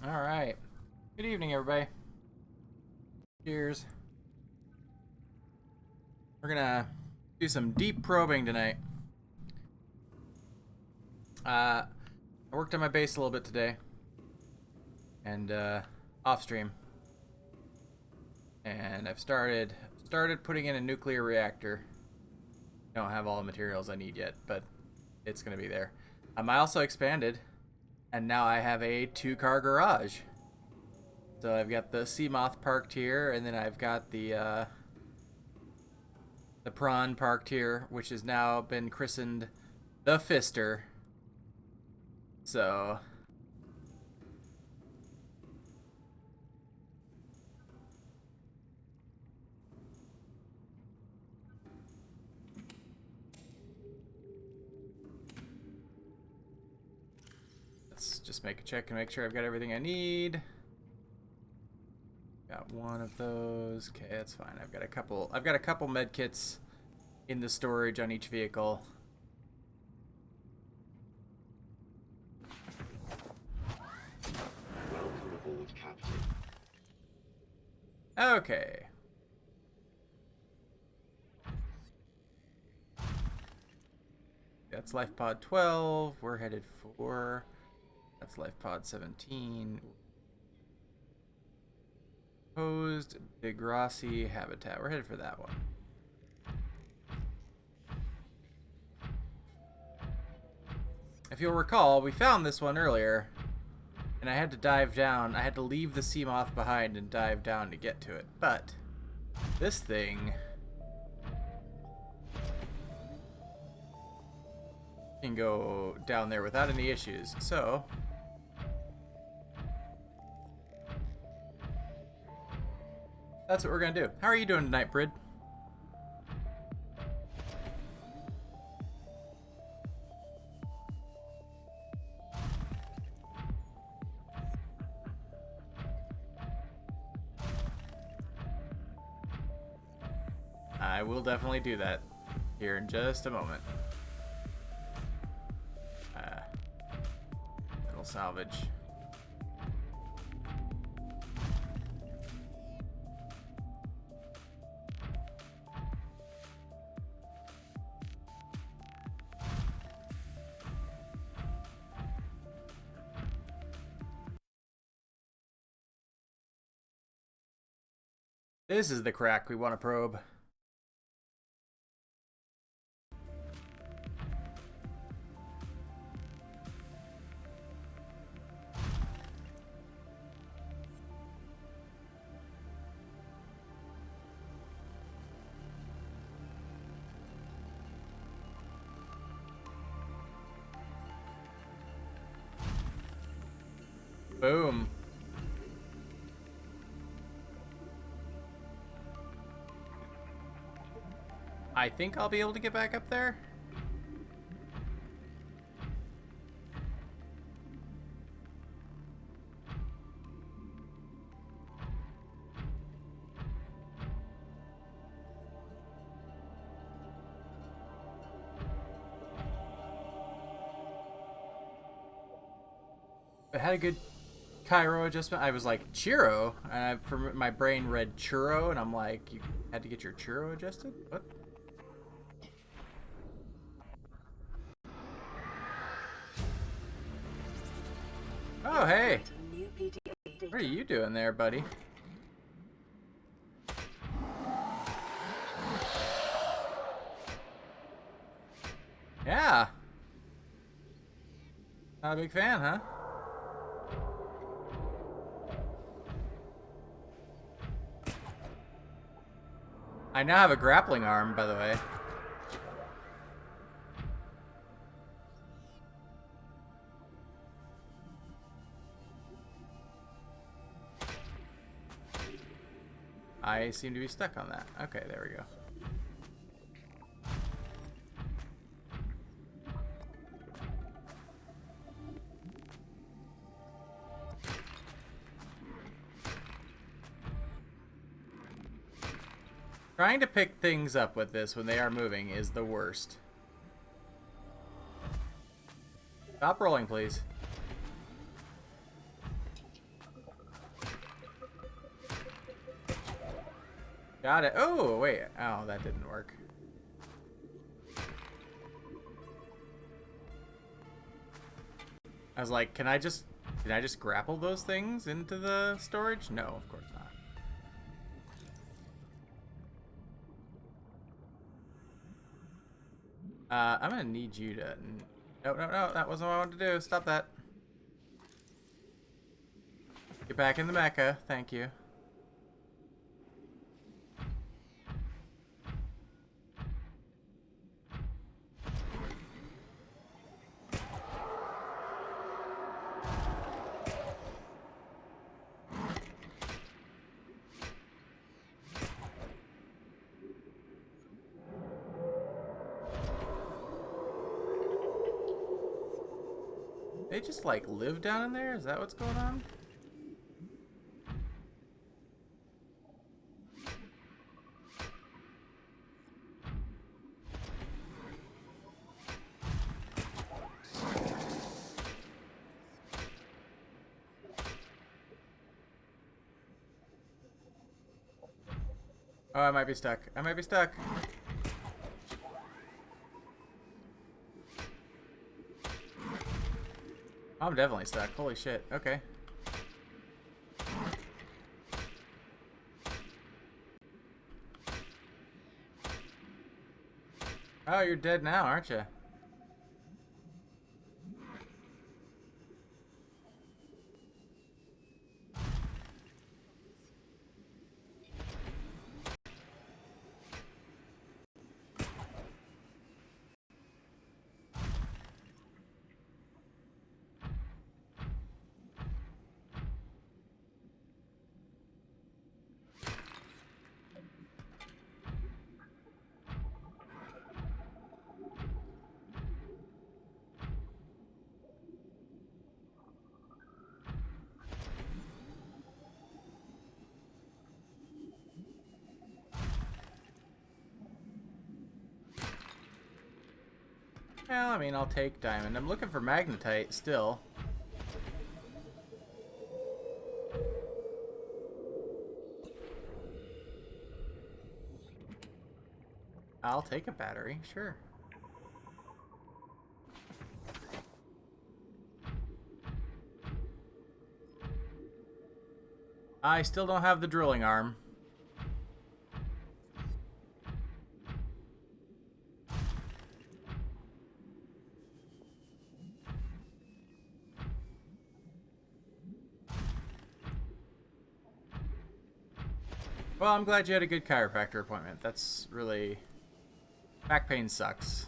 All right. Good evening, everybody. Cheers. We're gonna do some deep probing tonight. I worked on my base a little bit today, and off stream, and I've started putting in a nuclear reactor. Don't have all the materials I need yet, but it's gonna be there. I also expanded, and now I have a 2-car garage. So I've got the Seamoth parked here, and then I've got the prawn parked here, which has now been christened the Fister. So let's just make a check and make sure I've got everything I need. Got one of those. Okay, that's fine. I've got a couple med kits in the storage on each vehicle. Welcome aboard, Captain. Okay. That's life pod 12. We're headed for... That's life pod 17. Proposed Degrassi habitat. We're headed for that one. If you'll recall, we found this one earlier, and I had to dive down. I had to leave the Seamoth behind and dive down to get to it. But this thing can go down there without any issues. So that's what we're gonna do. How are you doing tonight, Brid? I will definitely do that here in just a moment. It'll salvage. This is the crack we want to probe. Boom. I think I'll be able to get back up there. I had a good Cairo adjustment. I was like, churro, and for my brain read churro, and I'm like, you had to get your churro adjusted? What? Oh, hey. What are you doing there, buddy? Yeah. Not a big fan, huh? I now have a grappling arm, by the way. I seem to be stuck on that. Okay, there we go. Trying to pick things up with this when they are moving is the worst. Stop rolling, please. Got it. Oh, wait. Oh, that didn't work. I was like, can I just grapple those things into the storage? No, of course not. I'm gonna need you to... No, no, no, that wasn't what I wanted to do. Stop that. Get back in the mecha. Thank you. They just, like, live down in there? Is that what's going on? Oh, I might be stuck. I might be stuck. I'm definitely stuck. Holy shit. Okay. Oh, you're dead now, aren't you? Well, I mean, I'll take diamond. I'm looking for magnetite still. I'll take a battery, sure. I still don't have the drilling arm. Well, I'm glad you had a good chiropractor appointment. That's really... Back pain sucks.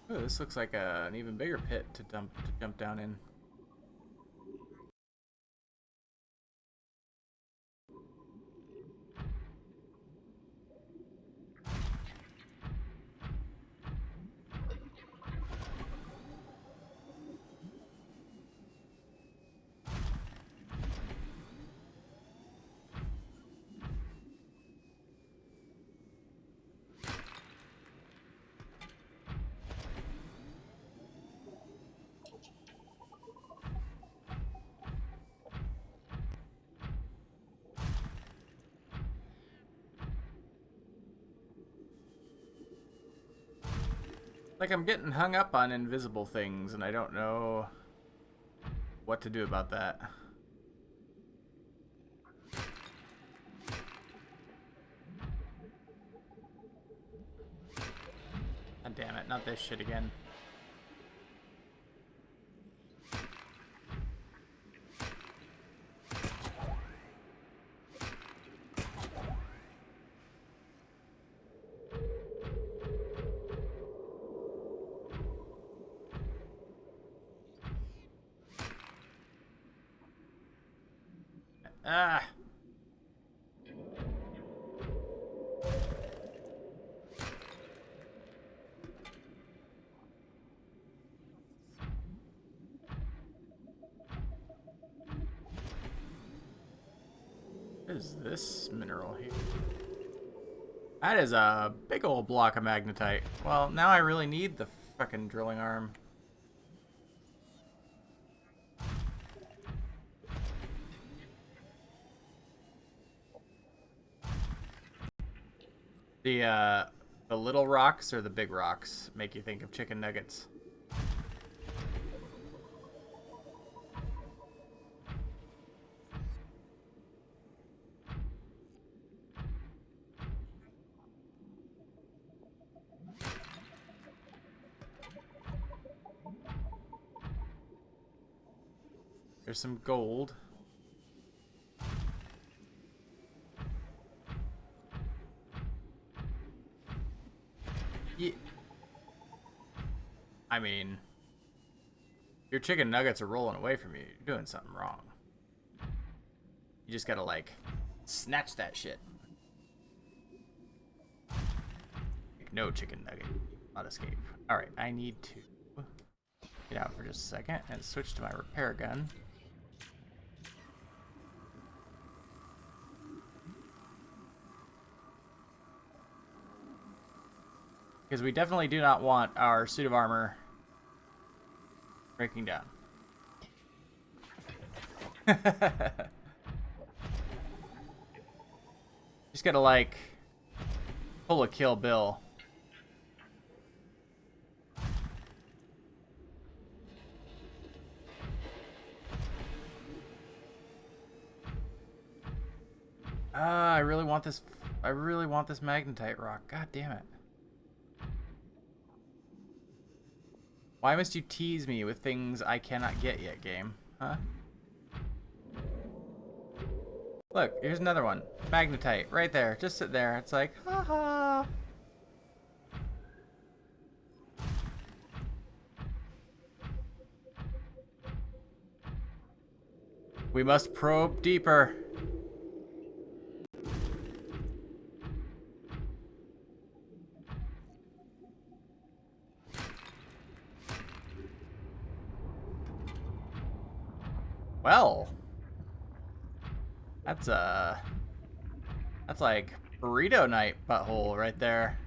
Ooh, this looks like an even bigger pit to jump down in. Like, I'm getting hung up on invisible things, and I don't know what to do about that. God damn it, not this shit again. Ah! What is this mineral here? That is a big old block of magnetite. Well, now I really need the fucking drilling arm. The little rocks or the big rocks make you think of chicken nuggets? There's some gold. Yeah. I mean, your chicken nuggets are rolling away from you. You're doing something wrong. You just gotta, like, snatch that shit. Like, no chicken nugget. Not escape. Alright, I need to get out for just a second and switch to my repair gun. Because we definitely do not want our suit of armor breaking down. Just gotta, like, pull a Kill Bill. I really want this. I really want this magnetite rock. God damn it. Why must you tease me with things I cannot get yet, game? Huh? Look, here's another one. Magnetite, right there. Just sit there. It's like, haha. We must probe deeper. Well, that's like burrito night butthole right there.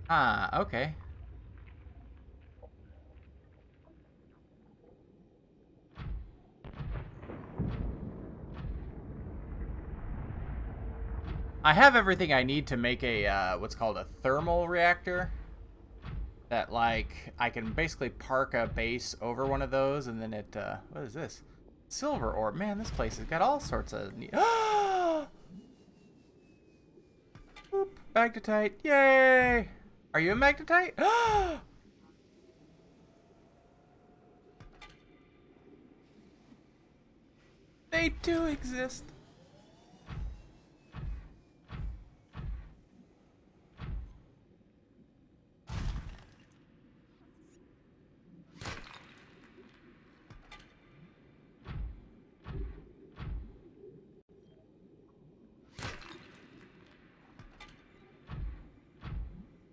Ah, okay. I have everything I need to make a, what's called a thermal reactor. That, like, I can basically park a base over one of those, and then it, what is this? Silver ore. Man, this place has got all sorts of neat... Oop, magnetite. Yay! Are you a magnetite? They do exist.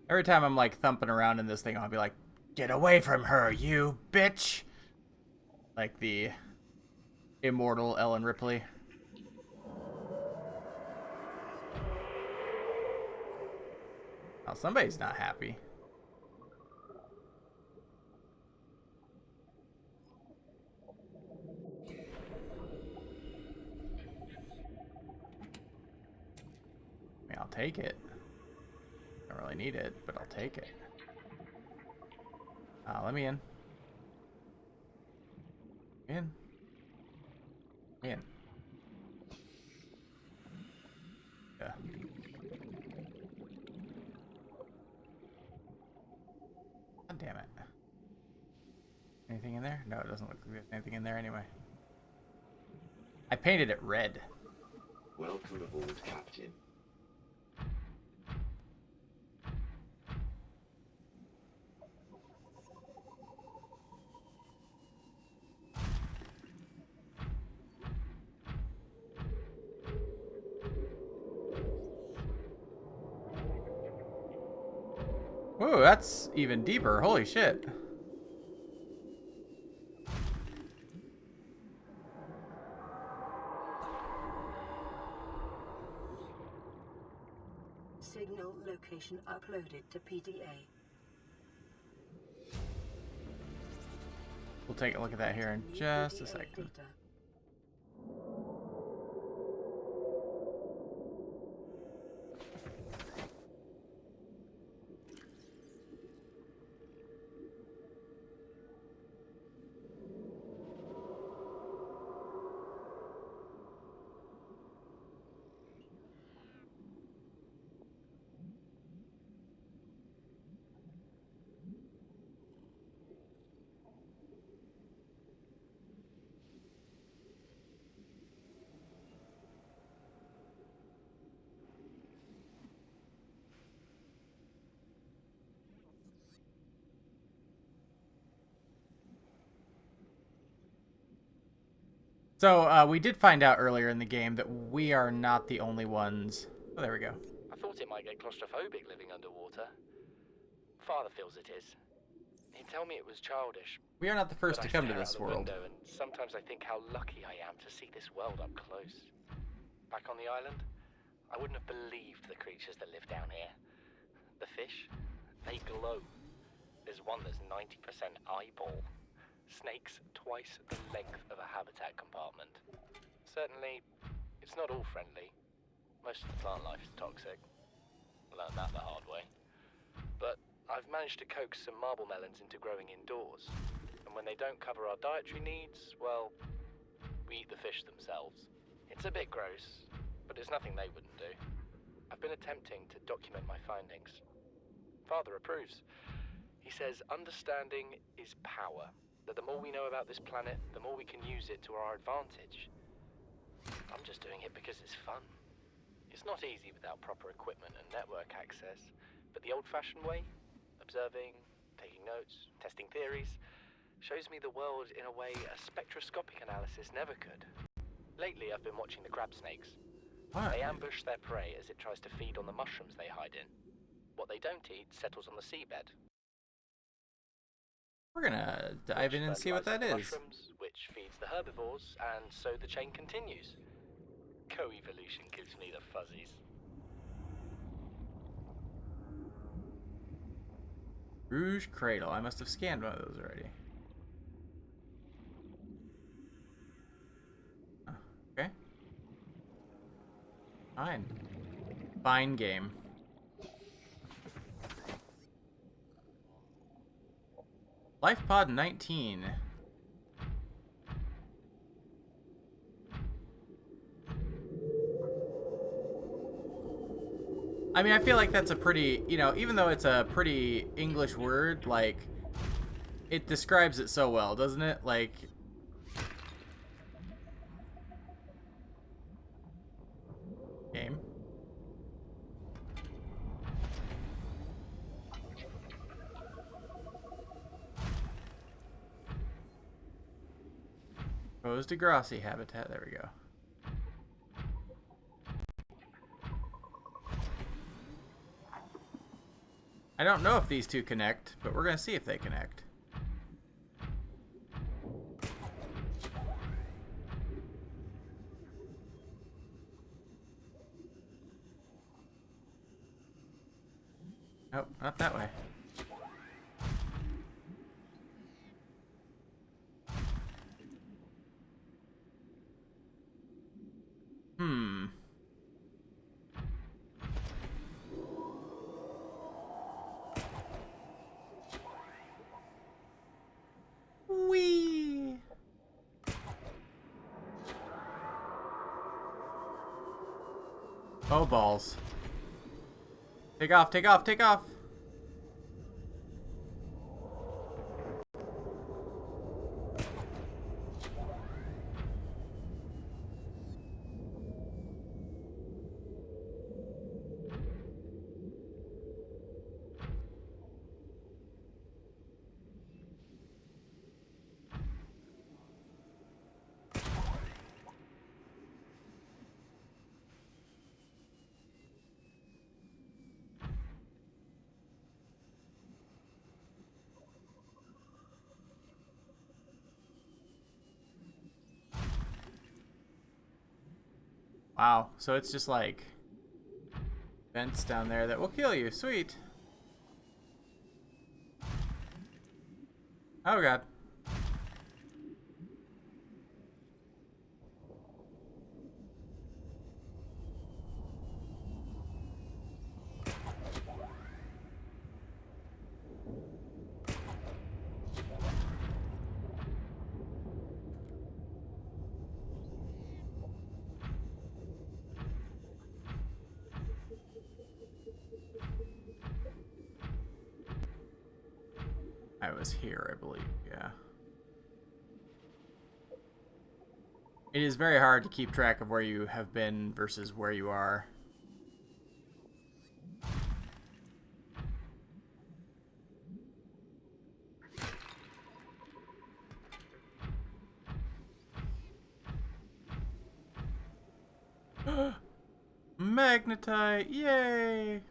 Every time I'm, like, thumping around in this thing, I'll be like, get away from her, you bitch! Like the immortal Ellen Ripley. Oh, somebody's not happy. I mean, I'll take it. Don't really need it, but I'll take it. Let me in. In. In. Yeah. God damn it. Anything in there? No, it doesn't look like there's anything in there anyway. I painted it red. Welcome aboard, Captain. Ooh, that's even deeper. Holy shit. Signal location uploaded to PDA. We'll take a look at that here in New just a PDA second. data. So, we did find out earlier in the game that we are not the only ones. Oh, there we go. I thought it might get claustrophobic living underwater. Father feels it is. He'd tell me it was childish. We are not the first but to I come to stare out this the world. window and sometimes I think how lucky I am to see this world up close. Back on the island, I wouldn't have believed the creatures that live down here. The fish, they glow. There's one that's 90% eyeball. Snakes twice the length of a habitat compartment. Certainly, it's not all friendly. Most of the plant life is toxic. Learned that the hard way. But I've managed to coax some marble melons into growing indoors. And when they don't cover our dietary needs, well, we eat the fish themselves. It's a bit gross, but it's nothing they wouldn't do. I've been attempting to document my findings. Father approves. He says understanding is power. That the more we know about this planet, the more we can use it to our advantage. I'm just doing it because it's fun. It's not easy without proper equipment and network access, but the old-fashioned way, observing, taking notes, testing theories, shows me the world in a way a spectroscopic analysis never could. Lately, I've been watching the crab snakes. They ambush their prey as it tries to feed on the mushrooms they hide in. What they don't eat settles on the seabed. We're gonna dive in and see what that is. Mushrooms, which feeds the herbivores, and so the chain continues. Co-evolution gives me the fuzzies. Rouge Cradle. I must have scanned one of those already. Oh, okay. Fine. Fine game. LifePod 19. I mean, I feel like that's a pretty, you know, even though it's a pretty English word, like, it describes it so well, doesn't it? Like, game. Rose Degrassi habitat. There we go. I don't know if these two connect, but we're gonna see if they connect. Nope, not that way. Hmm. Whee! Oh, balls. Take off, take off, take off! Wow. So it's just like vents down there that will kill you. Sweet. Oh god. I was here, I believe. Yeah. It is very hard to keep track of where you have been versus where you are. Magnetite! Yay!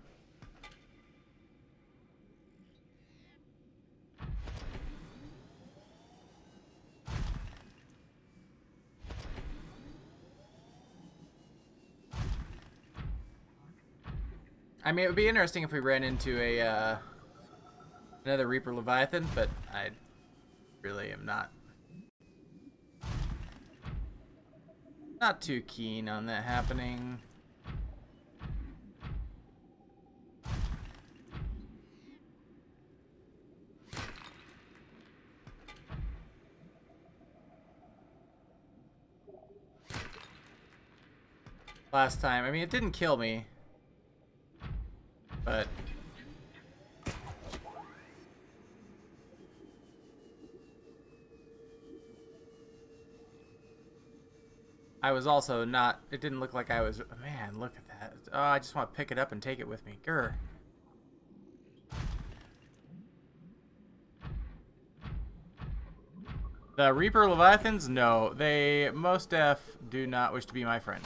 I mean, it would be interesting if we ran into a another Reaper Leviathan, but I really am not too keen on that happening. Last time, I mean, it didn't kill me, but I was also not, it didn't look like I was, man, look at that. Oh, I just want to pick it up and take it with me. Grr. The Reaper Leviathans? No, they most def do not wish to be my friend.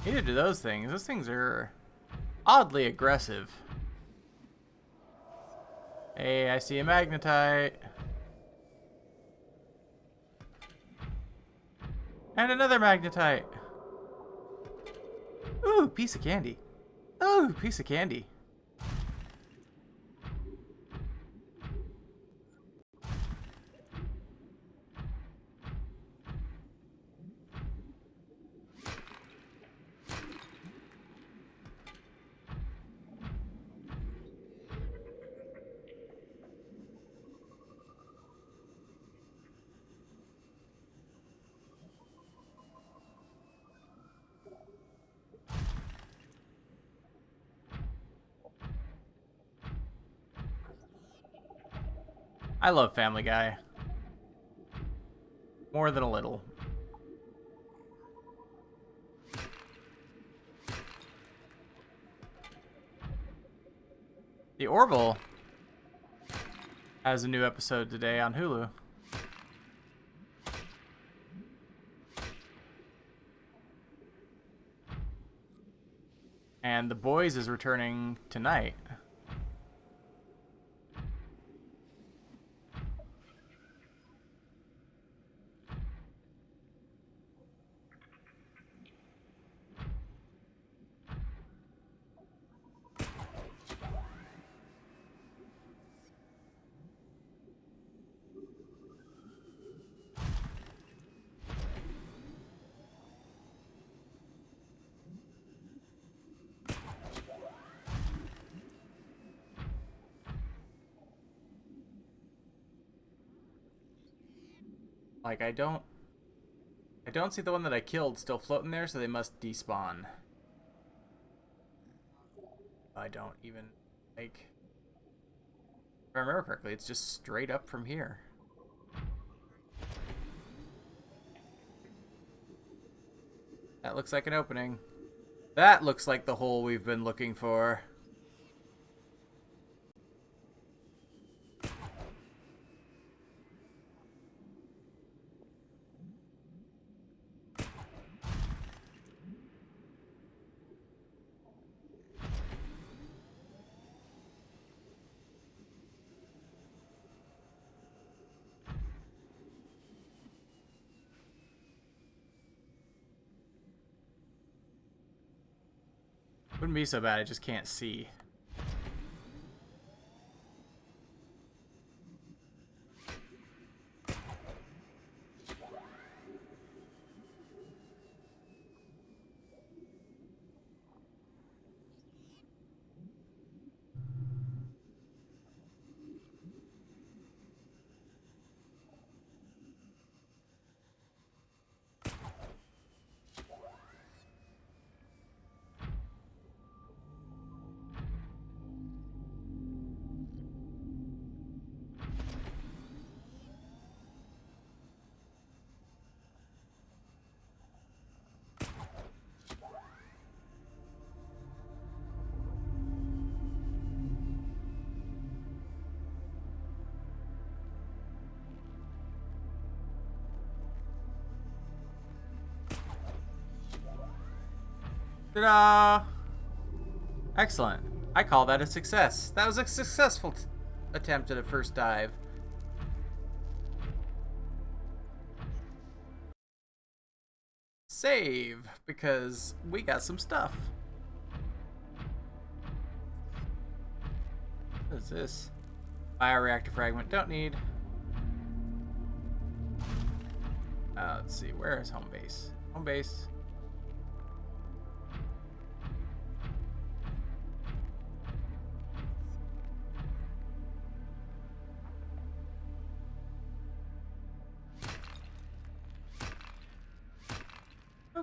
Neither do those things. Those things are oddly aggressive. Hey, I see a magnetite. And another magnetite. Ooh, piece of candy. Ooh, piece of candy. I love Family Guy. More than a little. The Orville has a new episode today on Hulu. And The Boys is returning tonight. Like, I don't see the one that I killed still floating there, so they must despawn. I don't even, like, if I remember correctly, it's just straight up from here. That looks like an opening. That looks like the hole we've been looking for. Wouldn't be so bad, I just can't see. Ta-da! Excellent. I call that a success. That was a successful attempt at a first dive. Save, because we got some stuff. What is this? Bioreactor fragment. Don't need. Let's see. Where is home base? Home base.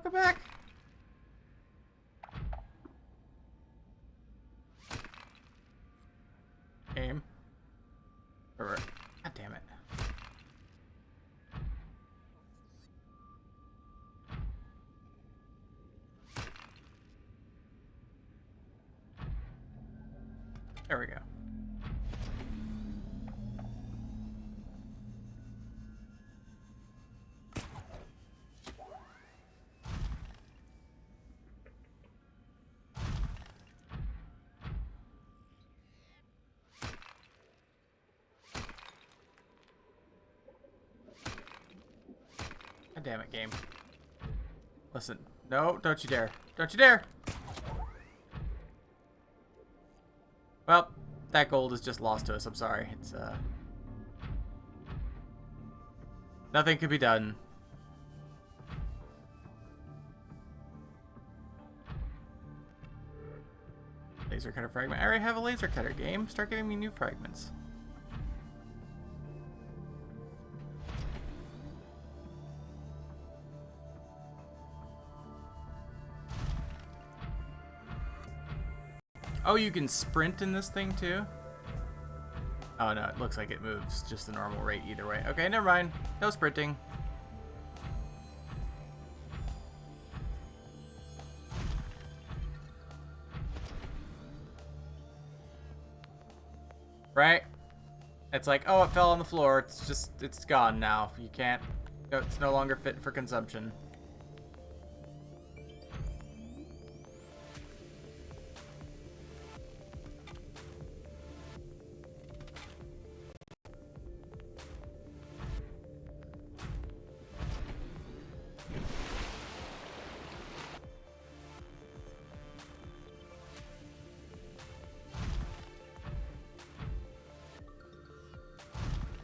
Go back. Aim. God damn it. There we go. God damn it, game. Listen. No, don't you dare. Don't you dare! Well, that gold is just lost to us. I'm sorry. It's, nothing could be done. Laser cutter fragment. I already have a laser cutter, game. Start giving me new fragments. Oh, you can sprint in this thing too? Oh no, it looks like it moves just the normal rate either way. Okay, never mind. No sprinting. Right? It's like, oh, it fell on the floor. It's gone now. You can't, it's no longer fit for consumption.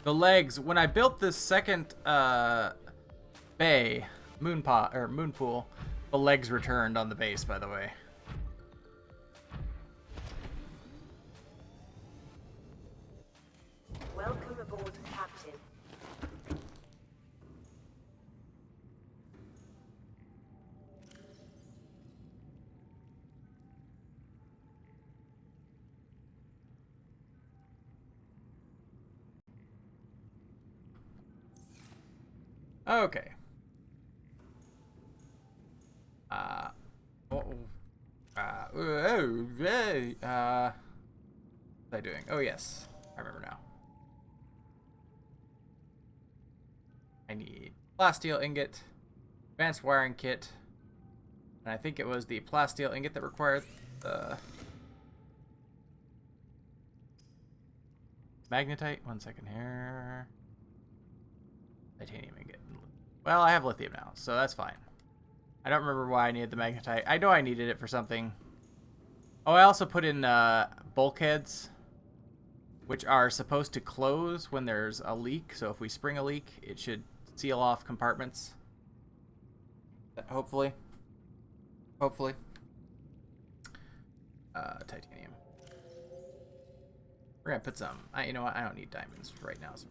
The legs, when I built this second bay, moon pool, the legs returned on the base, by the way. Welcome aboard, Captain. Okay. What was I doing? Oh yes, I remember now. I need plasteel ingot, advanced wiring kit, and I think it was the plasteel ingot that required the magnetite. 1 second here. Titanium ingot. Well, I have lithium now, so that's fine. I don't remember why I needed the magnetite. I know I needed it for something. Oh, I also put in bulkheads, which are supposed to close when there's a leak. So if we spring a leak, it should seal off compartments. Hopefully. Hopefully. Titanium. We're gonna put some. You know what? I don't need diamonds right now. So.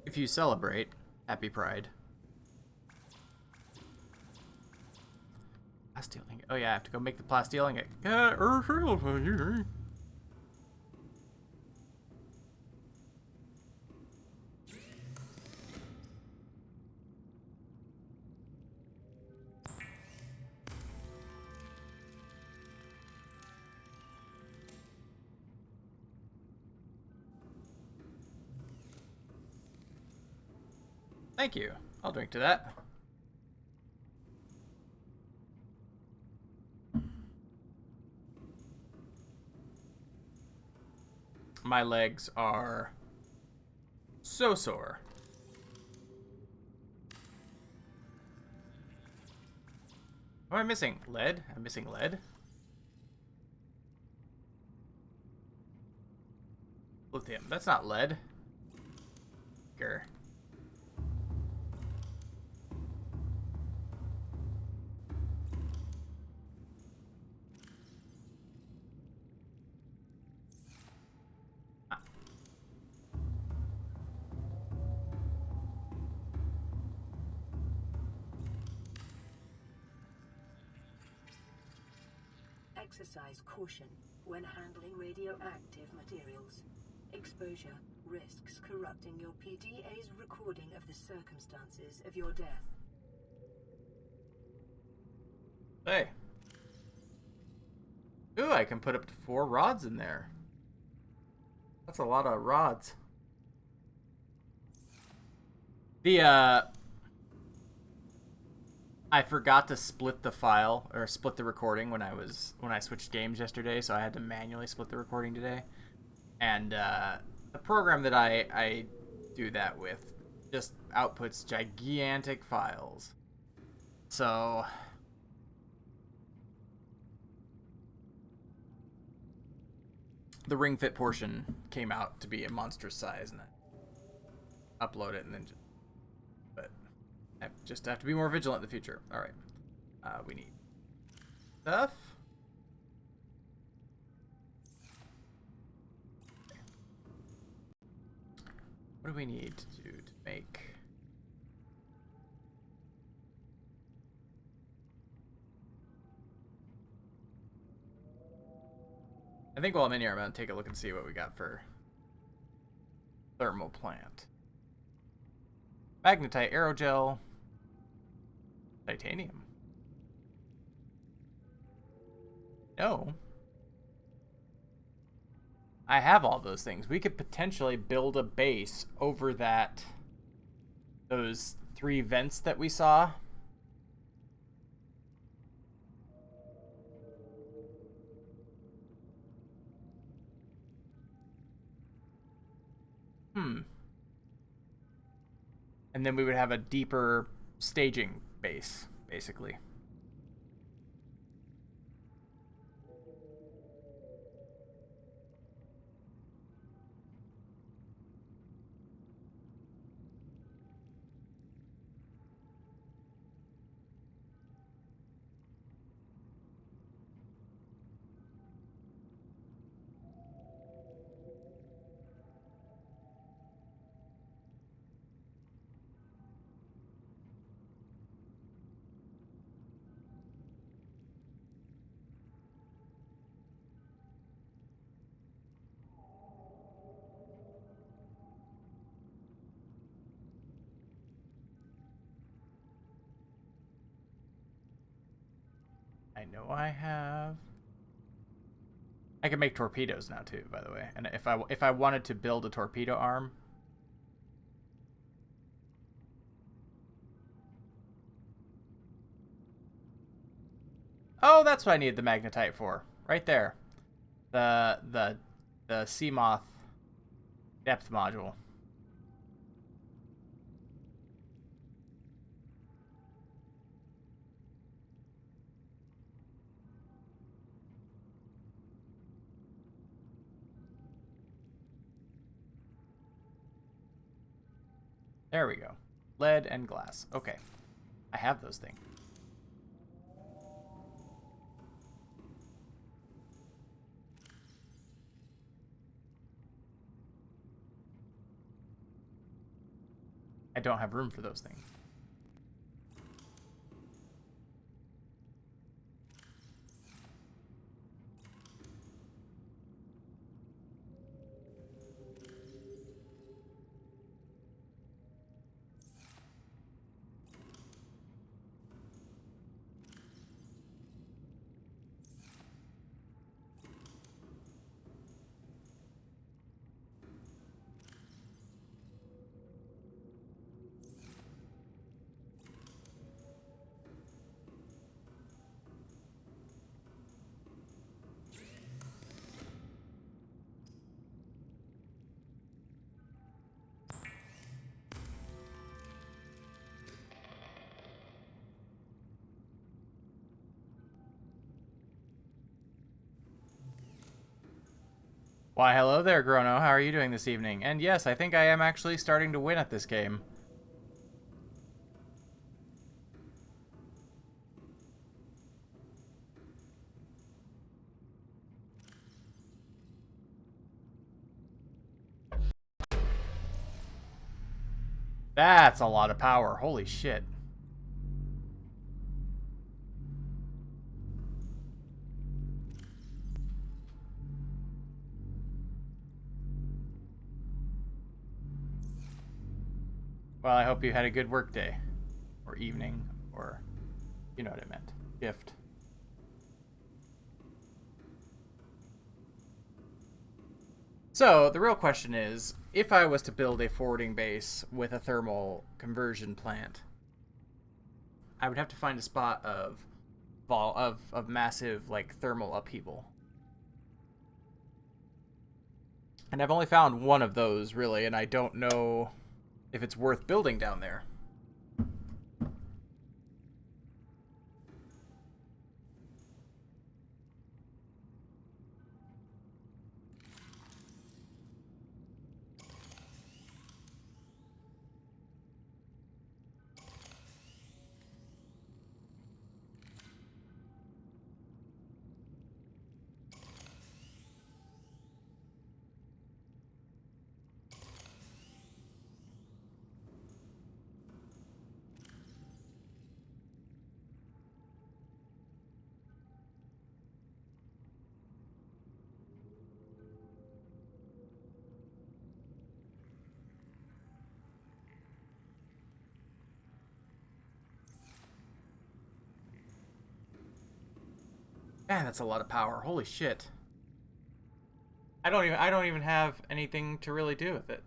If you celebrate, happy Pride. Plasteel ingot. Oh yeah, I have to go make the plasteel ingot. Thank you. I'll drink to that. My legs are so sore. What am I missing? Lead? I'm missing lead? Lithium. That's not lead. Grr. Exercise caution when handling radioactive materials. Exposure risks corrupting your PDA's recording of the circumstances of your death. Hey. Ooh, I can put up to 4 rods in there. That's a lot of rods. I forgot to split the file or split the recording when I switched games yesterday, so I had to manually split the recording today. And the program that I do that with just outputs gigantic files. So the ring fit portion came out to be a monstrous size, and I upload it and then I just have to be more vigilant in the future. All right. We need stuff. What do we need to do to make... I think while I'm in here, I'm going to take a look and see what we got for thermal plant. Magnetite, aerogel, titanium. No. I have all those things. We could potentially build a base over those 3 vents that we saw. And then we would have a deeper staging base, basically. I know I have. I can make torpedoes now too, by the way. And if I wanted to build a torpedo arm, oh, that's what I need the magnetite for, right there. The Seamoth depth module. There we go. Lead and glass. Okay. I have those things. I don't have room for those things. Why, hello there, Grono. How are you doing this evening? And yes, I think I am actually starting to win at this game. That's a lot of power. Holy shit. Well, I hope you had a good work day. Or evening. Or, you know what I meant. Shift. So, the real question is, if I was to build a forwarding base with a thermal conversion plant, I would have to find a spot of massive, like, thermal upheaval. And I've only found one of those, really, and I don't know if it's worth building down there. Man, that's a lot of power. Holy shit. I don't even have anything to really do with it.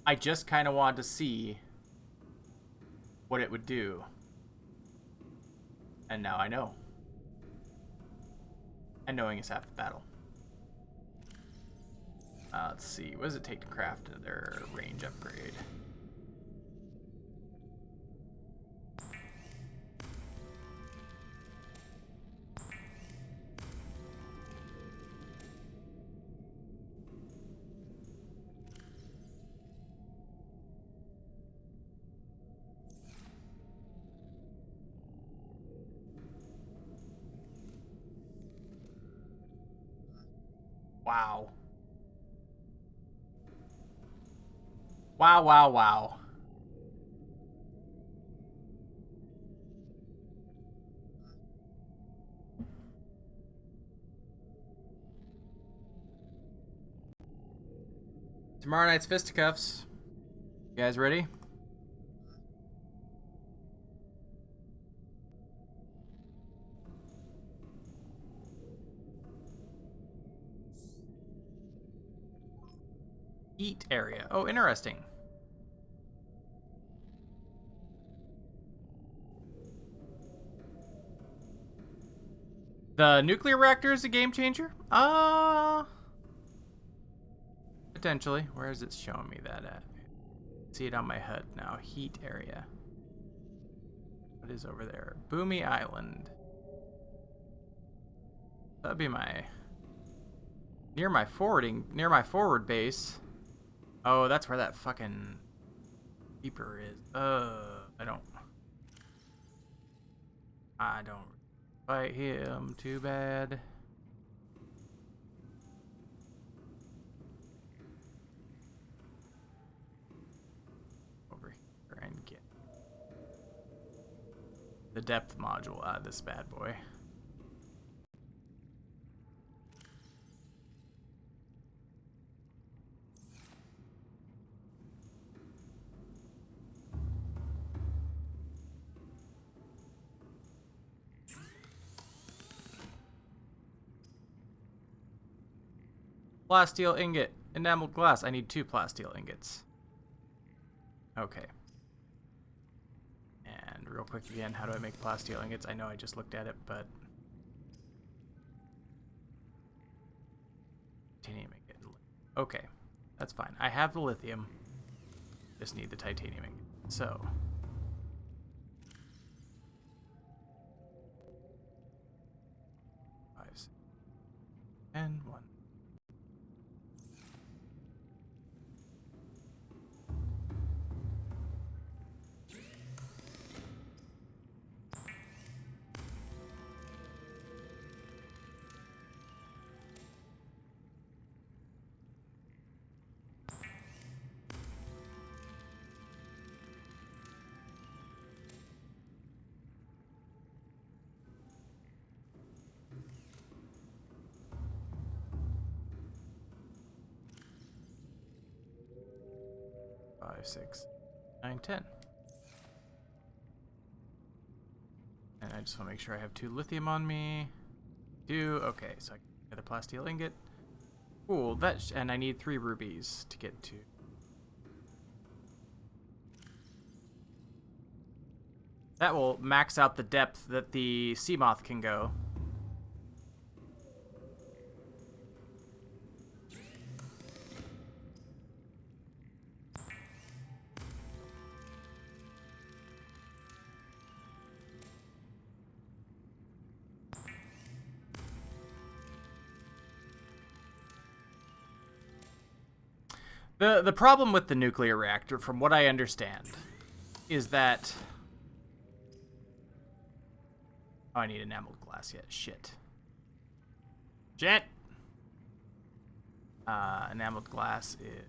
I just kind of wanted to see what it would do. And now I know. And knowing is half the battle. Let's see. What does it take to craft their range upgrade? Wow. Wow, wow, wow. Tomorrow night's fisticuffs. You guys ready? Eat area. Oh, interesting. The nuclear reactor is a game changer? Potentially. Where is it showing me that at? See it on my HUD now. Heat area. What is over there? Boomy Island. That'd be my... near my forward base. Oh, that's where that fucking keeper is. I don't fight him. Too bad. Over here and get the depth module out of this bad boy. Plasteel ingot. Enameled glass. I need 2 plasteel ingots. Okay. And real quick again, how do I make plasteel ingots? I know I just looked at it, but... titanium ingot. Okay. That's fine. I have the lithium. Just need the titanium ingot. So... 5, 6, and 1. 5, 6, 9, 10. And I just want to make sure I have 2 lithium on me. Okay, so I can get a plasteel ingot. Cool, and I need 3 rubies to get to. That will max out the depth that the Seamoth can go. The problem with the nuclear reactor, from what I understand, is that... oh, I need enameled glass yet. Shit. Enameled glass is...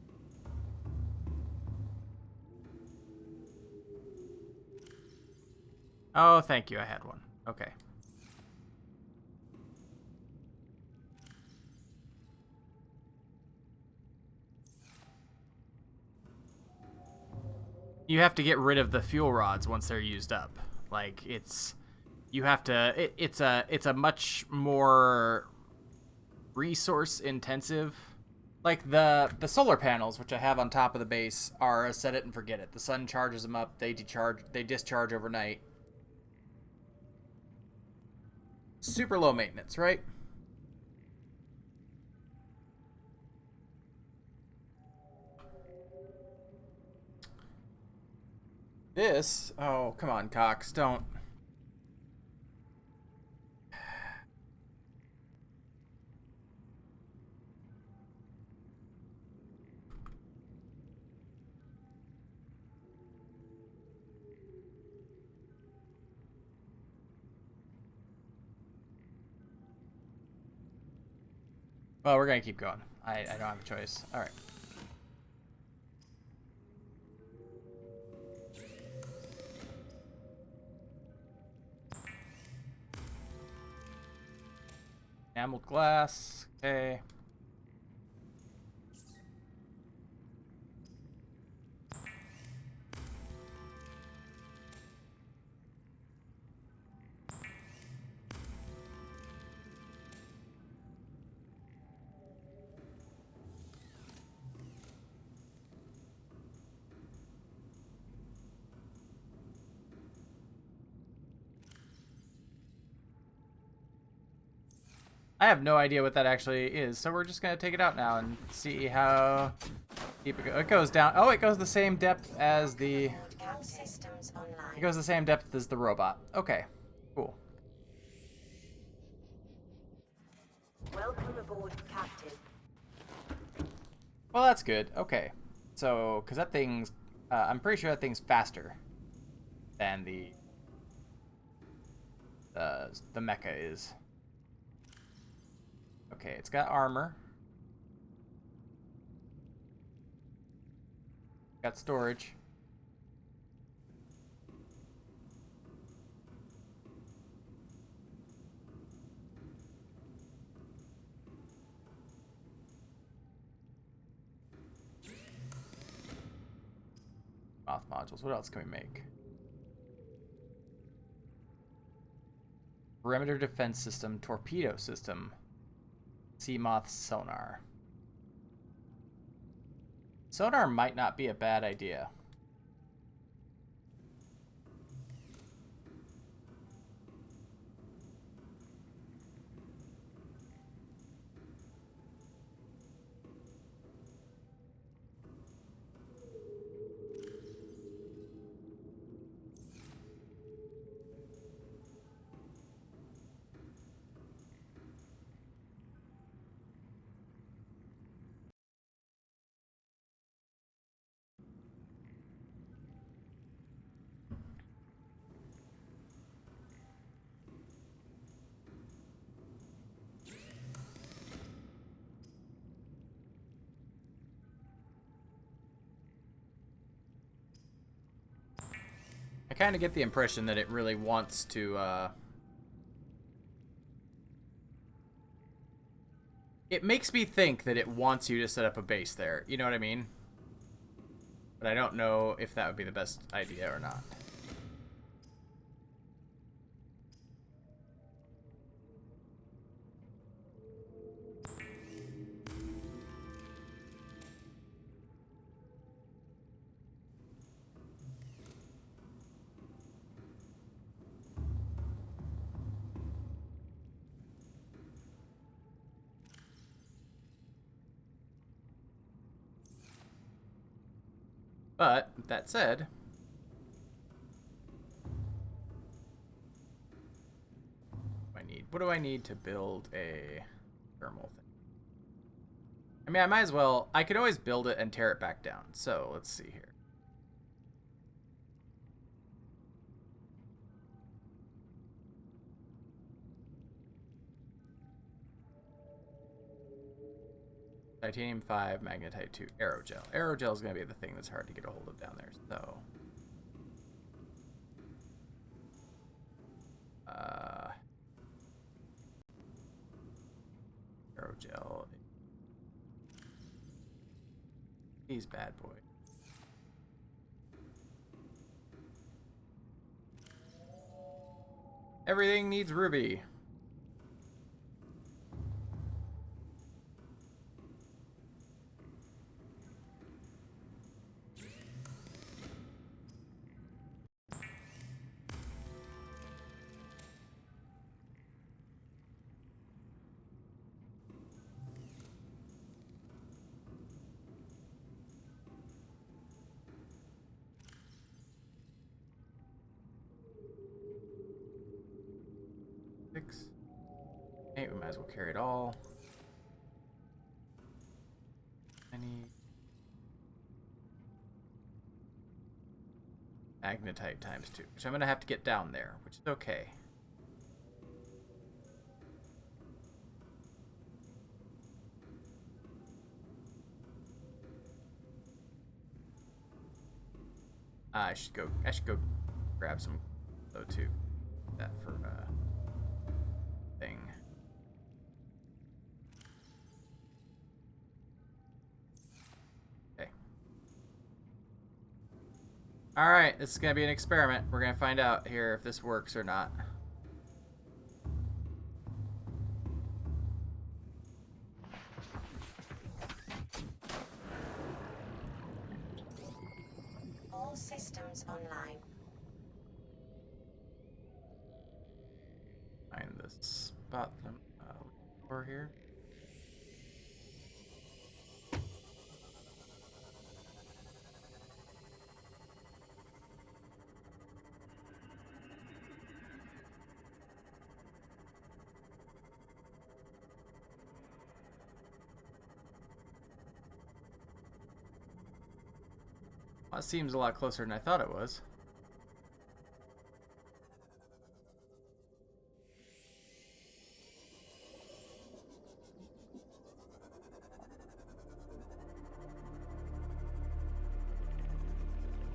oh, thank you. I had one. Okay. You have to get rid of the fuel rods once they're used up. Like, you have to, it's a much more resource intensive. Like the solar panels, which I have on top of the base, are a set it and forget it. The sun charges them up, they discharge overnight. Super low maintenance, right? This, oh, come on, Cox, don't. Well, we're gonna keep going. I don't have a choice. All right. Enameled glass. Okay. I have no idea what that actually is, so we're just gonna take it out now and see how deep it goes. It goes down. Oh, it goes the same depth as the. Cap systems online. It goes the same depth as the robot. Okay, cool. Welcome aboard, Captain. Well, that's good. Okay, so because that thing's, I'm pretty sure that thing's faster than the mecha is. Okay, it's got armor. Got storage. Moth modules. What else can we make? Perimeter defense system, torpedo system, Seamoth sonar. Sonar might not be a bad idea. I kind of get the impression that it really wants to, it makes me think that it wants you to set up a base there. You know what I mean? But I don't know if that would be the best idea or not. But, that said, what do I need to build a thermal thing? I mean, I might as well, I could always build it and tear it back down. So, let's see here. Titanium 5, magnetite 2, aerogel. Aerogel is going to be the thing that's hard to get a hold of down there, so. Aerogel. He's bad boy. Everything needs ruby. Hey, we might as well carry it all. I need magnetite times 2, which I'm gonna have to get down there, which is okay. I should go grab some though too. That for thing. Okay. All right, this is gonna be an experiment. We're gonna find out here if this works or not. All systems online. Find the spot them. for here. That seems a lot closer than I thought it was.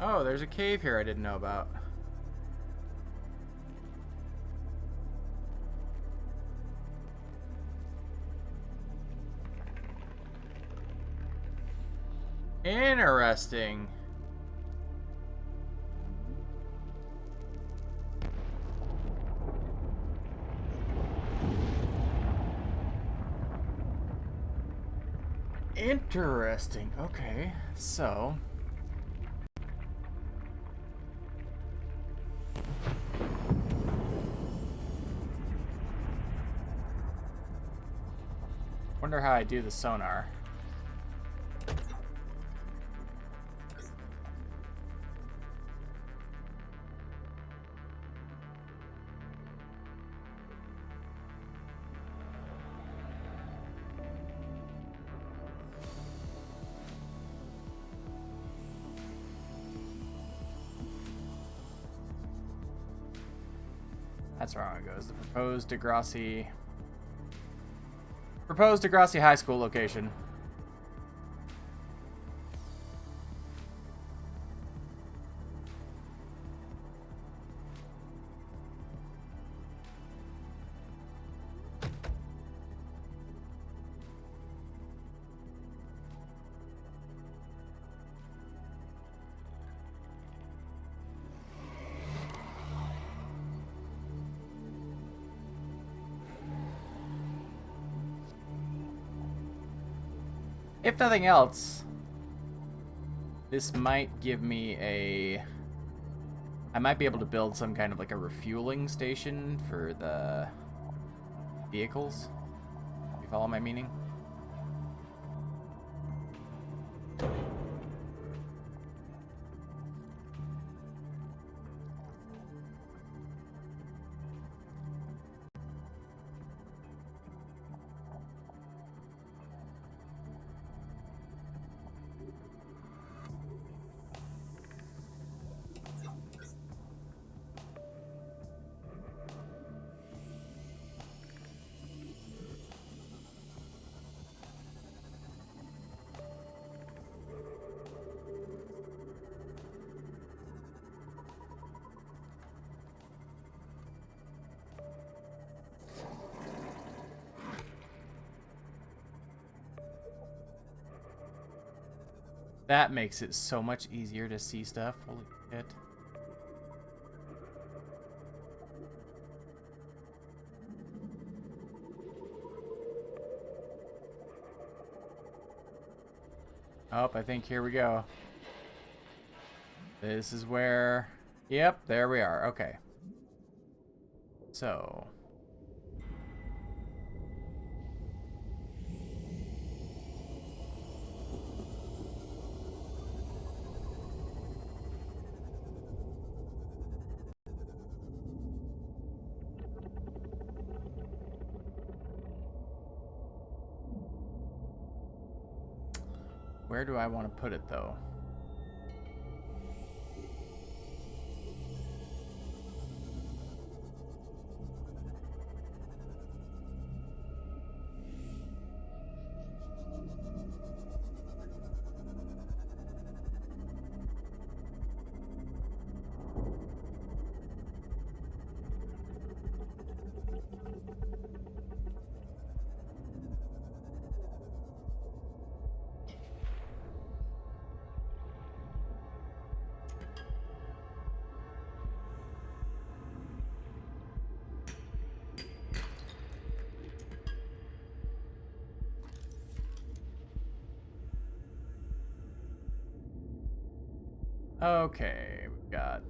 Oh, there's a cave here I didn't know about. Interesting. Interesting. Okay, so wonder how I do the sonar. That's wrong. It goes the proposed Degrassi High School location. If nothing else, this might give me a... I might be able to build some kind of like a refueling station for the vehicles. You follow my meaning? That makes it so much easier to see stuff. Holy shit. Oh, I think here we go. This is where... Yep, there we are. Okay. So... Where do I want to put it, though? Okay, we've got...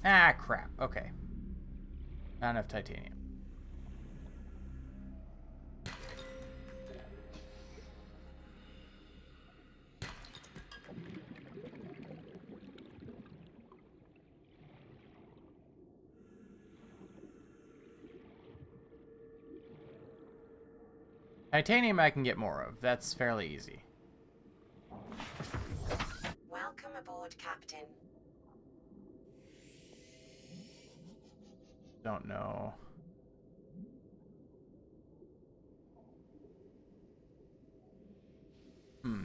Ah, crap. Okay. Not enough titanium. Titanium I can get more of. That's fairly easy. Welcome aboard, Captain. Don't know. Hmm.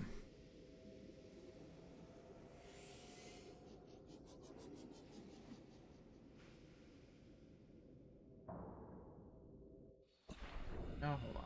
No, hold on.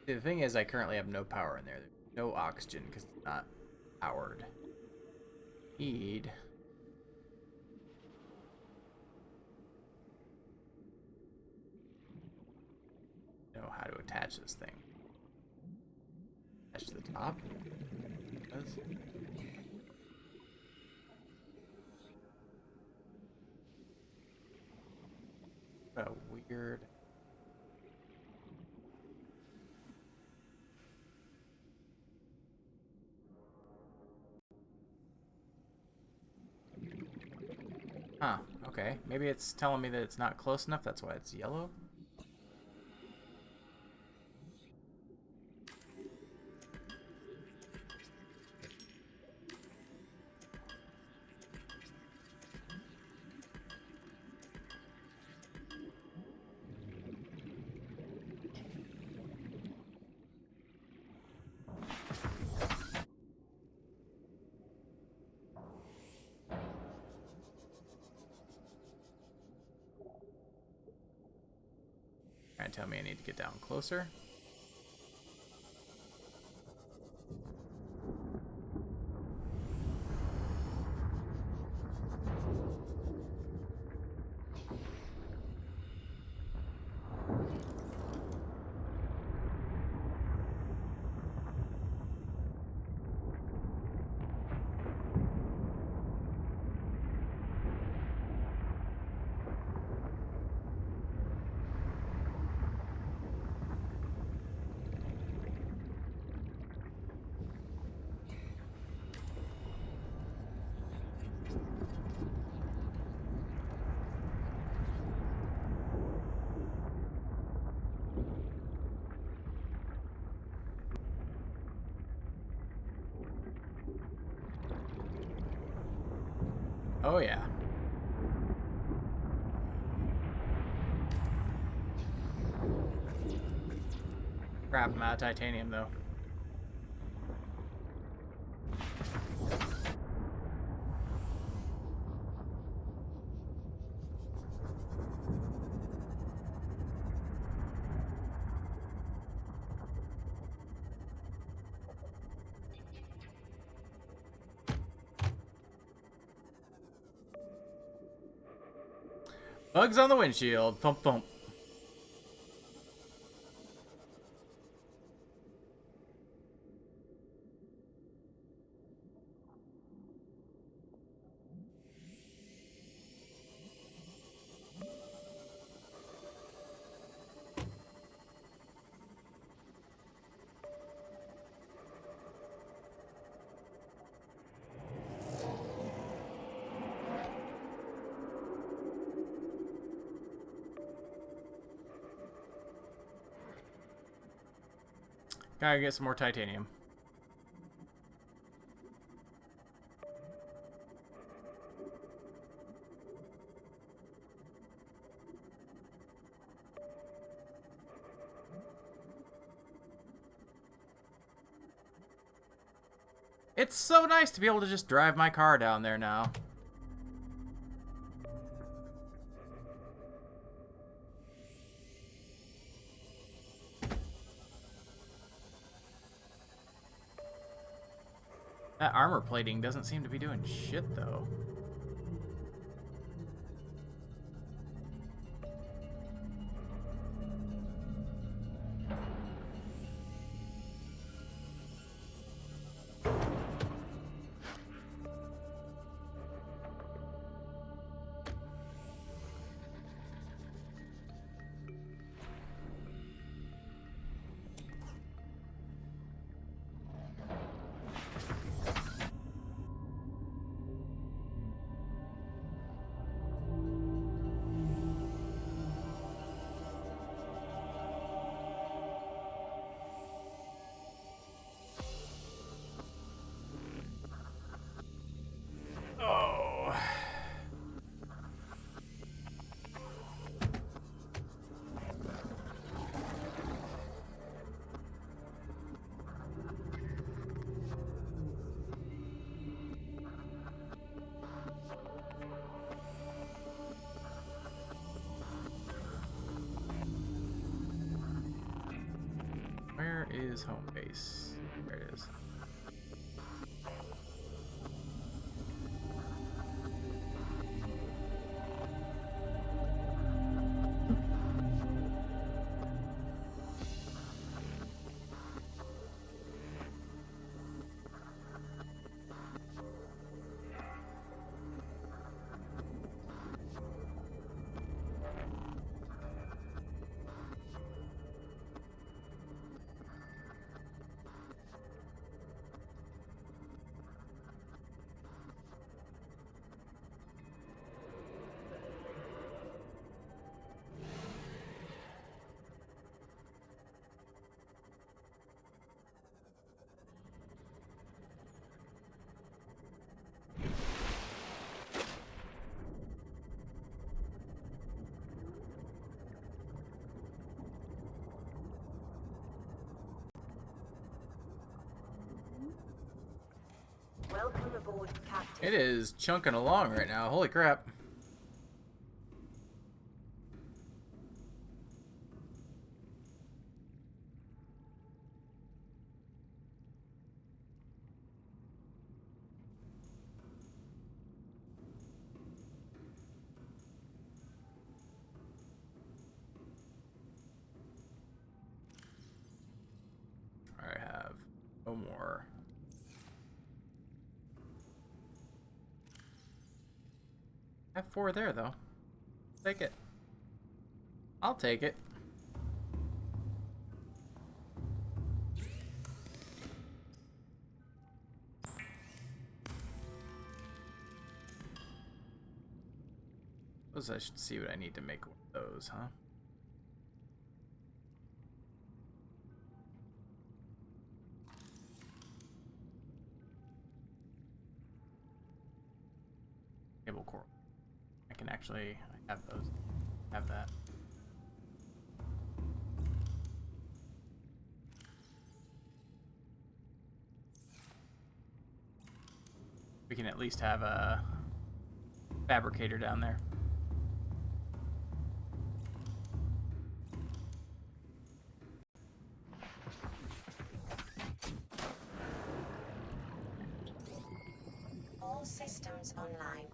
The thing is, I currently have no power in there. There's no oxygen because it's not powered. Need. Know how to attach this thing. Attach to the top. Does. What a weird. Huh, okay. Maybe it's telling me that it's not close enough, that's why it's yellow? Trying to tell me I need to get down closer. Oh yeah. Crap, I'm out of titanium though. Bugs on the windshield. Thump thump. Gotta get some more titanium. It's so nice to be able to just drive my car down there now. That armor plating doesn't seem to be doing shit, though. Oh. Where is home base? There it is. Welcome aboard, Captain. It is chunking along right now. Holy crap. I have no more. I have 4 there, though. Take it. I'll take it. Suppose I should see what I need to make with those, huh? Cable core. I can actually have those. Have that. We can at least have a fabricator down there. All systems online.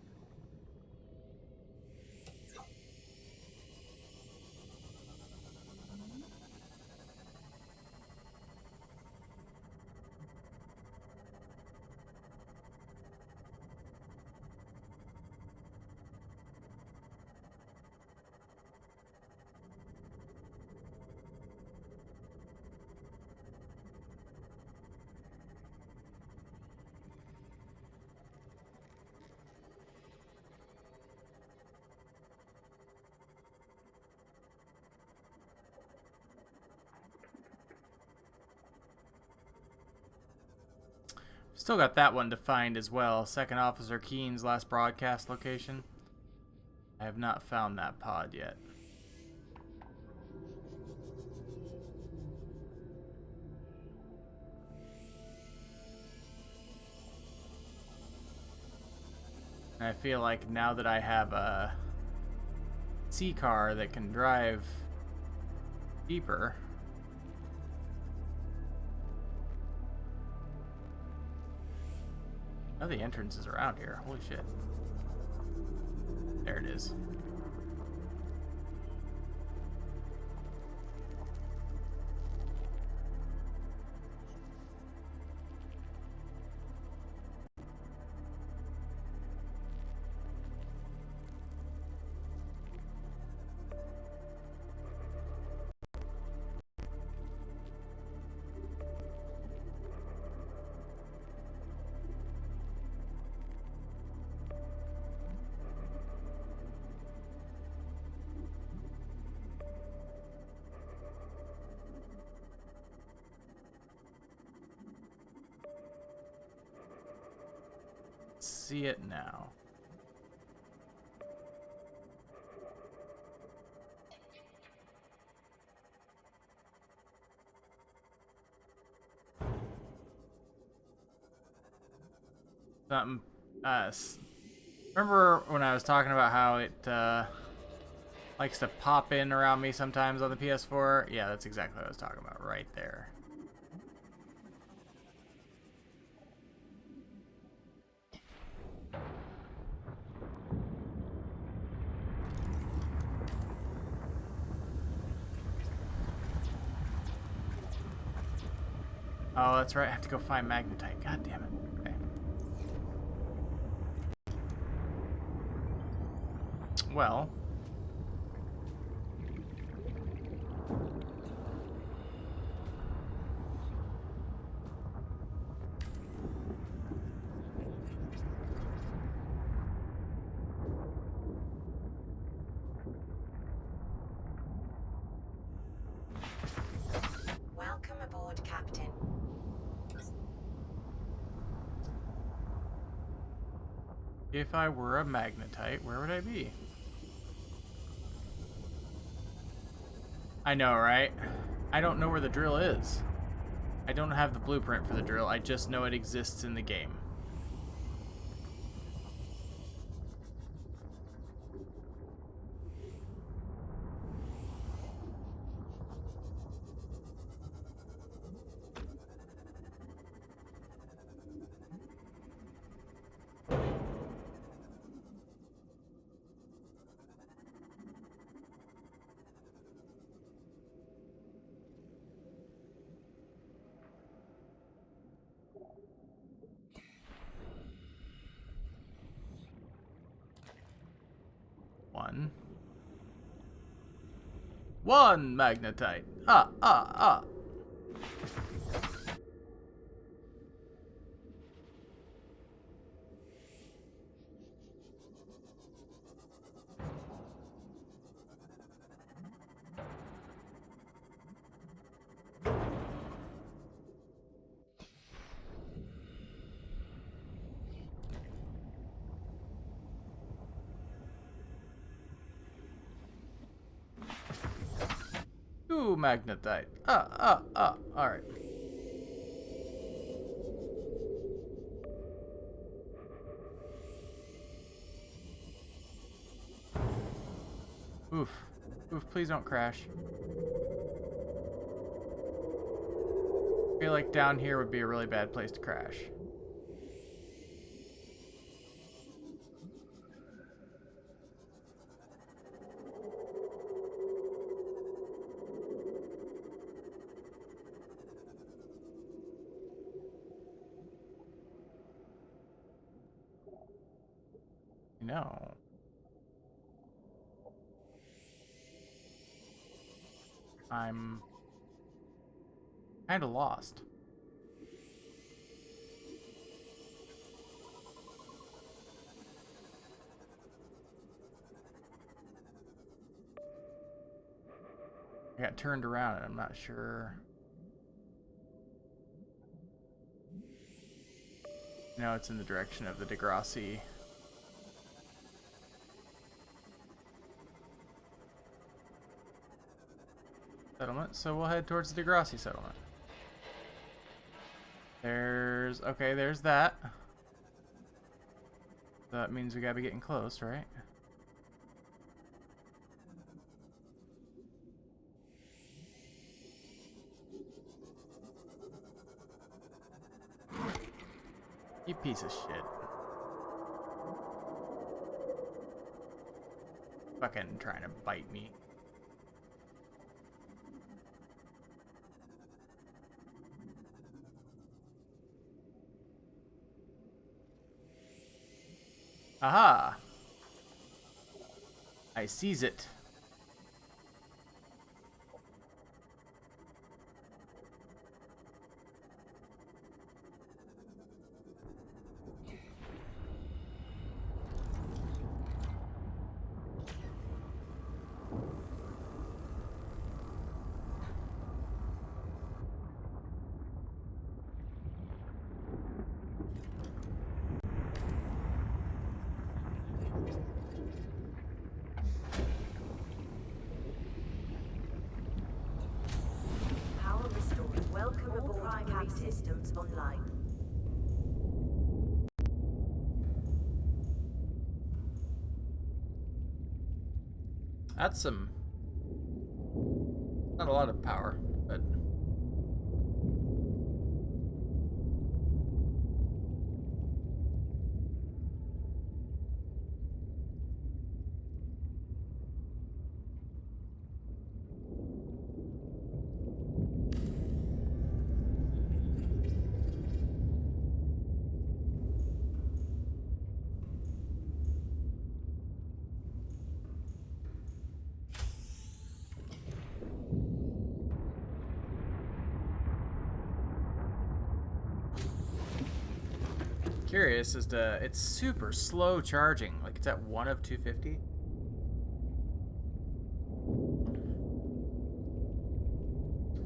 Still got that one to find as well. Second Officer Keen's last broadcast location. I have not found that pod yet. And I feel like now that I have a sea car that can drive deeper. Oh, the entrance is around here. Holy shit. There it is. See it now. Something. Remember when I was talking about how it likes to pop in around me sometimes on the PS4? Yeah, that's exactly what I was talking about right there. Oh, that's right. I have to go find magnetite. God damn it. Okay. Well. Welcome aboard, Captain. If I were a magnetite, where would I be? I know, right? I don't know where the drill is. I don't have the blueprint for the drill. I just know it exists in the game. One magnetite. Ah. Two magnetite. Alright. Oof. Oof, please don't crash. I feel like down here would be a really bad place to crash. No. I'm kind of lost. I got turned around and I'm not sure. No, it's in the direction of the Degrassi settlement, so we'll head towards the Degrassi settlement. There's that. That means we gotta be getting close, right? You piece of shit. Fucking trying to bite me. Aha! I seize it. Power restored. Welcome aboard primary systems online. That's not a lot of power, but curious as to it's super slow charging. Like it's at 1 of 250.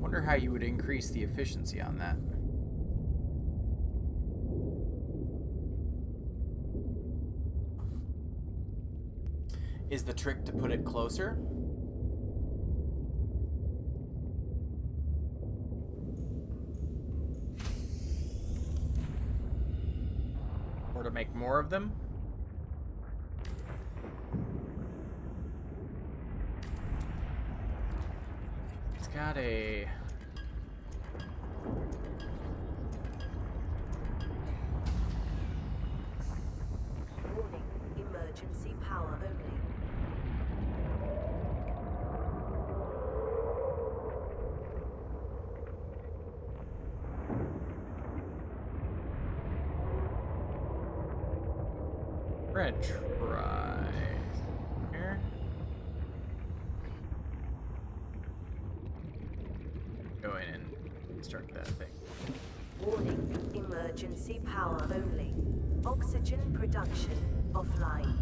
Wonder how you would increase the efficiency on that. Is the trick to put it closer? Or to make more of them? It's got a... Warning, emergency power only. We're gonna try here. Go in and start that thing. Warning, emergency power only. Oxygen production offline.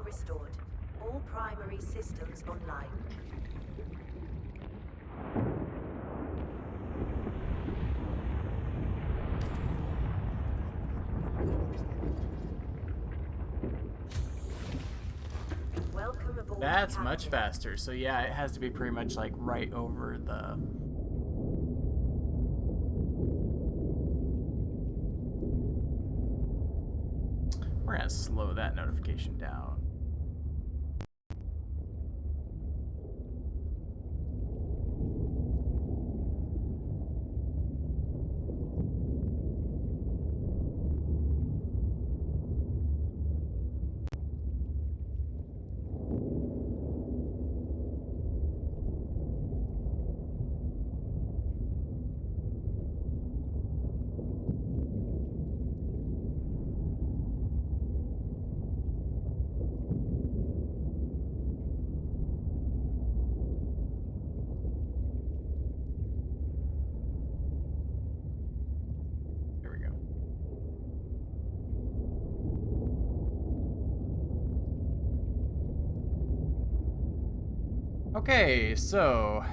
restored. All primary systems online. Welcome aboard. That's much Captain. faster. So yeah, it has to be pretty much like right over the... We're gonna slow that notification down. There we go. Okay, so...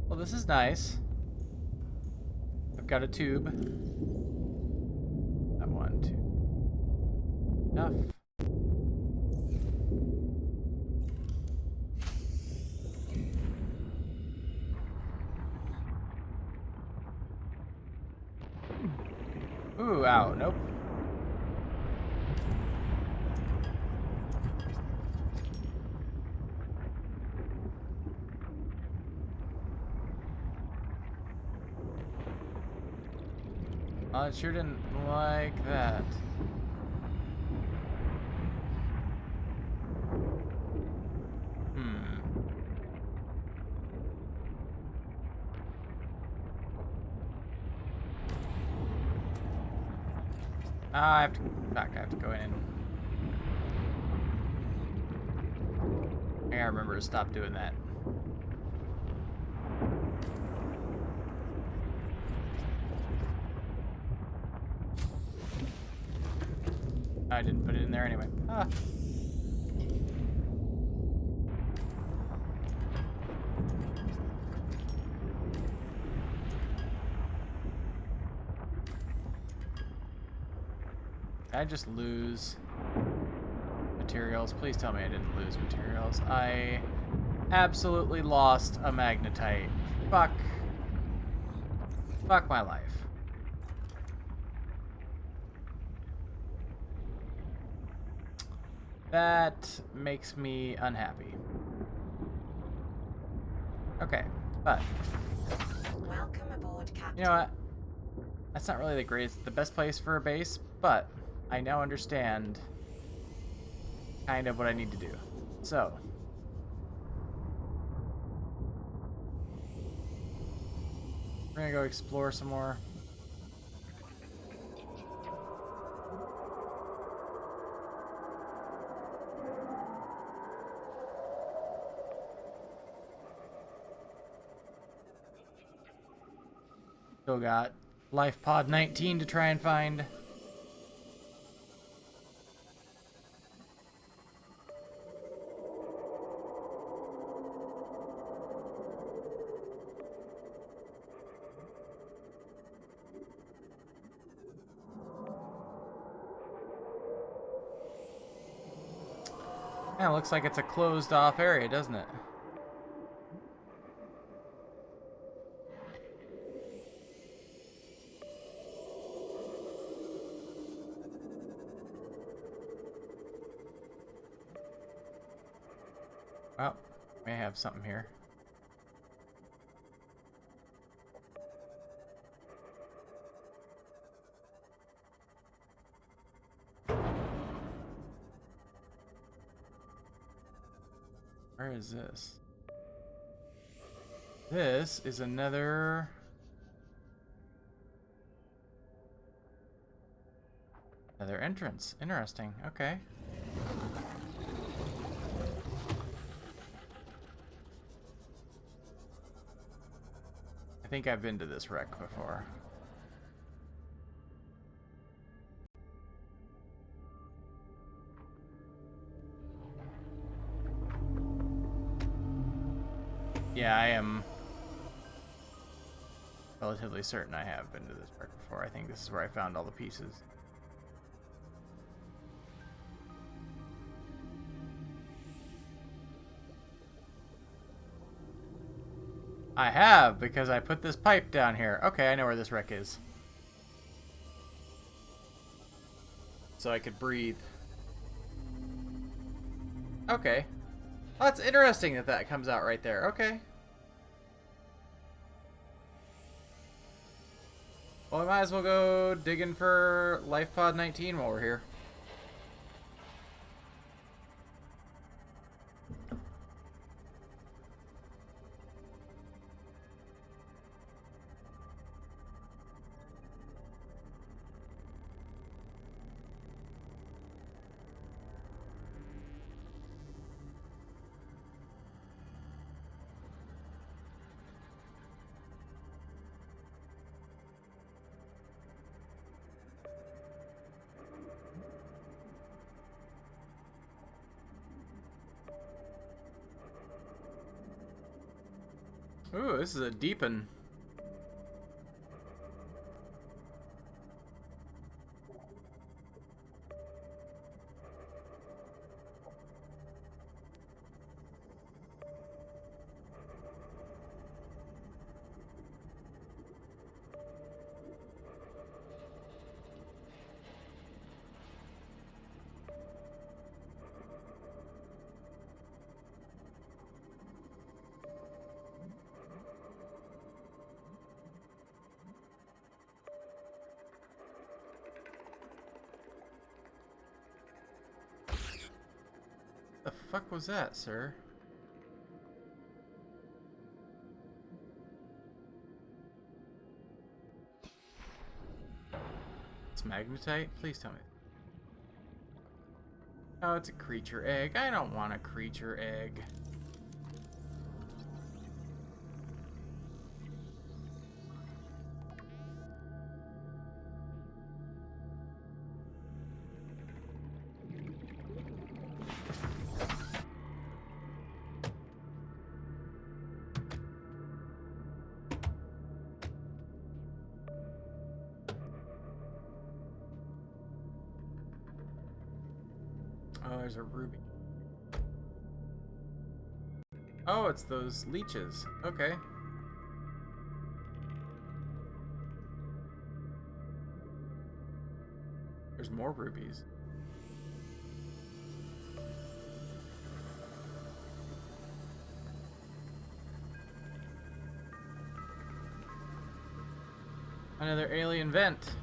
Well, this is nice. I've got a tube. That one, two. Enough. Ooh, ow, nope. Oh, it sure didn't like that. I have to... Fuck, I have to go in. I gotta remember to stop doing that. I didn't put it in there anyway. Ah. Did I just lose materials? Please tell me I didn't lose materials. I absolutely lost a magnetite. Fuck. Fuck my life. That makes me unhappy. Okay, but Welcome aboard, Captain. you know what? That's not really the best place for a base, but I now understand kind of what I need to do. So, we're gonna go explore some more. Still got Life Pod 19 to try and find. Yeah, it looks like it's a closed off area, doesn't it? Well, may have something here. Where is this? This is another... Another entrance. Interesting. Okay. I think I've been to this wreck before. Yeah, I am relatively certain I have been to this park before. I think this is where I found all the pieces. I have, because I put this pipe down here. Okay, I know where this wreck is. So I could breathe. Okay. Well, that's interesting that that comes out right there. Okay. Well, I might as well go digging for LifePod 19 while we're here. Ooh, this is a deep one. The fuck was that, sir? It's magnetite? Please tell me. Oh, it's a creature egg. I don't want a creature egg. Oh, there's a ruby. Oh, it's those leeches. Okay. There's more rubies. Another alien vent.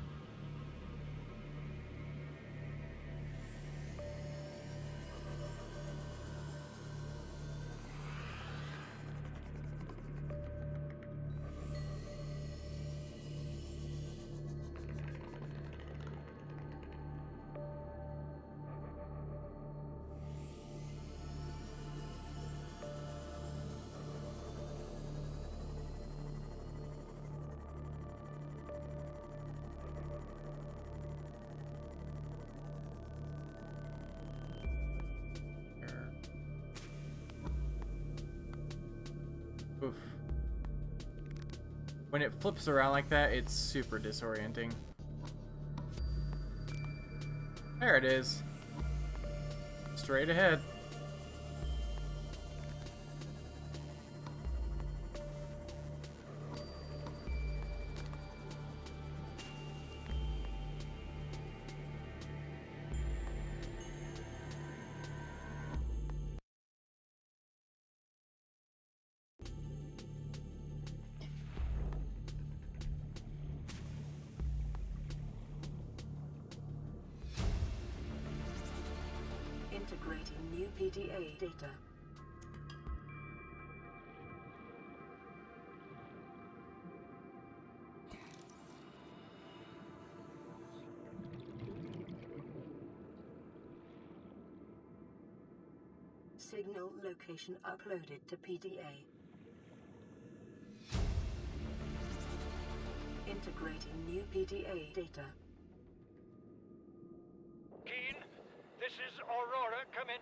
Oof. When it flips around like that, it's super disorienting. There it is. Straight ahead. Integrating new PDA data. Signal location uploaded to PDA. Integrating new PDA data. Keen, this is Aurora. Come in.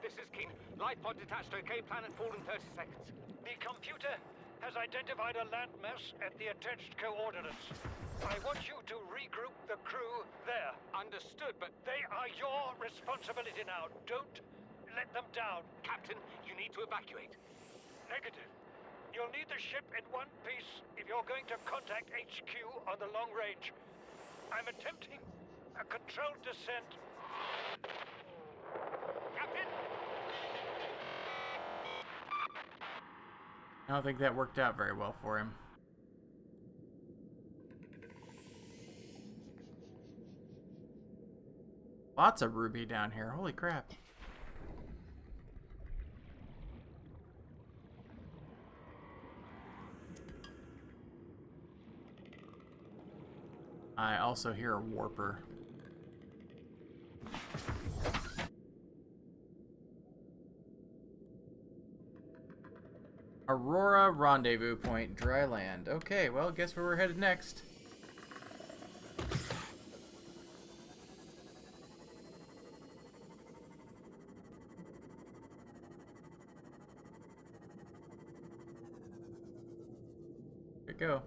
This is Keen. Light pod detached to OK planet fall in 30 seconds. The computer has identified a landmass at the attached coordinates. I want you to regroup the crew there. Understood, but they are your responsibility now. Don't let them down. Captain, you need to evacuate. Negative. You'll need the ship in one piece if you're going to contact HQ on the long range. I'm attempting a controlled descent. Captain! I don't think that worked out very well for him. Lots of ruby down here. Holy crap. I also hear a warper. Aurora Rendezvous Point, dry land. Okay, well, guess where we're headed next. Here we go.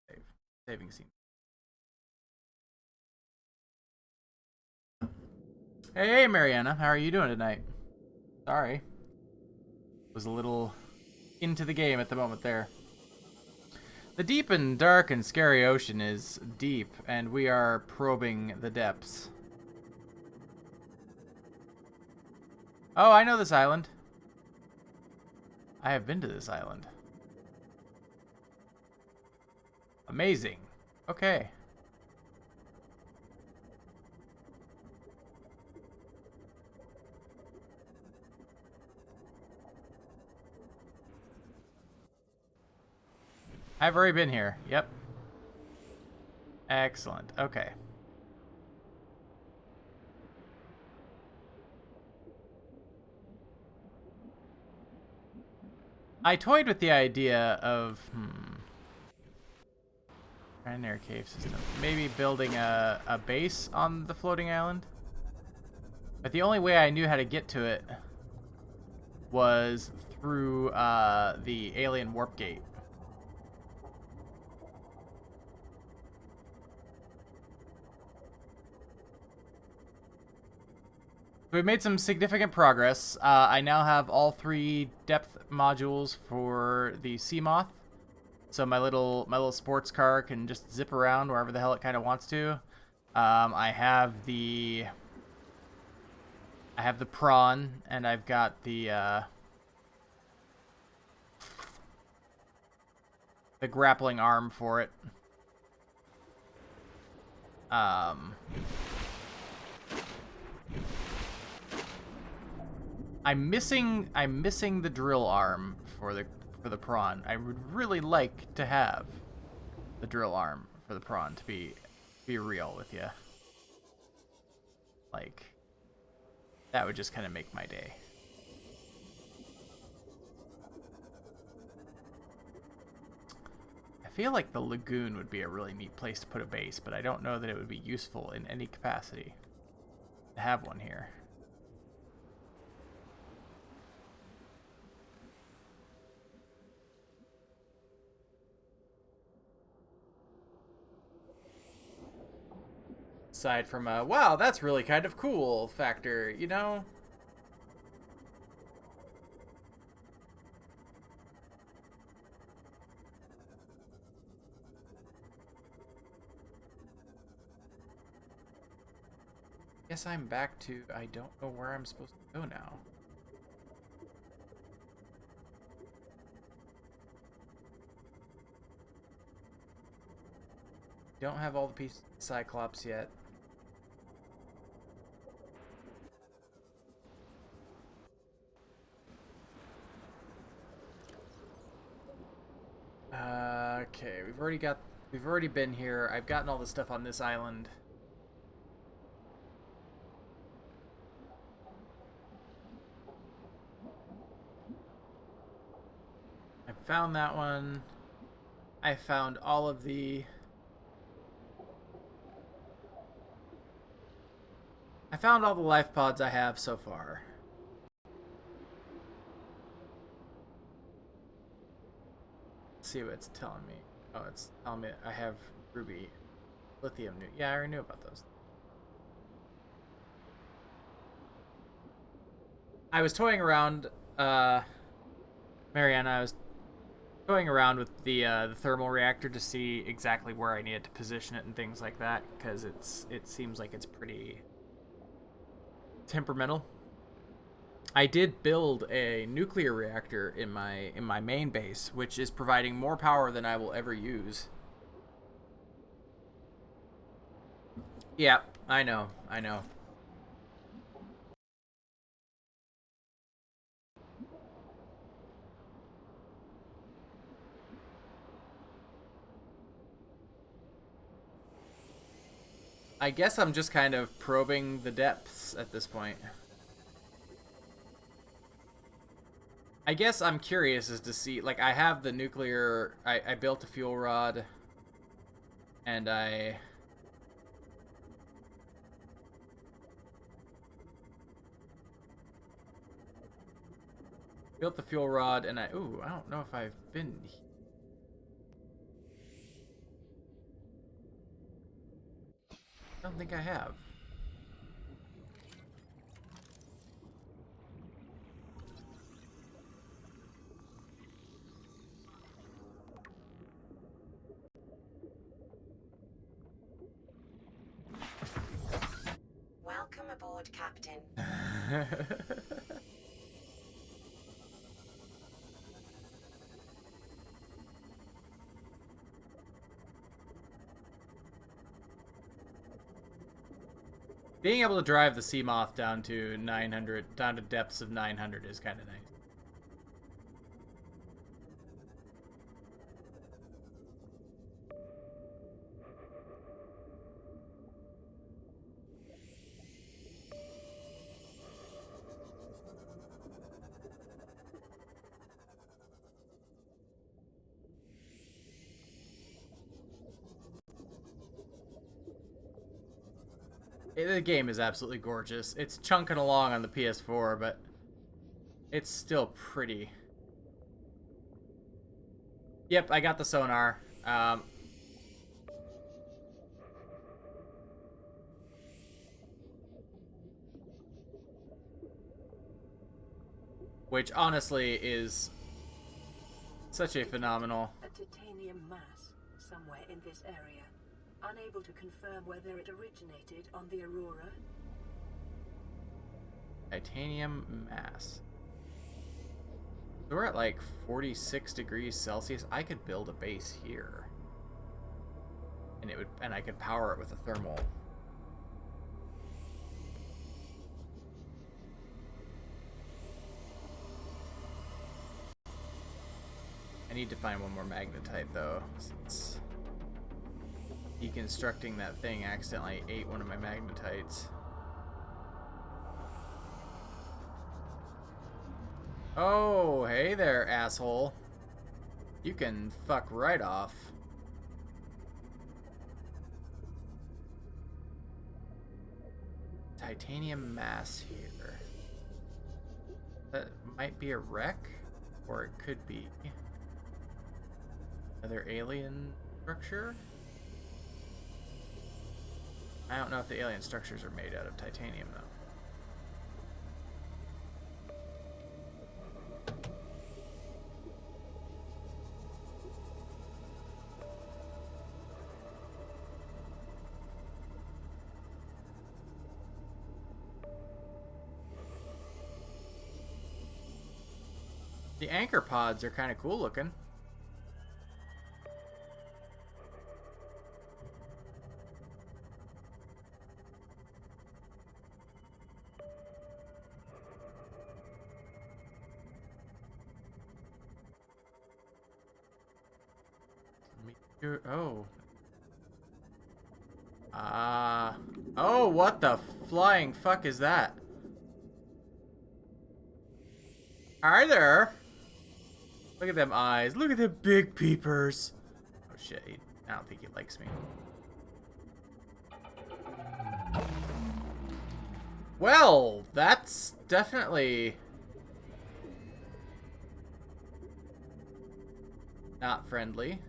Save. Saving scene. Hey, Mariana, how are you doing tonight? Sorry. Was a little into the game at the moment there. The deep and dark and scary ocean is deep, and we are probing the depths. Oh, I know this island. I have been to this island. Amazing. Okay. I've already been here. Yep. Excellent. Okay. I toyed with the idea of an air cave system. Maybe building a base on the floating island. But the only way I knew how to get to it was through the alien warp gate. We've made some significant progress. I now have all 3 depth modules for the Seamoth, so my little sports car can just zip around wherever the hell it kind of wants to. I have the prawn, and I've got the grappling arm for it. I'm missing the drill arm for the prawn. I would really like to have the drill arm for the prawn, to be real with you. Like, that would just kind of make my day. I feel like the lagoon would be a really neat place to put a base, but I don't know that it would be useful in any capacity to have one here. Aside from a, wow, that's really kind of cool factor, you know? Guess I'm back to, I don't know where I'm supposed to go now. Don't have all the pieces of Cyclops yet. Okay, we've already been here. I've gotten all the stuff on this island. I found that one. I found all of the... I found all the life pods I have so far. Let's see what it's telling me. Oh, it's telling me I have ruby, lithium. Yeah, I already knew about those. I was toying around, Mariana, I was toying around with the thermal reactor to see exactly where I needed to position it and things like that, because it seems like it's pretty temperamental. I did build a nuclear reactor in my main base, which is providing more power than I will ever use. Yeah, I know. I guess I'm just kind of probing the depths at this point. I guess I'm curious as to see, like, I have the nuclear, I built a fuel rod, and I built the fuel rod, and I don't know if I've been... I don't think I have. Welcome aboard, Captain. Being able to drive the Seamoth down to 900, down to depths of 900 is kind of nice. The game is absolutely gorgeous. It's chunking along on the PS4, but it's still pretty. Yep, I got the sonar. Which honestly is such a phenomenal... A titanium mass somewhere in this area. Unable to confirm whether it originated on the Aurora. Titanium mass. So we're at like 46 degrees Celsius. I could build a base here. And I could power it with a thermal. I need to find one more magnetite though, since deconstructing that thing accidentally ate one of my magnetites. Oh, hey there, asshole. You can fuck right off. Titanium mass here. That might be a wreck, or it could be another alien structure. I don't know if the alien structures are made out of titanium, though. The anchor pods are kind of cool looking. Oh. Oh, what the flying fuck is that? Hi there. Look at them eyes. Look at the big peepers. shit, I don't think he likes me. Well, that's definitely not friendly.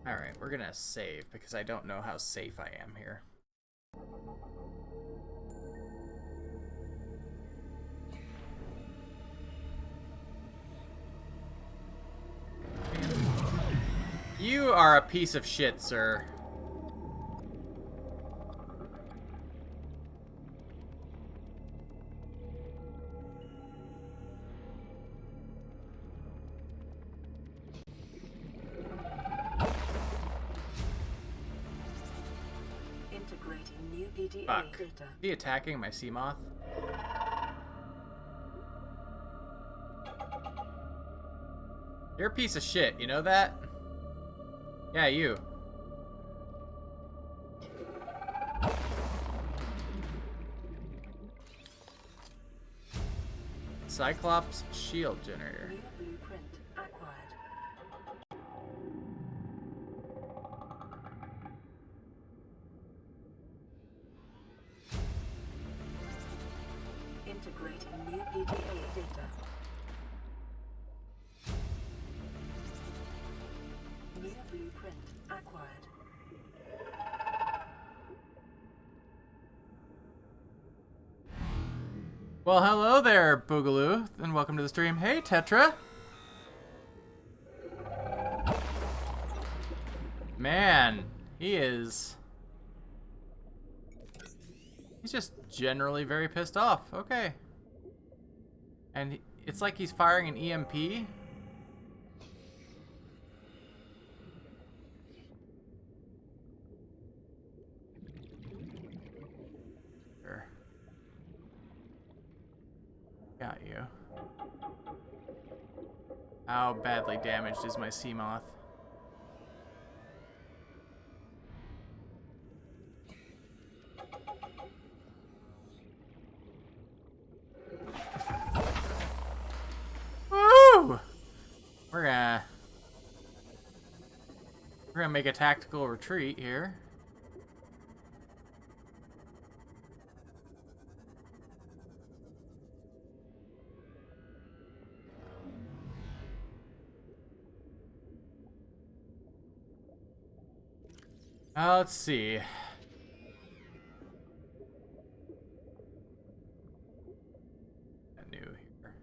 Alright, we're gonna save because I don't know how safe I am here. You are a piece of shit, sir. Integrating new PDA Fuck. data. Is he attacking my Seamoth? You're a piece of shit, you know that? Yeah, you. Cyclops shield generator. New blueprint acquired. Integrating new PDA data. New blueprint acquired. Well, hello there, Boogaloo, and welcome to the stream. Hey, Tetra. Man, he's just generally very pissed off. Okay. And it's like he's firing an EMP. Sure. Got you. How badly damaged is my Seamoth? Woo! We're gonna make a tactical retreat here. Let's see. New here.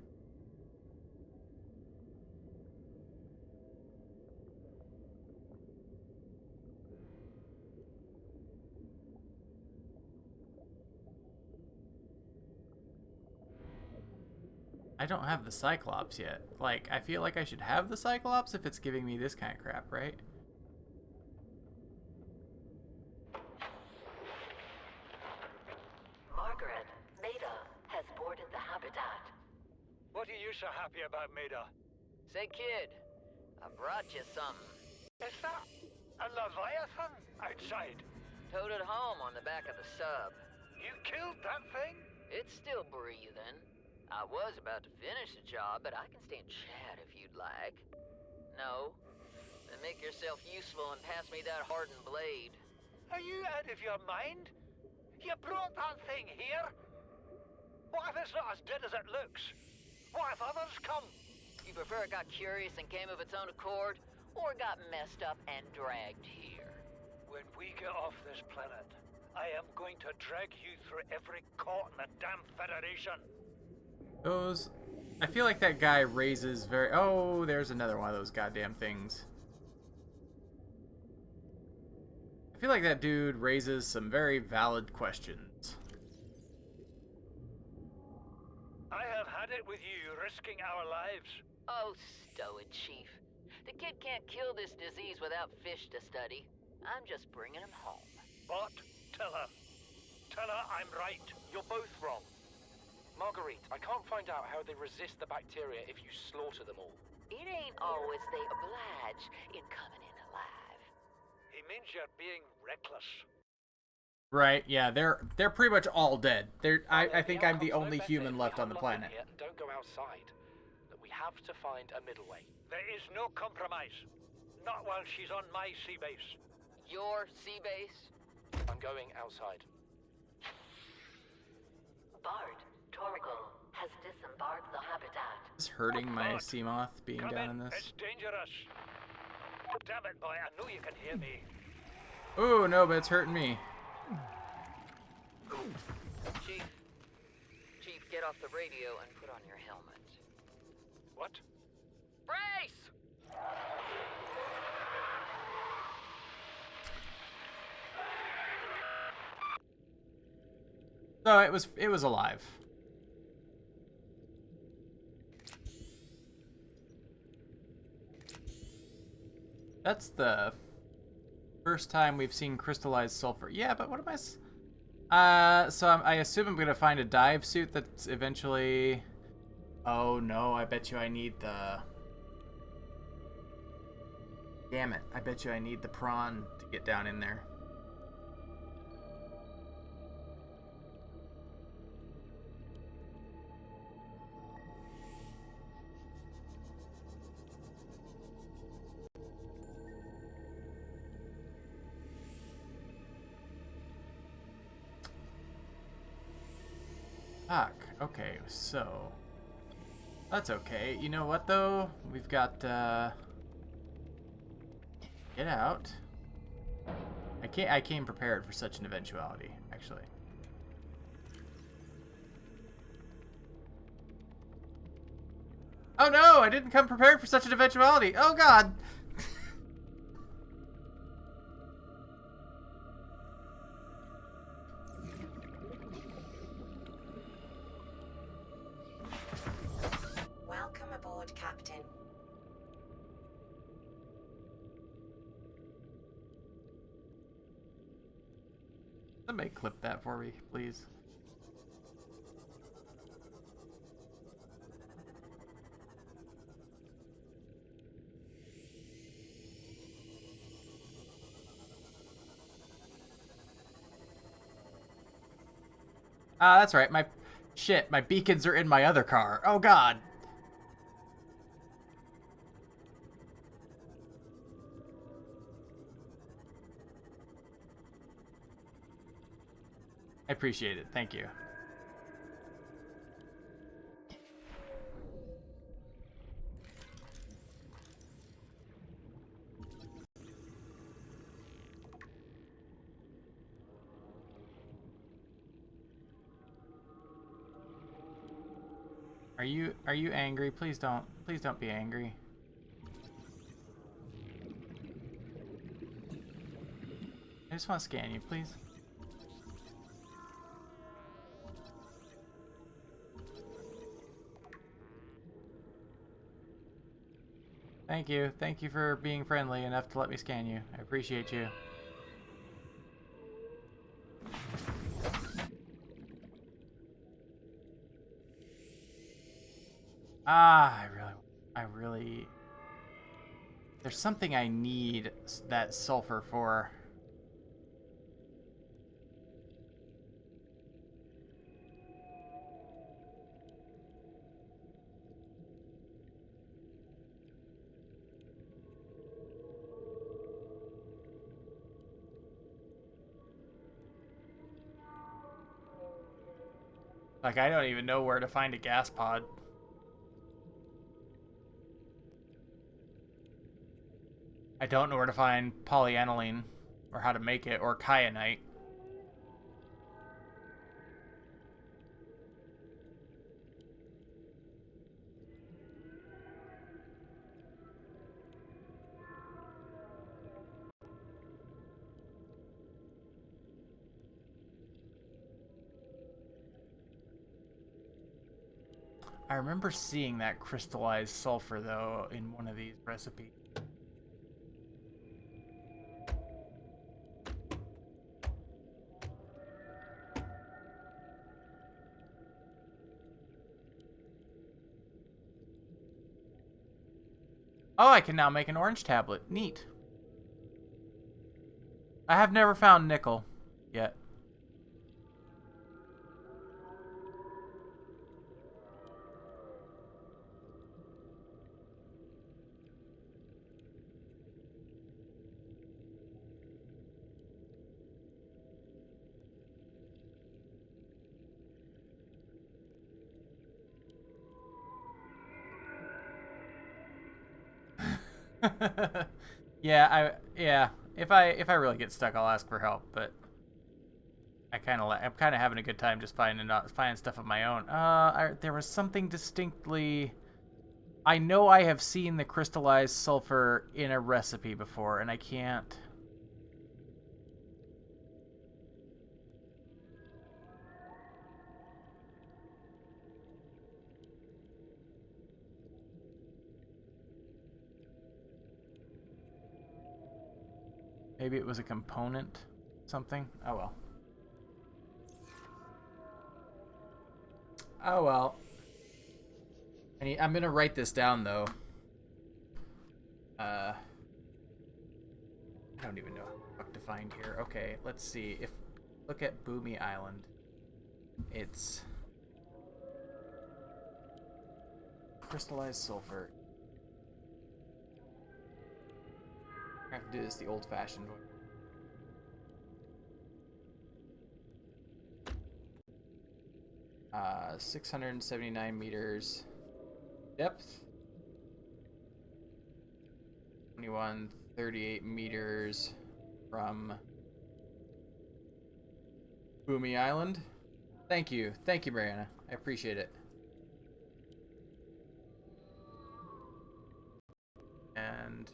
I don't have the Cyclops yet. Like, I feel like I should have the Cyclops if it's giving me this kind of crap, right? Margaret, Maida has boarded the habitat. What are you so happy about, Maida? Say, kid, I brought you something. Is that a Leviathan outside? Towed it home on the back of the sub. You killed that thing? It's still breathing. I was about to finish the job, but I can stay and chat if you'd like. No? Then make yourself useful and pass me that hardened blade. Are you out of your mind? You brought that thing here? What if it's not as dead as it looks? What if others come? You prefer it got curious and came of its own accord, or got messed up and dragged here? When we get off this planet, I am going to drag you through every court in the damn Federation. Those... I feel like that guy raises very... Oh, there's another one of those goddamn things. I feel like that dude raises some very valid questions. I have had it with you, risking our lives. Oh, stow it, Chief. The kid can't kill this disease without fish to study. I'm just bringing him home. But tell her I'm right. You're both wrong. Marguerite, I can't find out how they resist the bacteria if you slaughter them all. It ain't always they oblige in coming in alive. He means you're being reckless. Right, yeah, they're pretty much all dead. I think I'm the outcome's no only better human if we left on the huddle up in planet. here and don't go outside. But we have to find a middle way. There is no compromise. Not while she's on my sea base. Your sea base? I'm going outside. Bard, Torgal has disembarked the habitat. It's hurting my God. Seamoth being Come down in. in It's this. dangerous. Damn it, boy. I know you can hear me. Ooh, no, but it's hurting me. Chief, get off the radio and put on your helmet. What? Brace! So it was alive. That's the first time we've seen crystallized sulfur. Yeah, but what am I assume I'm gonna find a dive suit that's eventually. Oh no! I bet you I need the. Damn it! I bet you I need the prawn to get down in there. Fuck. Okay, so that's okay. You know what though? We've got get out. I came prepared for such an eventuality, actually. Oh no, I didn't come prepared for such an eventuality. Oh god. Welcome aboard, Captain. Somebody clip that for me, please. Ah, that's right. My beacons are in my other car. Oh god. I appreciate it. Thank you. Are you angry? Please don't be angry. I just want to scan you, please. Thank you. Thank you for being friendly enough to let me scan you. I appreciate you. Ah, I really... There's something I need that sulfur for. Like, I don't even know where to find a gas pod. I don't know where to find polyaniline, or how to make it, or kyanite. I remember seeing that crystallized sulfur, though, in one of these recipes. Oh, I can now make an orange tablet. Neat. I have never found nickel yet. Yeah. If I really get stuck, I'll ask for help. But I'm kind of having a good time just finding stuff of my own. There was something distinctly. I know I have seen the crystallized sulfur in a recipe before, and I can't. Maybe it was a component, something. Oh well. Oh well. I'm gonna write this down though. I don't even know what to find here. Okay, let's see. Look at Boomy Island. It's crystallized sulfur. I have to do this the old-fashioned way. 679 meters depth. 2138 meters from Boomy Island. Thank you, Mariana. I appreciate it. And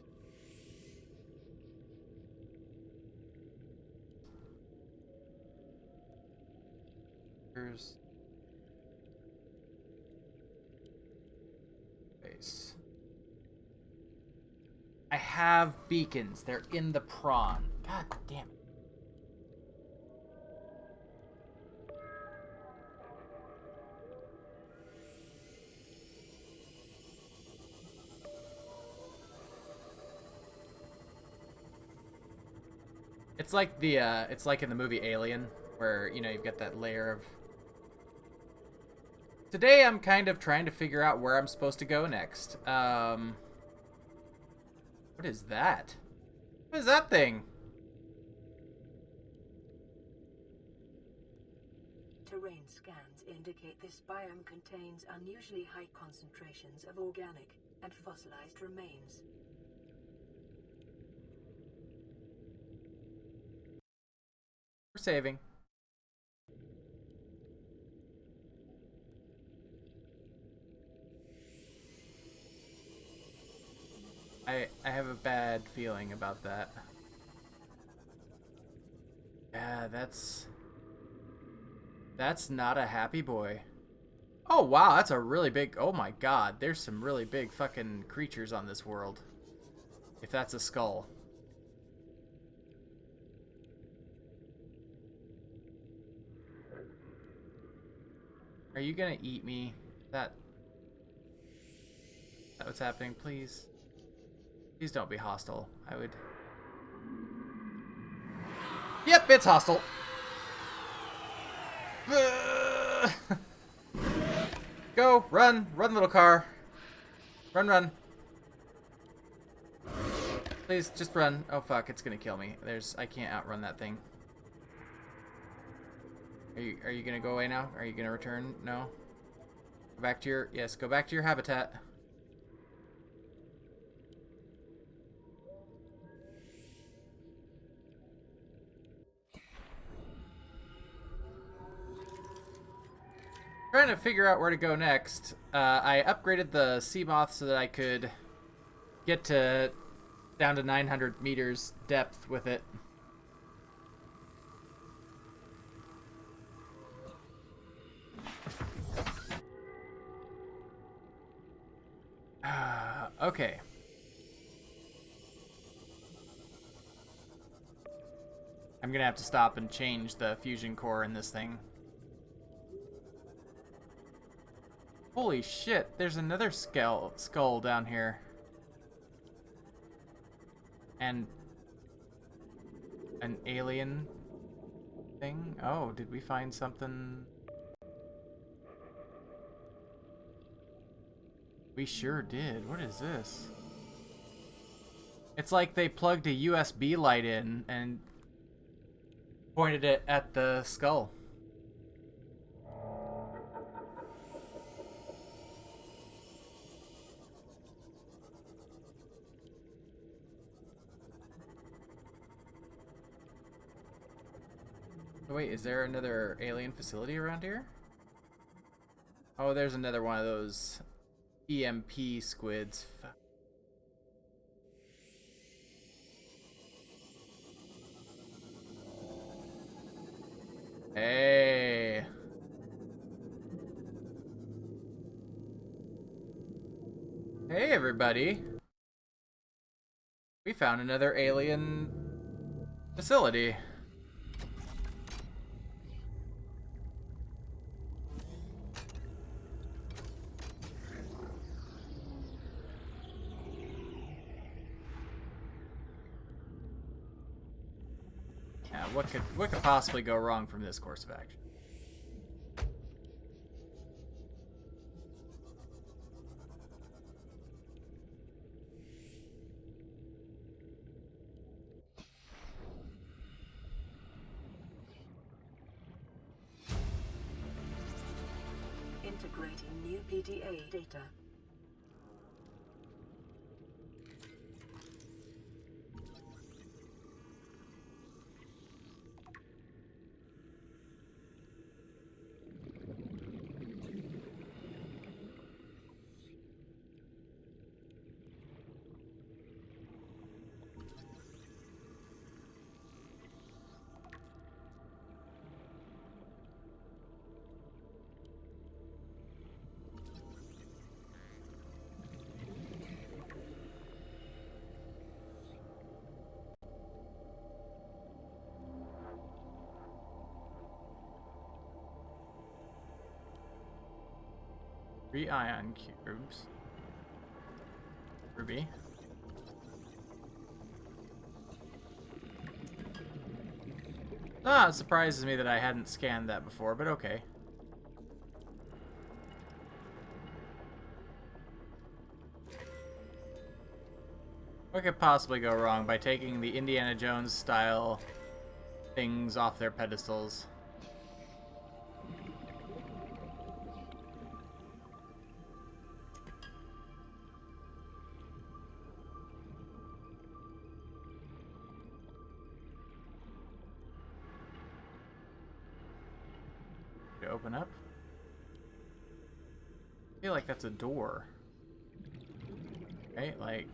here's base. I have beacons. They're in the prawn. God damn it. It's like it's like in the movie Alien, where, you know, you've got that layer of... Today I'm kind of trying to figure out where I'm supposed to go next. What is that? What is that thing? Terrain scans indicate this biome contains unusually high concentrations of organic and fossilized remains. We're saving. I have a bad feeling about that. Yeah, that's not a happy boy. Oh wow, that's a really big... Oh my god, there's some really big fucking creatures on this world. If that's a skull. Are you gonna eat me? Is that what's happening? Please. Please don't be hostile. I would... Yep, it's hostile. Go, run, little car. Run. Please, just run. Oh fuck, it's gonna kill me. I can't outrun that thing. Are you gonna go away now? Are you gonna return? No? Go back to your... Yes, go back to your habitat. Trying to figure out where to go next. I upgraded the Seamoth so that I could get down to 900 meters depth with it. Okay. I'm gonna have to stop and change the fusion core in this thing. Holy shit, there's another skull down here. And an alien thing? Oh, did we find something? We sure did. What is this? It's like they plugged a USB light in and pointed it at the skull. Wait, is there another alien facility around here? Oh, there's another one of those EMP squids. Hey. Hey, everybody. We found another alien facility. What could possibly go wrong from this course of action? Integrating new PDA data. Three ion cubes. Ruby. Ah, it surprises me that I hadn't scanned that before, but okay. What could possibly go wrong by taking the Indiana Jones style things off their pedestals? Open up. I feel like that's a door. Right? Like...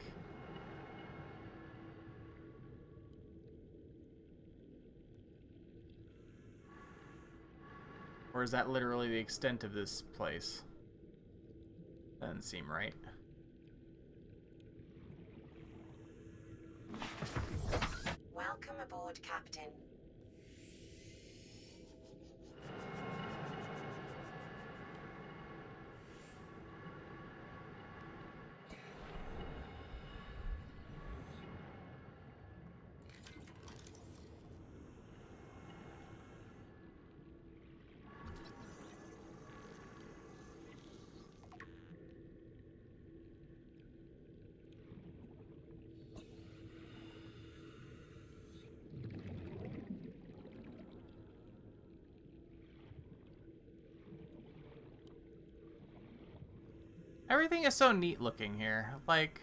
Or is that literally the extent of this place? Doesn't seem right. Welcome aboard, Captain. Everything is so neat looking here. Like...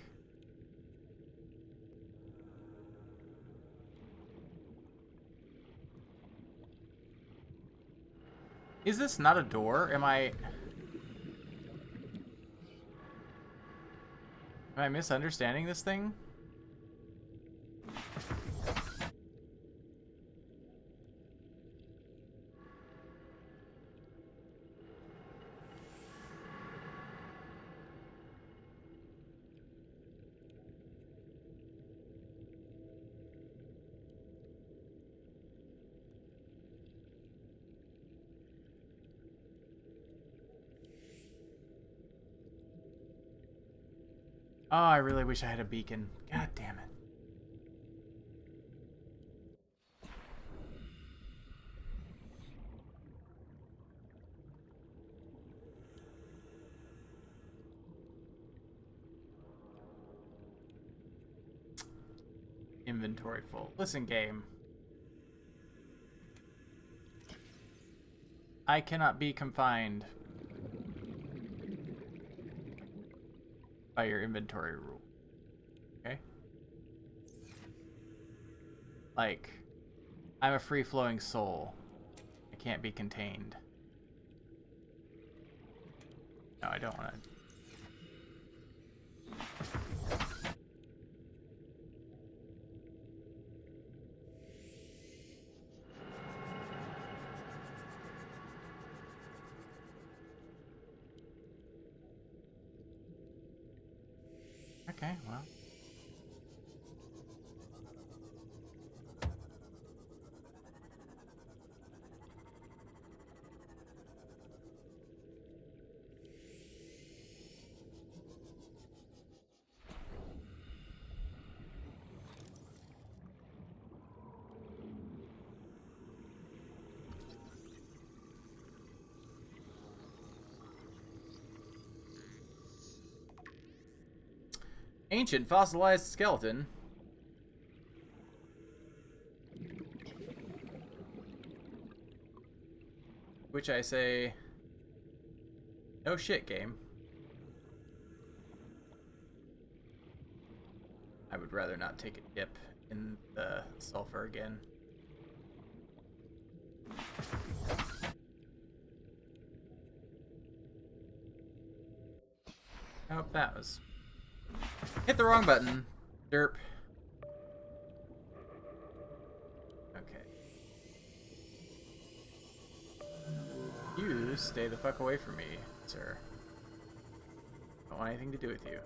Is this not a door? Am I misunderstanding this thing? Oh, I really wish I had a beacon. God damn it. Inventory full. Listen, game. I cannot be confined by your inventory rule. Okay? Like, I'm a free-flowing soul. I can't be contained. No, I don't want to. Okay, well. Ancient fossilized skeleton. Which I say, no shit, game. I would rather not take a dip in the sulfur again. Oh, that was... Hit the wrong button. Derp. Okay. You stay the fuck away from me, sir. Don't want anything to do with you.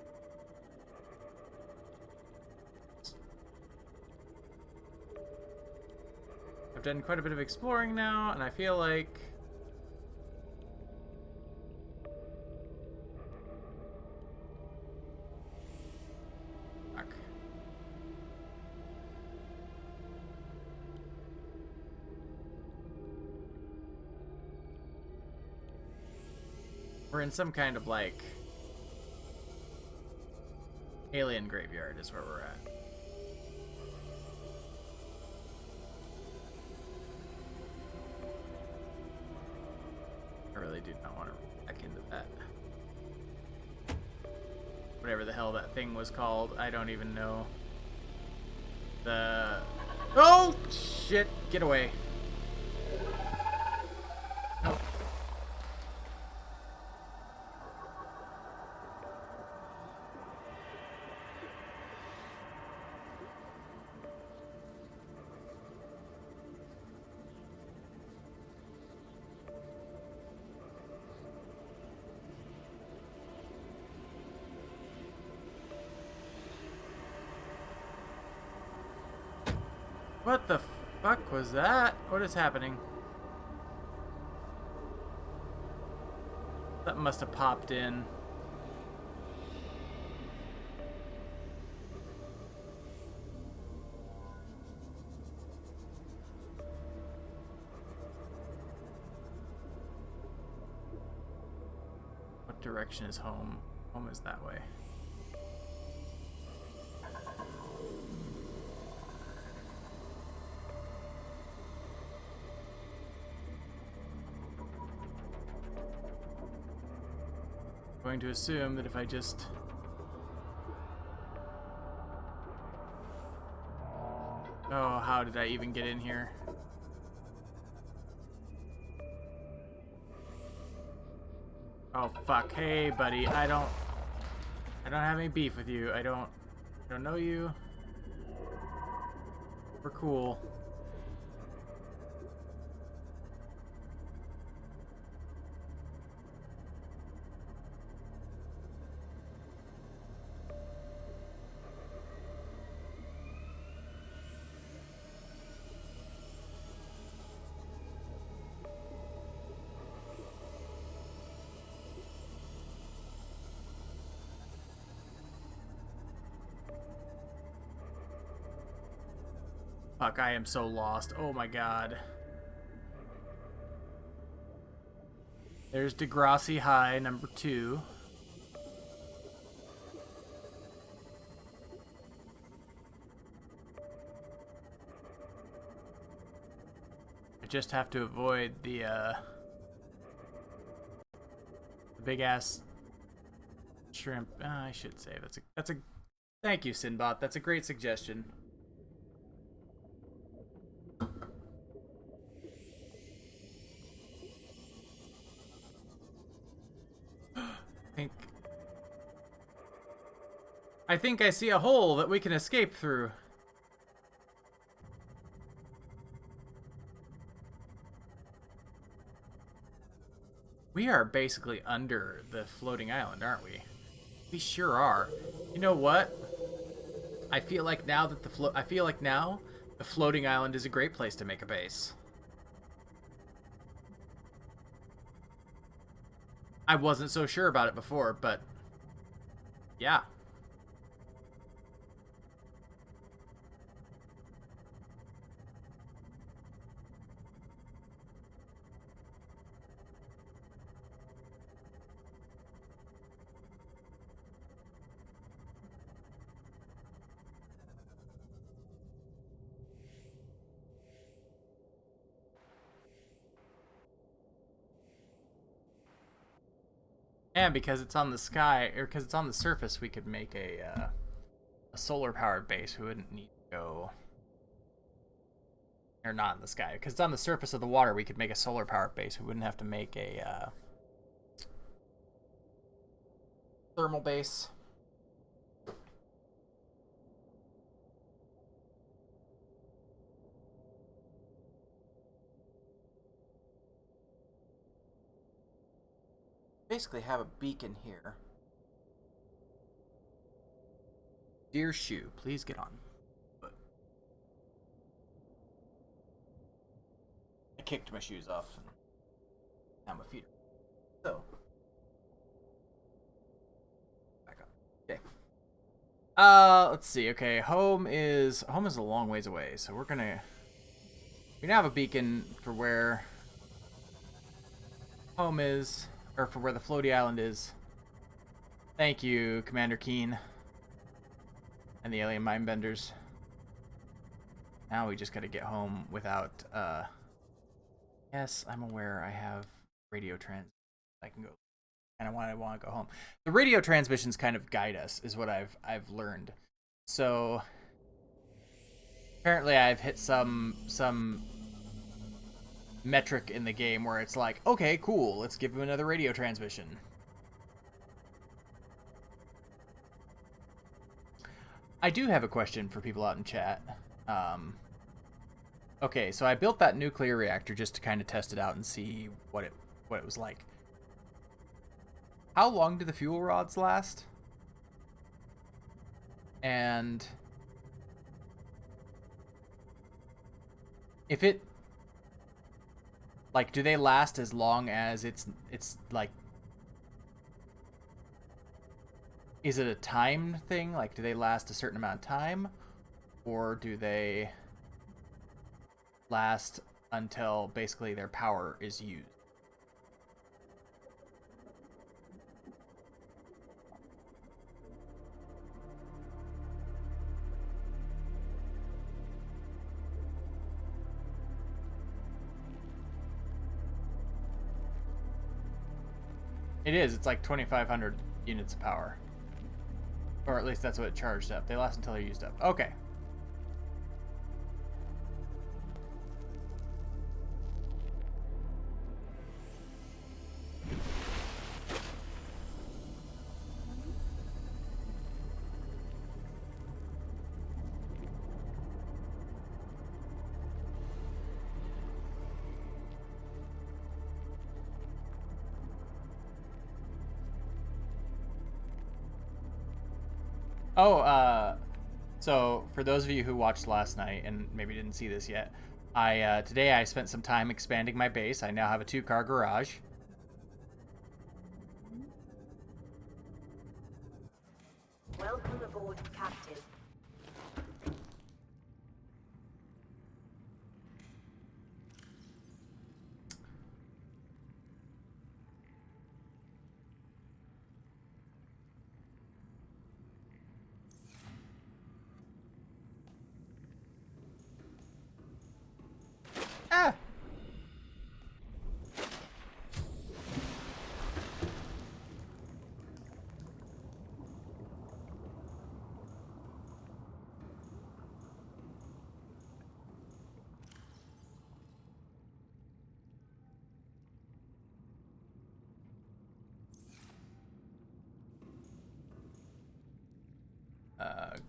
I've done quite a bit of exploring now, and I feel like... We're in some kind of, like, alien graveyard is where we're at. I really do not want to back into that. Whatever the hell that thing was called, I don't even know. The... Oh, shit! Get away. Nope. What the fuck was that? What is happening? That must have popped in. What direction is home? Home is that way. Going to assume that if I just... Oh, how did I even get in here? Oh fuck. Hey buddy, I don't have any beef with you. I don't know you. We're cool. Fuck, I am so lost. Oh my god. There's Degrassi High, number 2. just have to avoid the big ass shrimp. I should save. That's a. Thank you, Sinbot. That's a great suggestion. I think I see a hole that we can escape through. We are basically under the floating island, aren't we? We sure are. You know what? I feel like now the floating island is a great place to make a base. I wasn't so sure about it before, but yeah. And because it's on the sky, or because it's on the surface, we could make a solar-powered base. We wouldn't need to go, or not in the sky, because it's on the surface of the water. We could make a solar-powered base. We wouldn't have to make a thermal base. Basically have a beacon here. Dear Shoe, please get on. But I kicked my shoes off. And now my feet are. So back up. Okay. Let's see. Okay, home is a long ways away, so we now have a beacon for where home is. Or for where the floaty island is. Thank you, Commander Keen. And the alien mindbenders. Now we just gotta get home without, Yes, I'm aware I have radio trans. I can go. And I want to go home. The radio transmissions kind of guide us, is what I've learned. So apparently I've hit some metric in the game where it's like, okay, cool, let's give him another radio transmission. I do have a question for people out in chat. Okay, so I built that nuclear reactor just to kind of test it out and see what it was like. How long do the fuel rods last? And if it, like, do they last as long as it's like, is it a time thing? Like, do they last a certain amount of time? Or do they last until basically their power is used? It is. It's like 2,500 units of power. Or at least that's what it charged up. They last until they're used up. Okay. Oh, so for those of you who watched last night and maybe didn't see this yet, today I spent some time expanding my base. I now have a 2-car garage. Welcome aboard, Captain. Ah!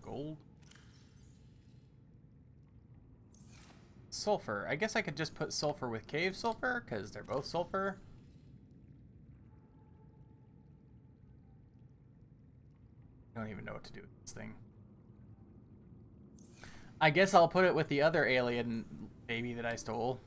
gold. Sulfur. I guess I could just put sulfur with cave sulfur, because they're both sulfur. I don't even know what to do with this thing. I guess I'll put it with the other alien baby that I stole.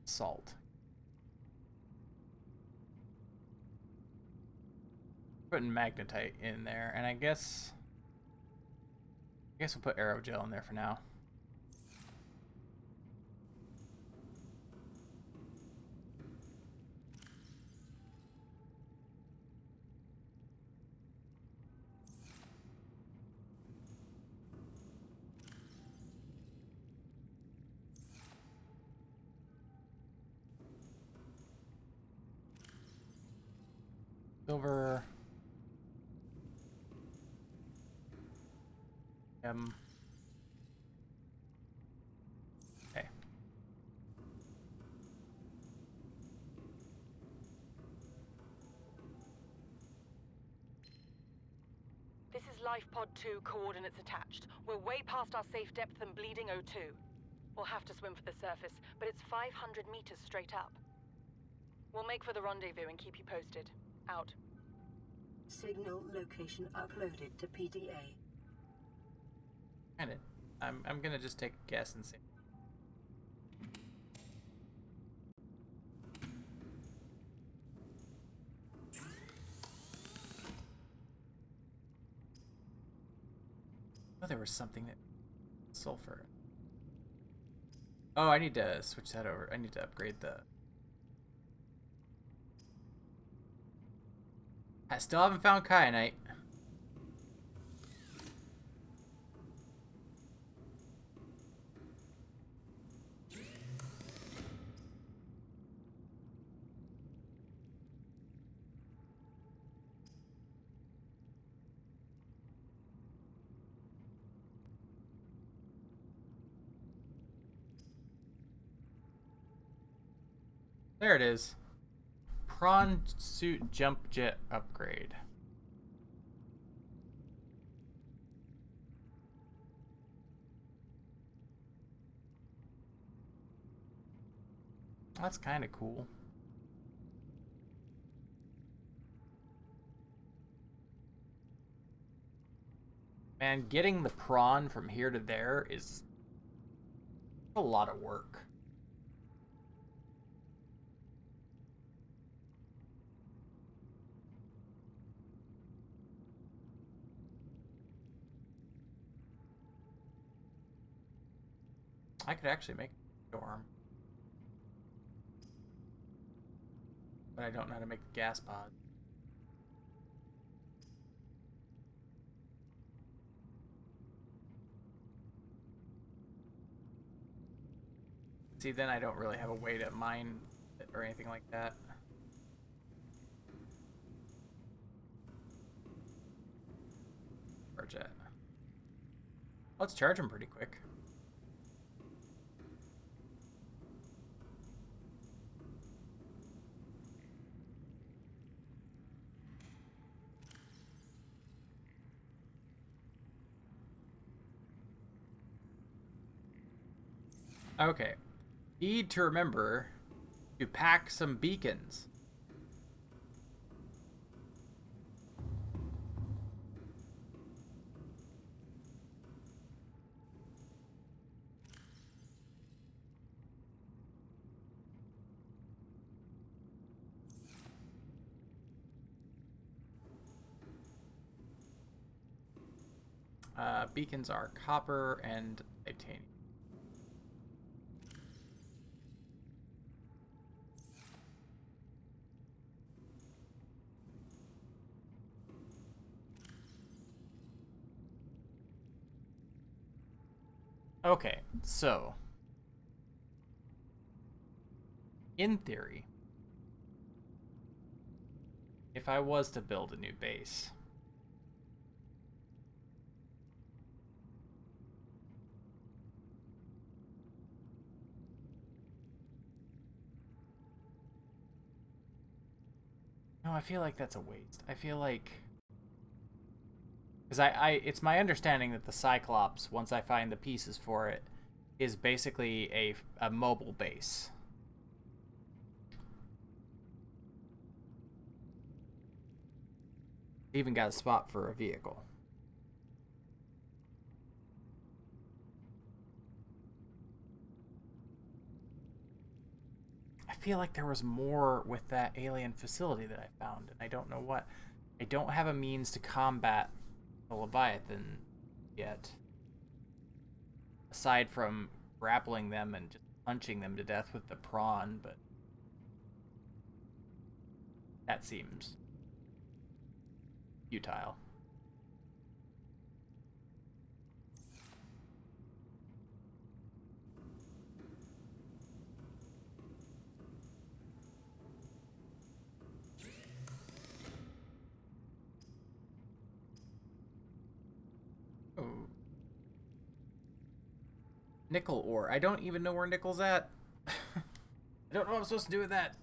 Salt. Putting magnetite in there, and I guess we'll put aerogel in there for now. Silver. Okay. This is Life Pod 2, coordinates attached. We're way past our safe depth and bleeding O2. We'll have to swim for the surface, but it's 500 meters straight up. We'll make for the rendezvous and keep you posted. Out. Signal location uploaded to PDA. Kinda. I'm gonna just take a guess and see. Oh, there was something that sulfur. Oh, I need to switch that over. I need to upgrade the. I still haven't found kyanite. There it is. Prawn suit jump jet upgrade. That's kind of cool. Man, getting the prawn from here to there is a lot of work. I could actually make a dorm. But I don't know how to make the gas pod. See, then I don't really have a way to mine it or anything like that. Charge it. Let's charge them pretty quick. Okay. Need to remember to pack some beacons. Beacons are copper and titanium. Okay, so in theory, if I was to build a new base, no, I feel like that's a waste. I feel like, because it's my understanding that the Cyclops, once I find the pieces for it, is basically a mobile base. Even got a spot for a vehicle. I feel like there was more with that alien facility that I found, and I don't know what. I don't have a means to combat the Leviathan yet. Aside from grappling them and just punching them to death with the prawn, but that seems futile. Oh. Nickel ore. I don't even know where nickel's at. I don't know what I'm supposed to do with that.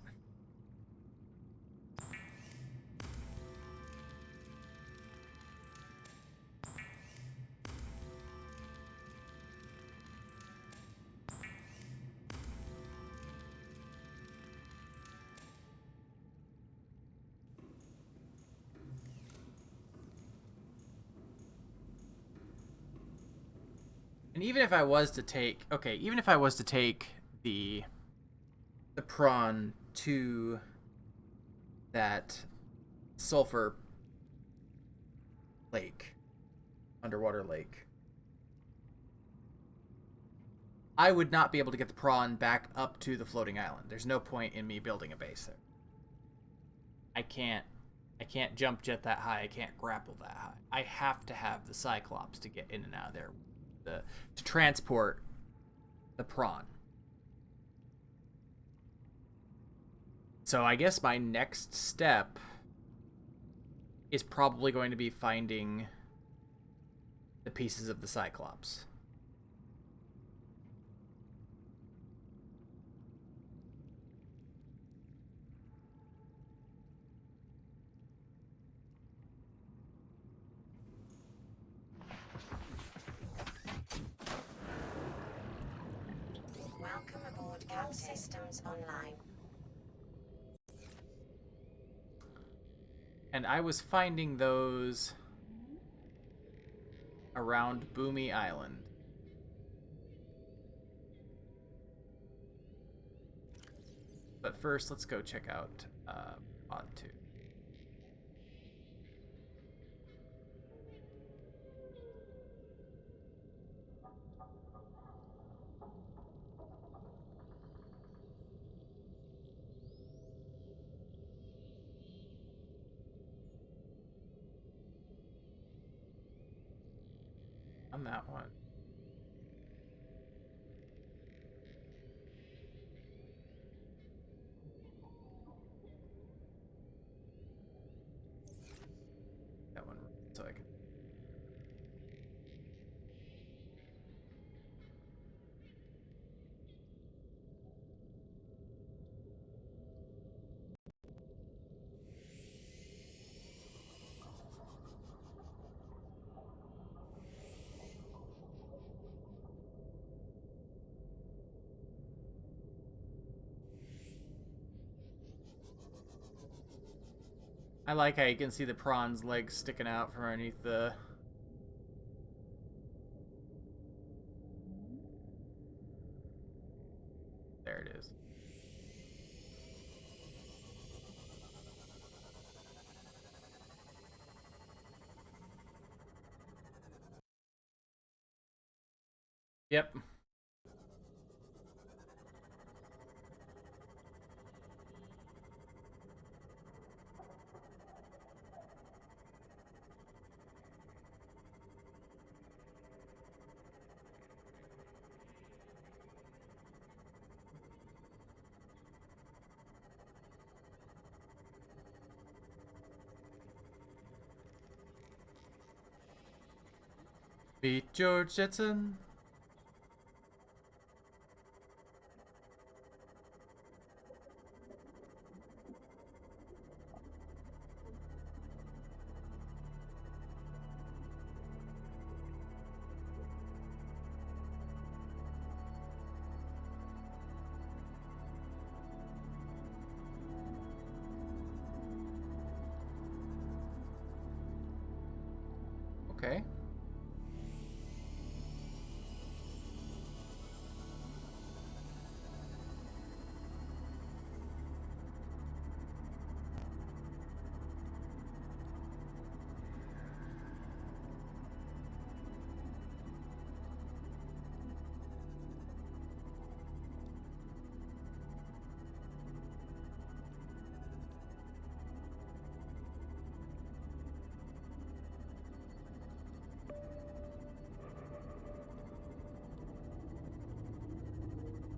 And even if I was to take, okay, even if I was to take the prawn to that sulfur lake, underwater lake, I would not be able to get the prawn back up to the floating island. There's no point in me building a base there. I can't jump jet that high. I can't grapple that high. I have to have the Cyclops to get in and out of there. To transport the prawn. So I guess my next step is probably going to be finding the pieces of the Cyclops. Welcome aboard Cap Systems Online. And I was finding those around Boomy Island. But first, let's go check out Pod 2. On that one. That one, so I can. I like how you can see the prawn's legs sticking out from underneath the... There it is. Yep. Beat George Jetson. Okay.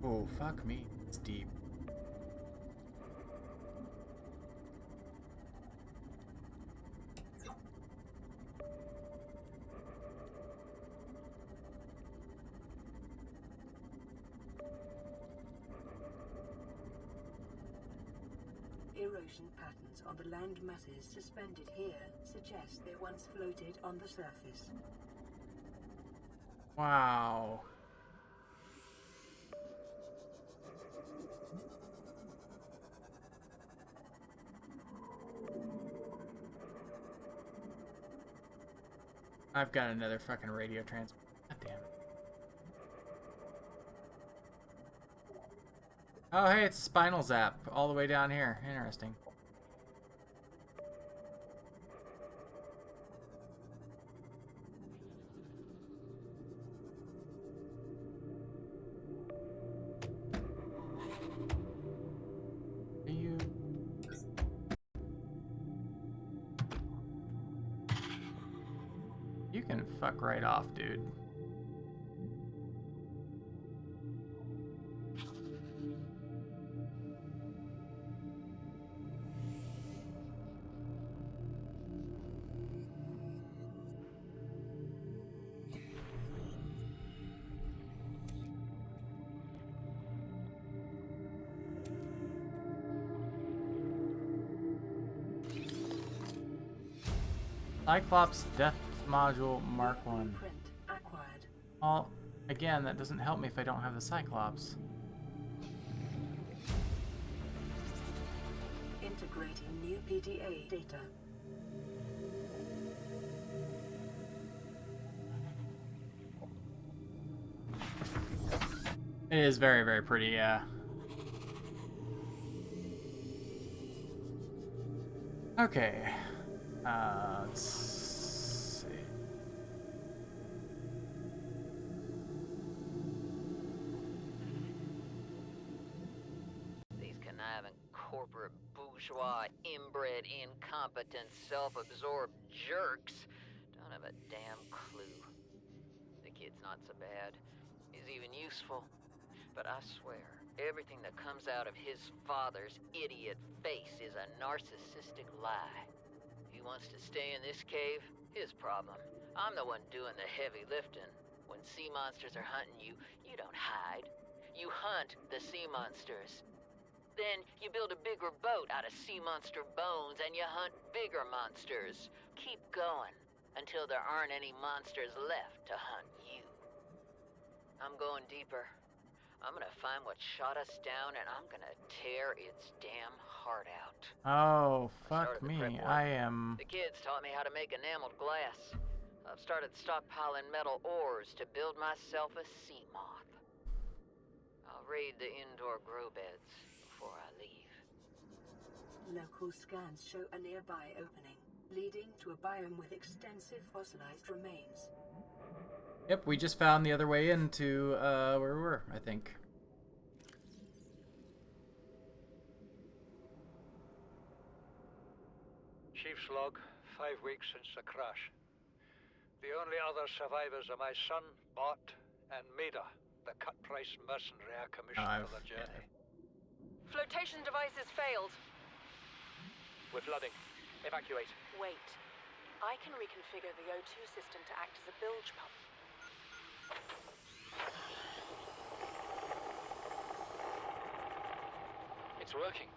Oh, fuck me. It's deep. Erosion patterns on the land masses suspended here suggest they once floated on the surface. Wow. I've got another fucking radio transmitter. God damn it. Oh, hey, it's Spinal Zap all the way down here. Interesting. You. You can fuck right off, dude. Cyclops Depth Module Mark 1. Blueprint acquired. Well, again, that doesn't help me if I don't have the Cyclops. Integrating new PDA data. It is very, very pretty, yeah. Okay. Let's see. These conniving corporate bourgeois, inbred, incompetent, self-absorbed jerks don't have a damn clue. The kid's not so bad. He's even useful. But I swear, everything that comes out of his father's idiot face is a narcissistic lie. He wants to stay in this cave, his problem. I'm the one doing the heavy lifting. When sea monsters are hunting you, you don't hide. You hunt the sea monsters. Then you build a bigger boat out of sea monster bones and you hunt bigger monsters. Keep going until there aren't any monsters left to hunt you. I'm going deeper. I'm gonna find what shot us down and I'm gonna tear its damn heart out. Oh, fuck started the me. prep work. I am... The kids taught me how to make enameled glass. I've started stockpiling metal ores to build myself a sea moth. I'll raid the indoor grow beds before I leave. Local scans show a nearby opening, leading to a biome with extensive fossilized remains. Yep, we just found the other way into where we were, I think. Chief's log, 5 weeks since the crash. The only other survivors are my son, Bart, and Maida, the cut-price mercenary I commissioned for the journey. Flotation devices failed. We're flooding. Evacuate. Wait. I can reconfigure the O2 system to act as a bilge pump. It's working.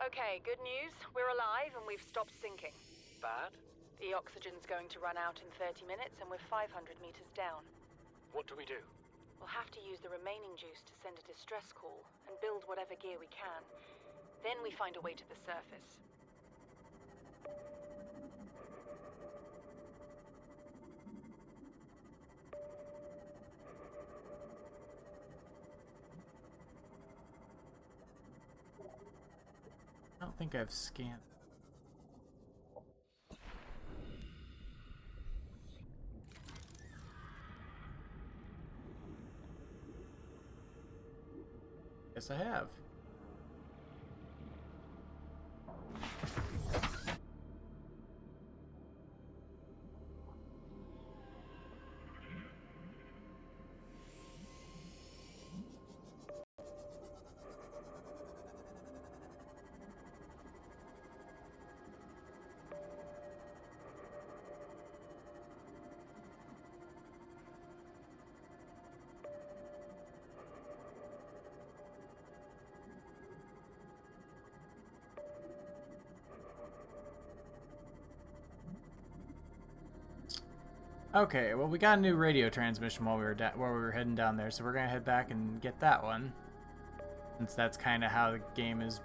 Okay, good news. We're alive and we've stopped sinking. Bad? The oxygen's going to run out in 30 minutes and we're 500 meters down. What do we do? We'll have to use the remaining juice to send a distress call and build whatever gear we can. Then we find a way to the surface. I don't think I've scanned. Yes, I have. Okay, well we got a new radio transmission while we were heading down there, so we're gonna head back and get that one, since that's kind of how the game is,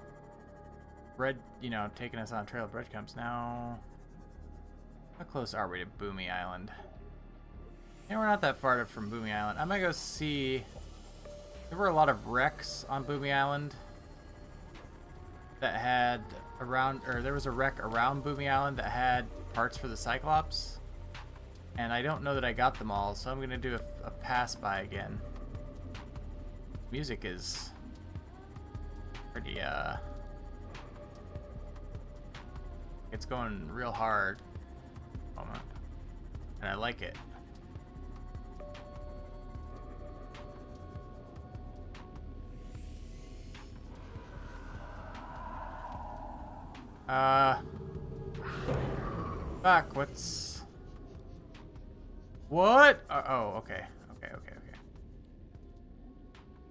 taking us on a trail of breadcrumbs. Now, how close are we to Boomy Island? Yeah, we're not that far from Boomy Island. I'm gonna go see. There were a lot of wrecks on Boomy Island that had there was a wreck around Boomy Island that had parts for the Cyclops. And I don't know that I got them all, so I'm going to do a pass-by again. Music is pretty, it's going real hard. Moment. And I like it. Fuck, what's... What? Oh, okay. Okay.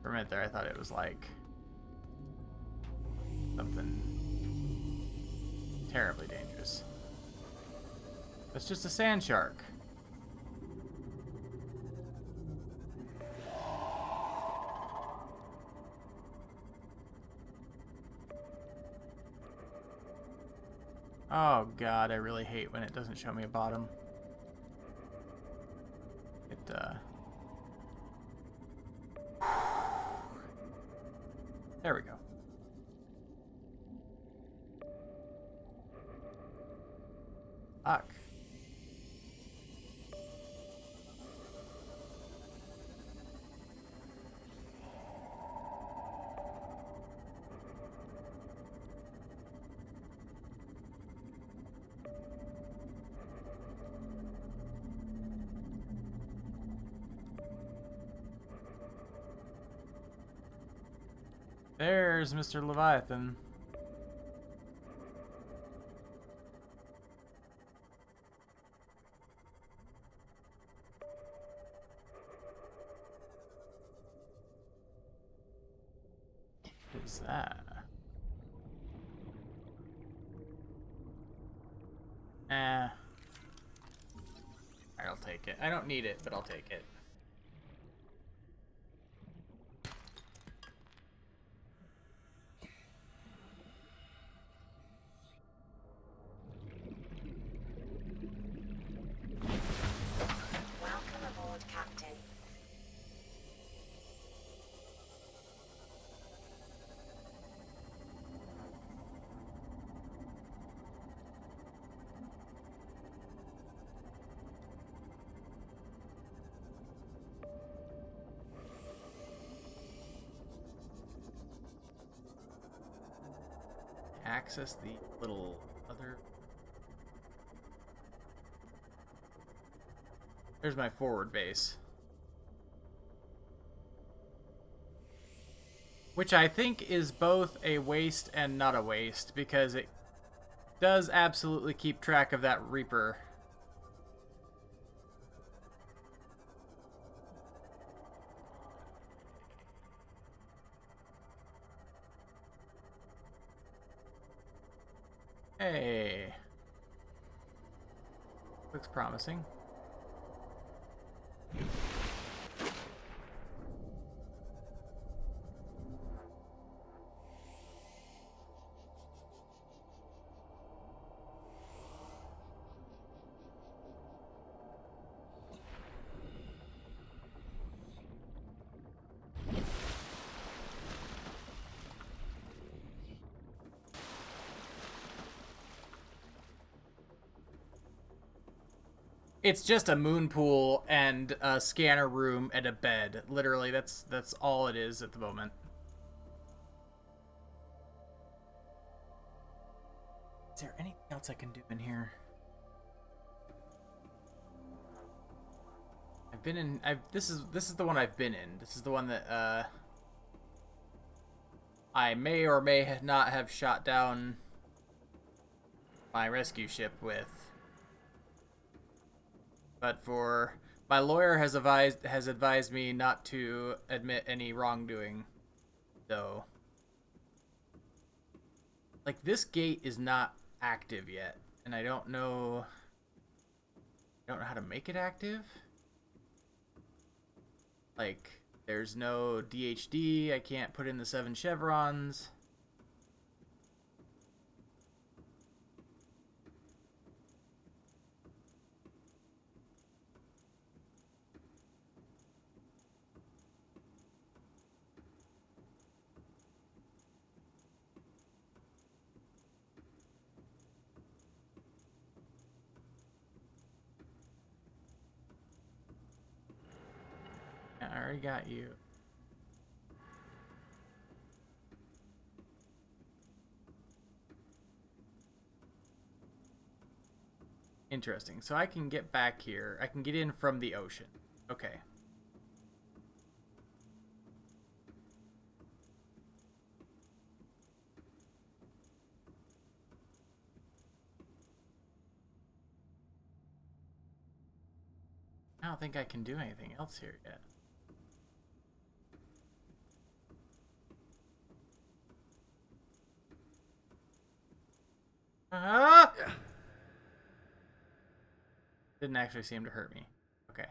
For a minute there, I thought it was like something terribly dangerous. It's just a sand shark. Oh god, I really hate when it doesn't show me a bottom. There we go. Fuck. There's Mr. Leviathan. What is that? I'll take it. I don't need it, but I'll take it. Access the little other... There's my forward base. Which I think is both a waste and not a waste, because it does absolutely keep track of that Reaper Hey. Looks promising. It's just a moon pool and a scanner room and a bed. Literally, that's all it is at the moment. Is there anything else I can do in here? I've been in. This is the one I've been in. This is the one that I may or may not have shot down my rescue ship with. But my lawyer has advised me not to admit any wrongdoing. So, like, this gate is not active yet, and I don't know how to make it active. Like, there's no DHD. I can't put in the 7 chevrons. I already got you. Interesting. So I can get back here. I can get in from the ocean. Okay. I don't think I can do anything else here yet. Ah! Didn't actually seem to hurt me. Okay.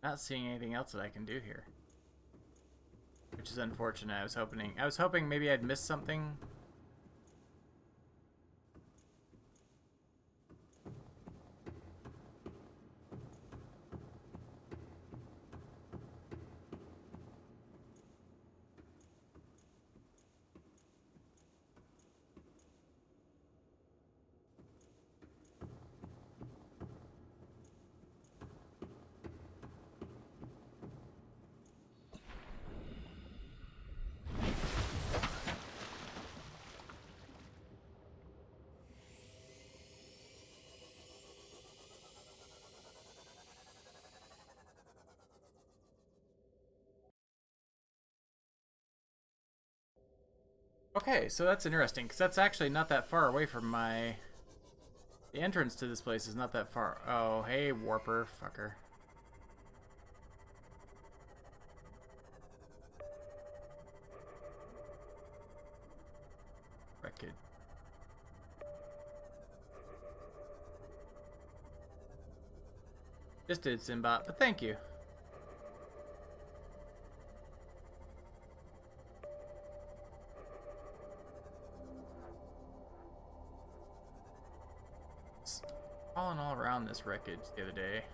Not seeing anything else that I can do here, which is unfortunate. I was hoping maybe I'd missed something. Okay, so that's interesting, because that's actually not that far away from my... The entrance to this place is not that far. Oh, hey, warper, fucker. Wreckage. Just did Simbot, but thank you. Falling all around this wreckage the other day.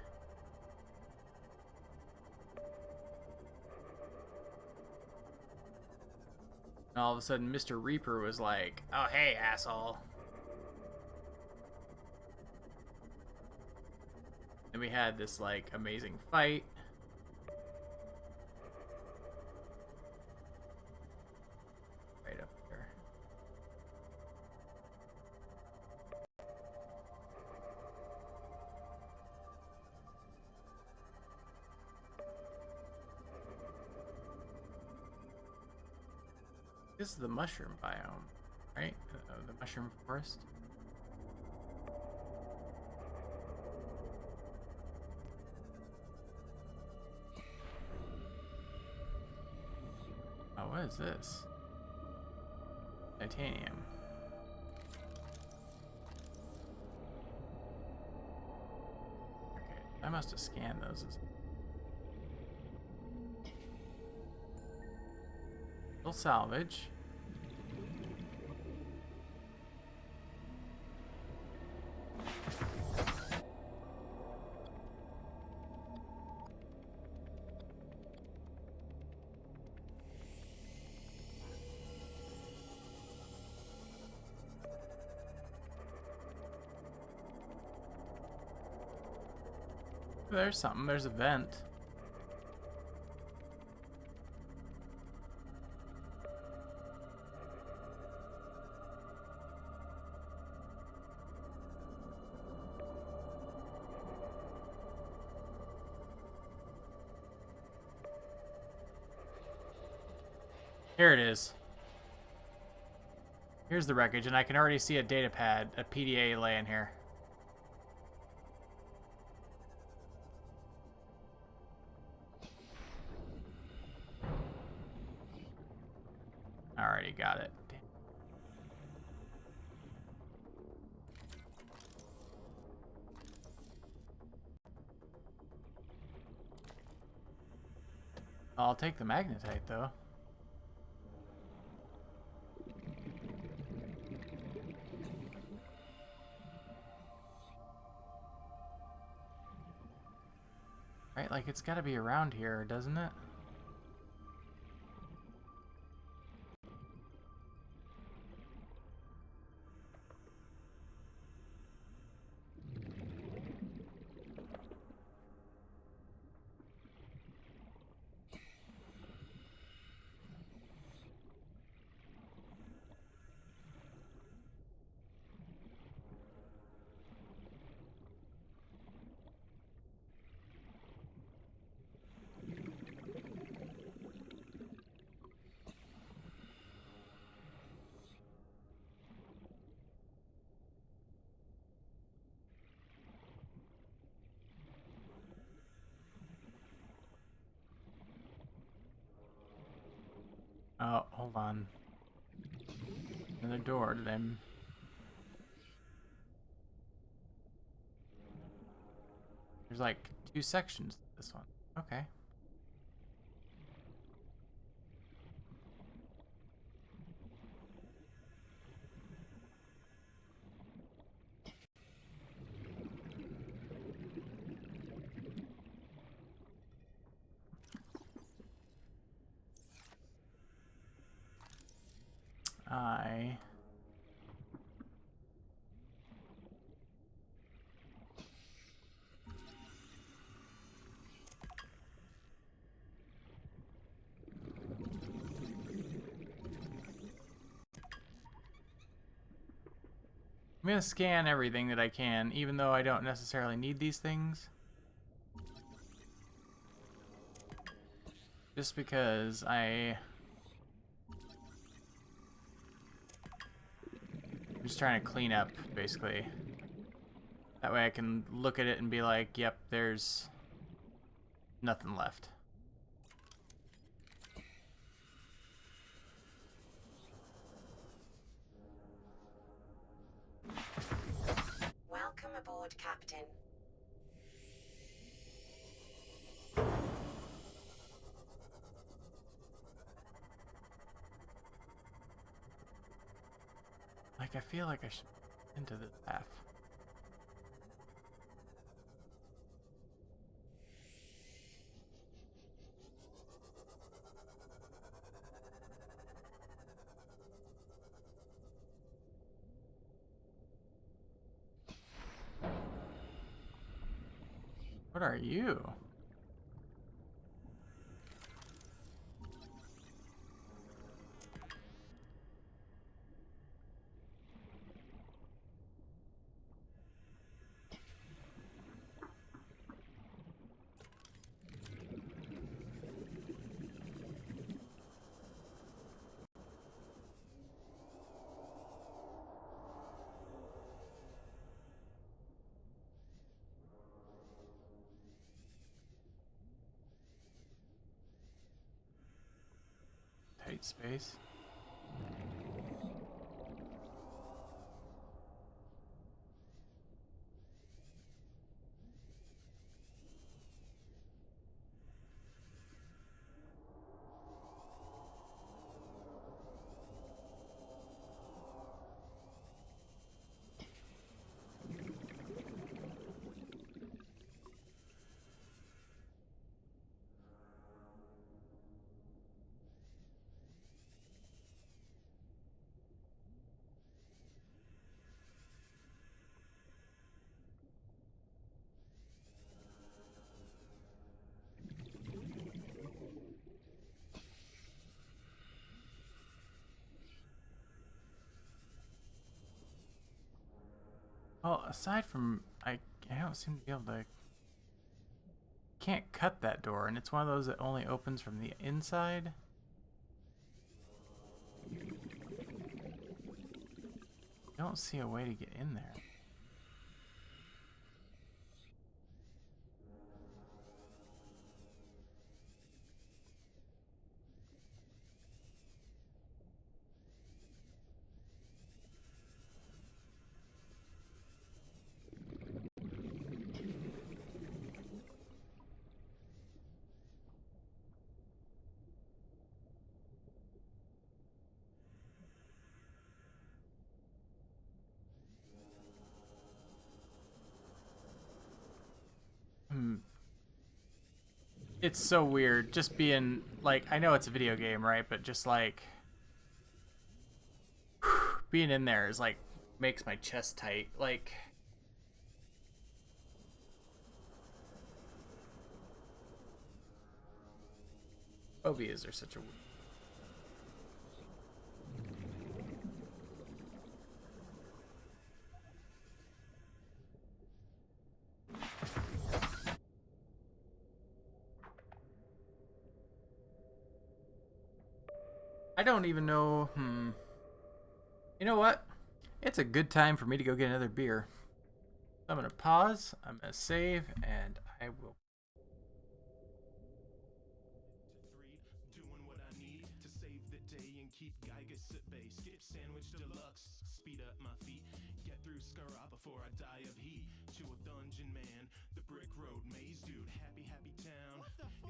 And all of a sudden, Mr. Reaper was like, "Oh, hey, asshole." And we had this, like, amazing fight. Right up there. This is the mushroom biome, right? The mushroom forest. Oh, what is this? Titanium. Okay, I must have scanned those. Still salvage. There's something. There's a vent. Here it is. Here's the wreckage, and I can already see a data pad, a PDA laying here. Alrighty, got it. I'll take the magnetite, though. Right, like it's gotta be around here, doesn't it? Oh, hold on. Another door to them. There's like 2 sections to this one. Okay. I'm gonna scan everything that I can, even though I don't necessarily need these things. Just because I'm just trying to clean up, basically. That way I can look at it and be like, yep, there's nothing left. Welcome aboard, Captain. Like, I feel like I should into this path. What are you? White space. Well, aside from I don't seem to be able to. Can't cut that door, and it's one of those that only opens from the inside. Don't see a way to get in there. It's so weird just being like, I know it's a video game, right? But just like being in there is like makes my chest tight. Like phobias are such a I don't even know. You know what? It's a good time for me to go get another beer. I'm gonna pause. I'm gonna save, and I will. Doing what I need to save the day and keep Geiger at bay. Skip sandwich deluxe. Speed up my feet. Get through Skara before I die of heat. Chill with Dungeon Man. The Brick Road Maze Dude. Happy town.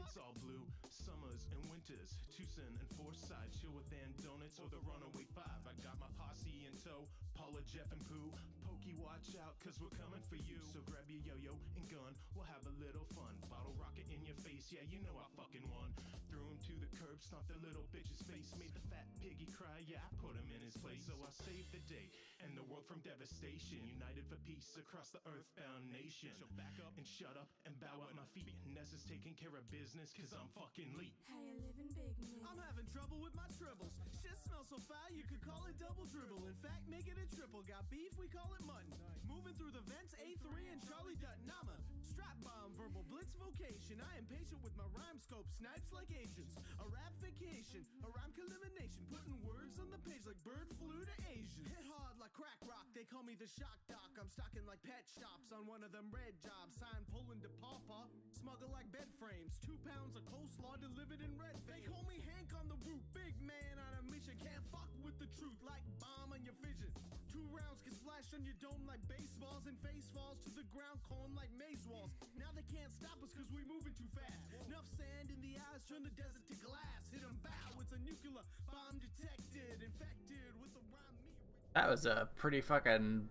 It's all blue. Summers and winters. Tucson and Forsyth. Chill with Dan Donuts or the Runaway Five. I got my posse in tow. Paula, Jeff, and Pooh. Pokey, watch out, cause we're coming for you. So grab your yo-yo and gun. We'll have a little fun. Bottle rocket in your face. Yeah, you know I fucking won. Threw him to the curb. Stomped the little bitch's face. Made the fat piggy cry. Yeah, I put him in his place. So I saved the day and the world from devastation. United for peace across the earthbound nation. So back up and shut up and bow at my feet. Ness is taking care of business cause I'm fucking Lee. Hey, I live in Big Man. I'm having trouble with my tribbles. Shit smells so foul you could call it double dribble. In fact, make it a triple. Got beef, we call it mutton. Moving through the vents, A3 and Charlie Dutton. I'm a strap bomb, verbal blitz vocation. I am patient with my rhyme scope, snipes like agents. A rap vacation, a rhyme elimination. Putting words on the page like bird flu to Asian. Hit hard like crack rock, they call me the shock doc. I'm stocking like pet shops on one of them red jobs. Sign Poland to Pawpaw, smuggle like bed frames. 2 pounds of coleslaw delivered in red. They call me Hank on the roof, big man on a mission. Can't fuck with the truth like bomb on your vision. 2 rounds get splashed on your dome like baseballs, and face falls to the ground calling like maze walls. Now they can't stop us cause we moving too fast. Enough sand in the eyes, turn the desert to glass. Hit 'em bow, it's a nuclear bomb detected. Infected with the rhyme meat. That was a pretty fucking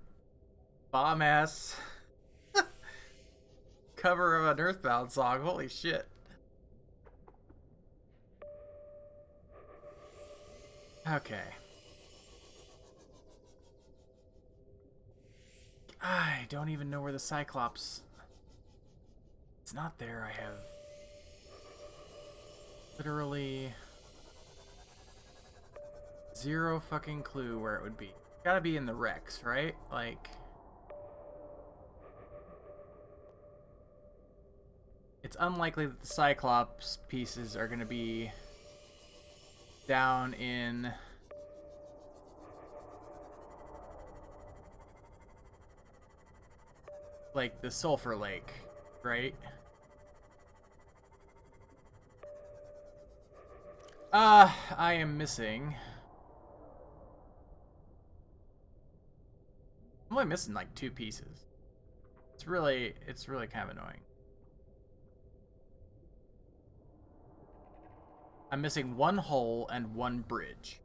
bomb ass cover of an Earthbound song. Holy shit. Okay. I don't even know where the Cyclops. It's not there. I have literally zero fucking clue where it would be. Gotta be in the Rex, right? Like, it's unlikely that the Cyclops pieces are gonna be down in like the Sulphur Lake, right? I am missing. I'm only missing like 2 pieces. It's really kind of annoying. I'm missing 1 hull and 1 bridge.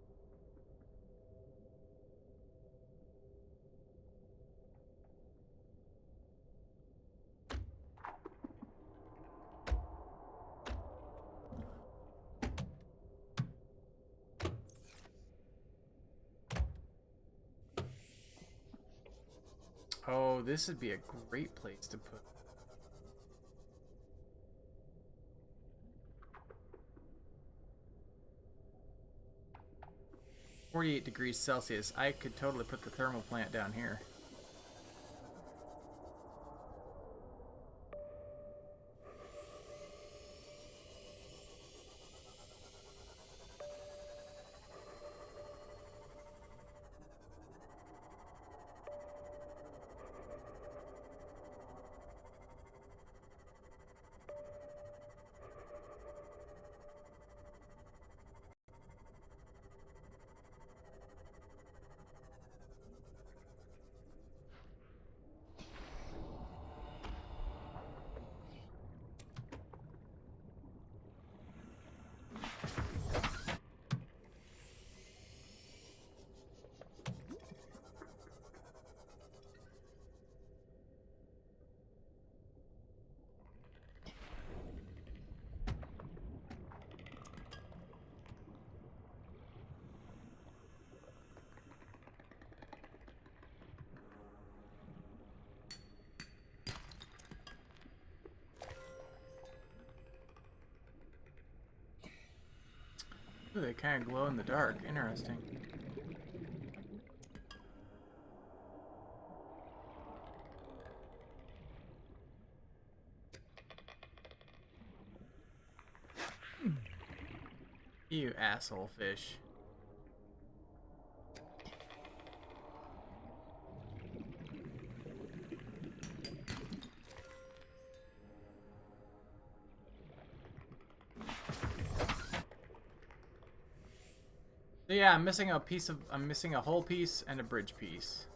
Oh, this would be a great place to put. (48°C). I could totally put the thermal plant down here. Ooh, they kind of glow in the dark. Interesting. You asshole fish. So yeah, I'm missing a whole piece and a bridge piece.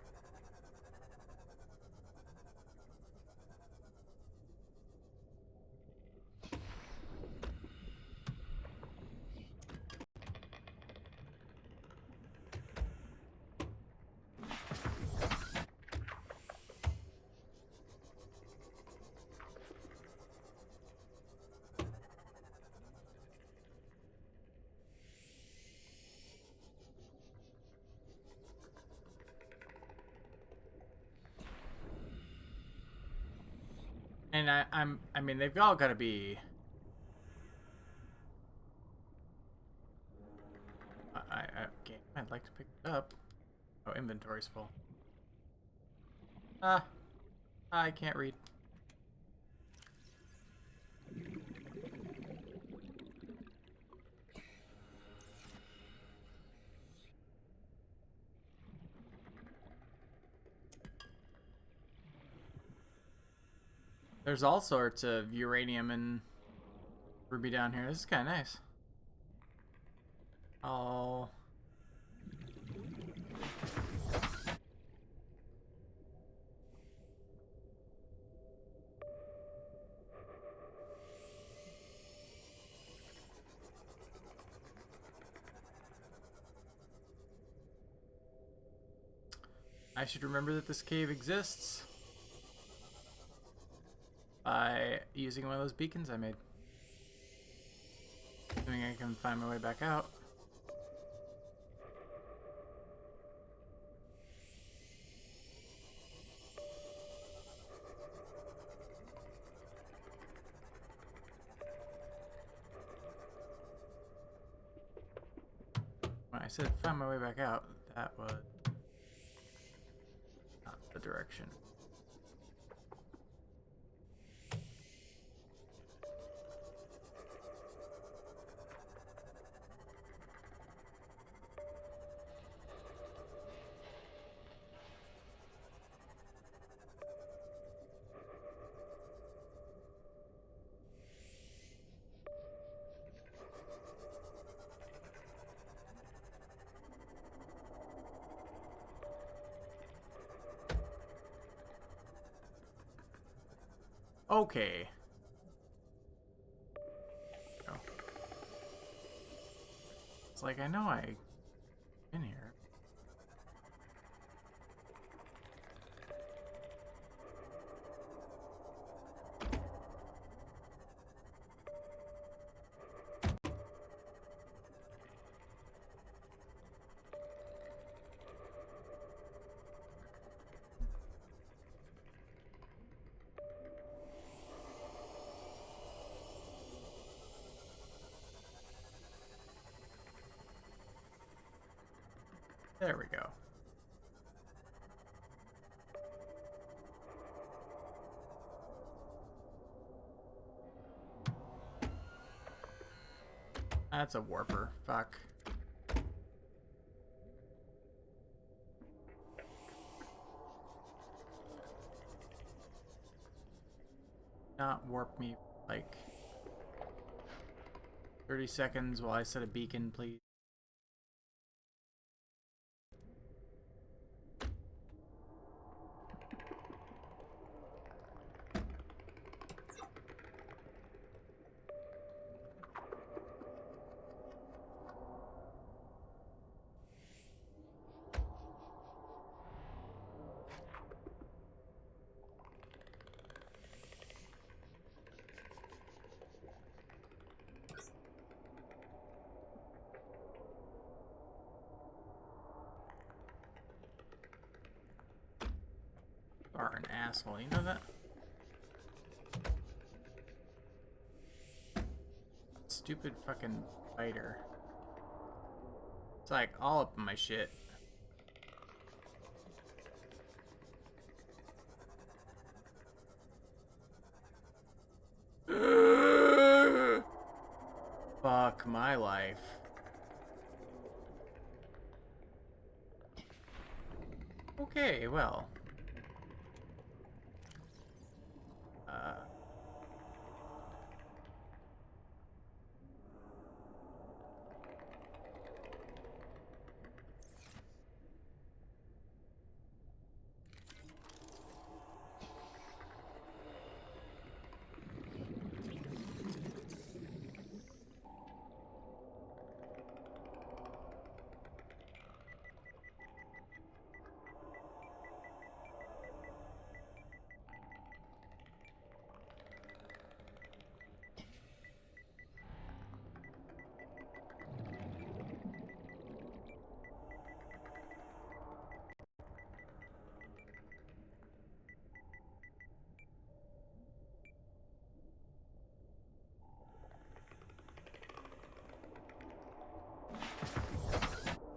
And I mean, they've all got to be. Okay, I'd like to pick it up. Oh, inventory's full. I can't read. There's all sorts of uranium and ruby down here. This is kind of nice. Oh. I should remember that this cave exists by using one of those beacons I made. Assuming I can find my way back out. When I said find my way back out, that was not the direction. Okay. Oh. It's like I know I in here. There we go. That's a warper. Fuck. Not warp me like 30 seconds while I set a beacon, please. Are an asshole, you know that? Stupid fucking fighter. It's like all up in my shit. Fuck my life. Okay, well.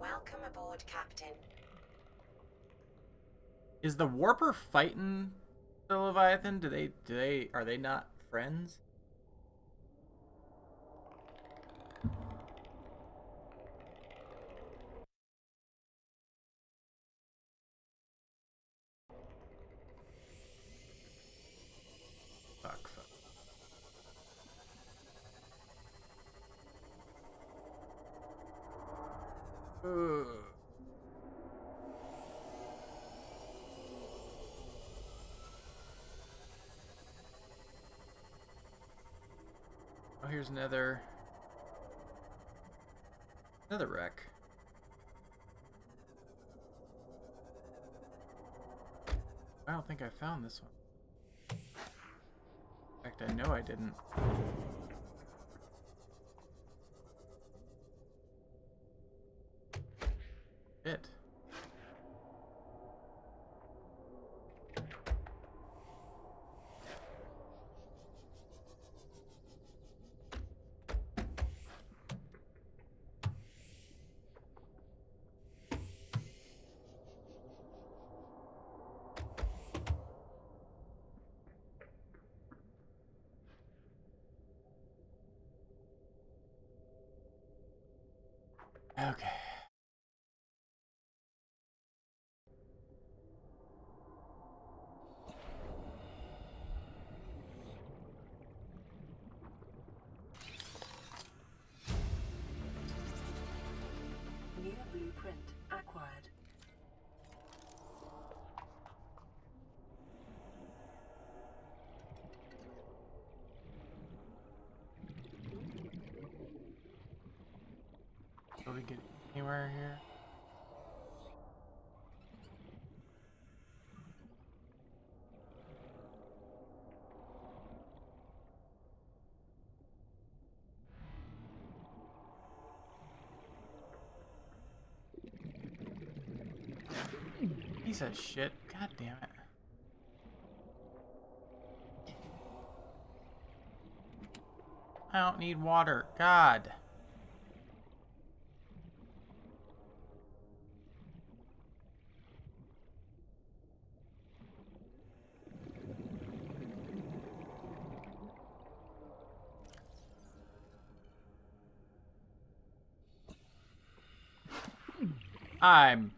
Welcome aboard, Captain. Is the warper fighting the Leviathan? Are they not friends? Fuck. Ugh. Oh, here's another wreck. I don't think I found this one. In fact, I know I didn't. It. Okay. New blueprint acquired. get anywhere here. Piece of shit. God damn it. I don't need water. God. I'm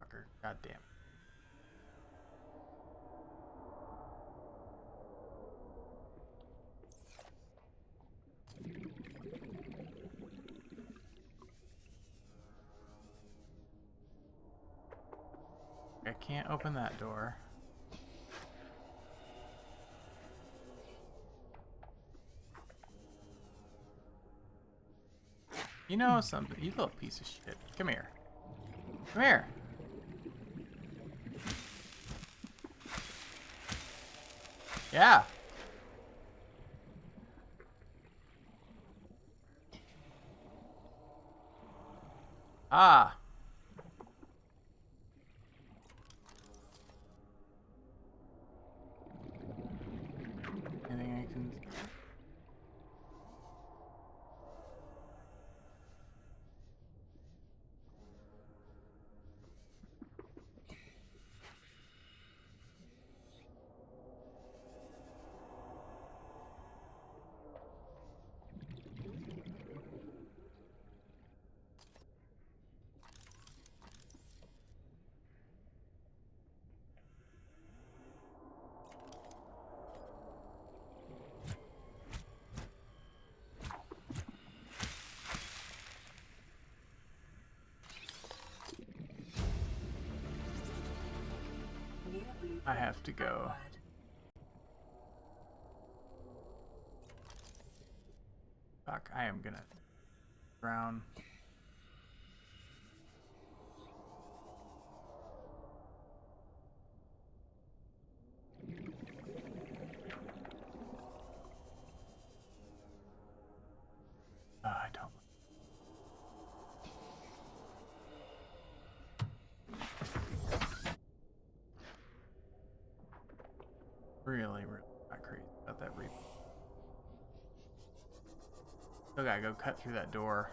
fucker. God damn. I can't open that door. You know something, you little piece of shit. Come here. Come here. Yeah. Ah. Anything I can... I have to go. Fuck, I am gonna drown. I don't. Really not crazy about that reap. Still gotta go cut through that door.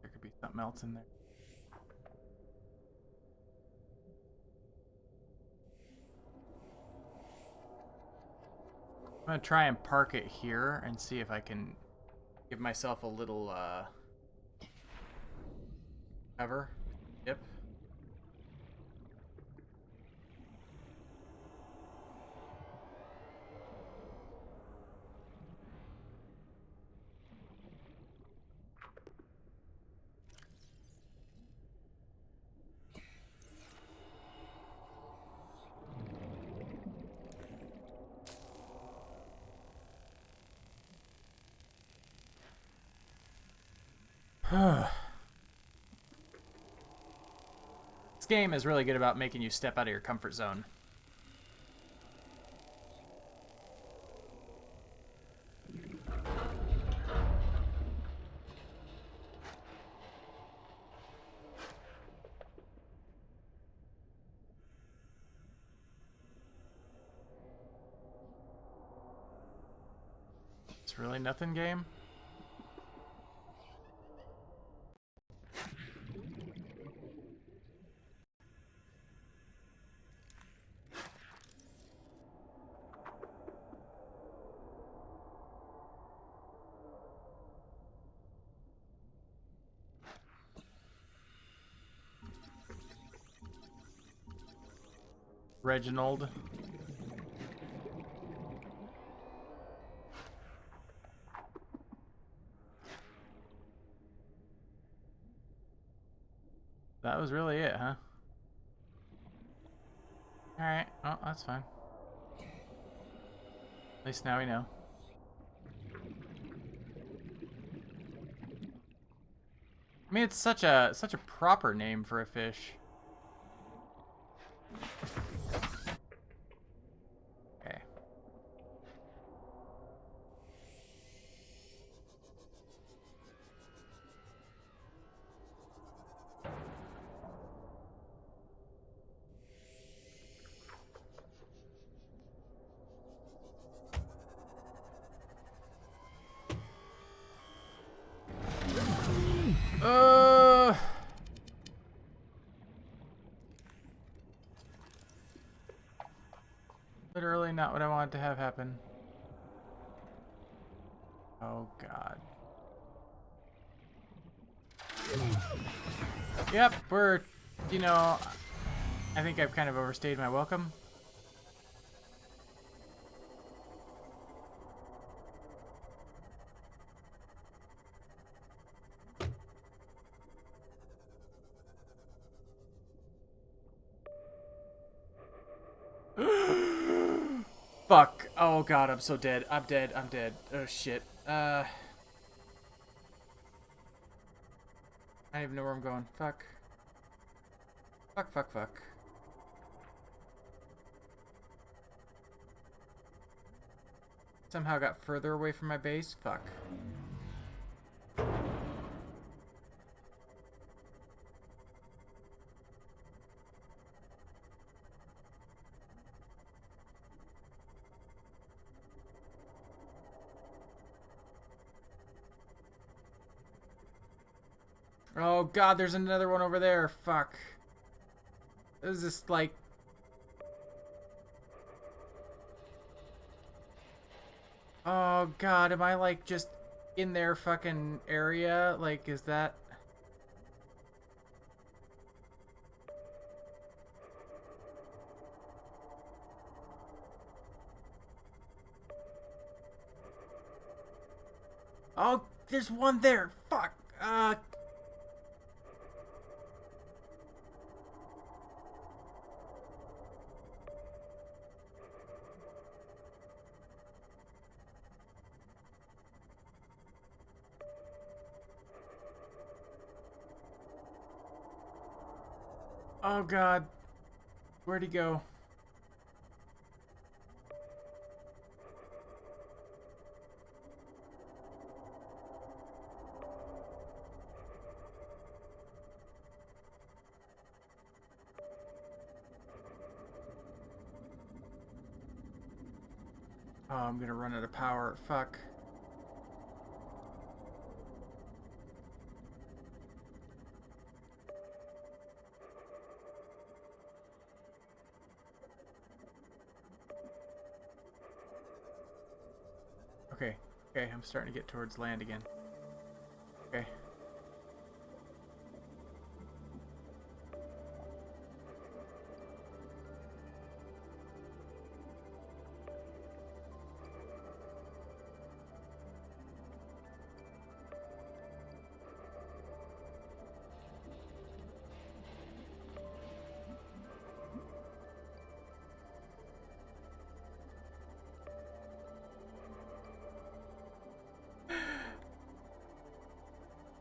There could be something else in there. I'm gonna try and park it here and see if I can give myself a little cover. Yep. This game is really good about making you step out of your comfort zone. It's really nothing, game. Reginald. That was really it, huh? Alright, well, that's fine. At least now we know. I mean, it's such a proper name for a fish. Okay. Literally not what I wanted to have happen. Oh God. Yep, we're, you know, I think I've kind of overstayed my welcome. Fuck. Oh God, I'm so dead. I'm dead. I'm dead. Oh shit. I don't even know where I'm going. Fuck. Fuck, fuck, fuck. Somehow got further away from my base. Fuck. Oh God, there's another one over there. Fuck. Is this like... Oh God, am I like just in their fucking area? Like, is that... Oh, there's one there. Fuck. Oh God, where'd he go? Oh, I'm gonna run out of power. Fuck. Okay, okay, I'm starting to get towards land again. Okay.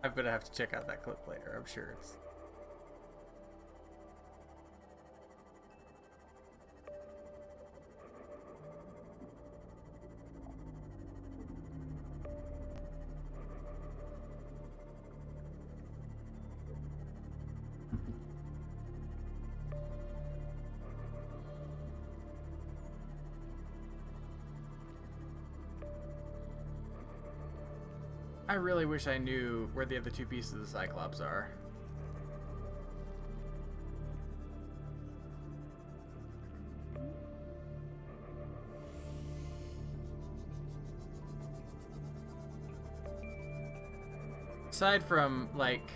I'm gonna have to check out that clip later, I'm sure it's... I really wish I knew where the other two pieces of the Cyclops are. Aside from, like,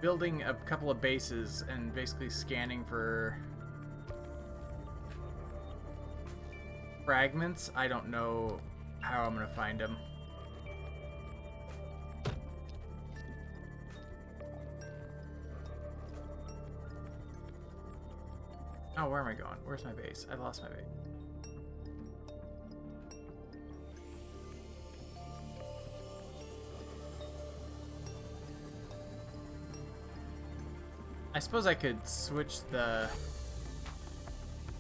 building a couple of bases and basically scanning for fragments, I don't know how I'm gonna find them. Oh, where am I going? Where's my base? I lost my base. I suppose I could switch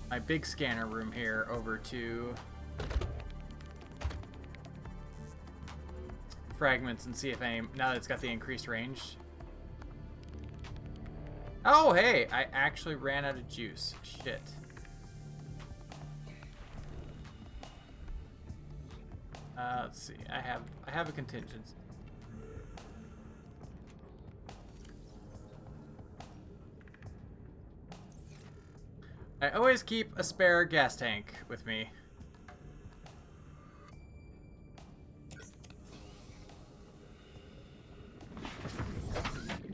my big scanner room here over to fragments and see if now that it's got the increased range. Oh, hey, I actually ran out of juice. Shit. Let's see. I have a contingency. I always keep a spare gas tank with me.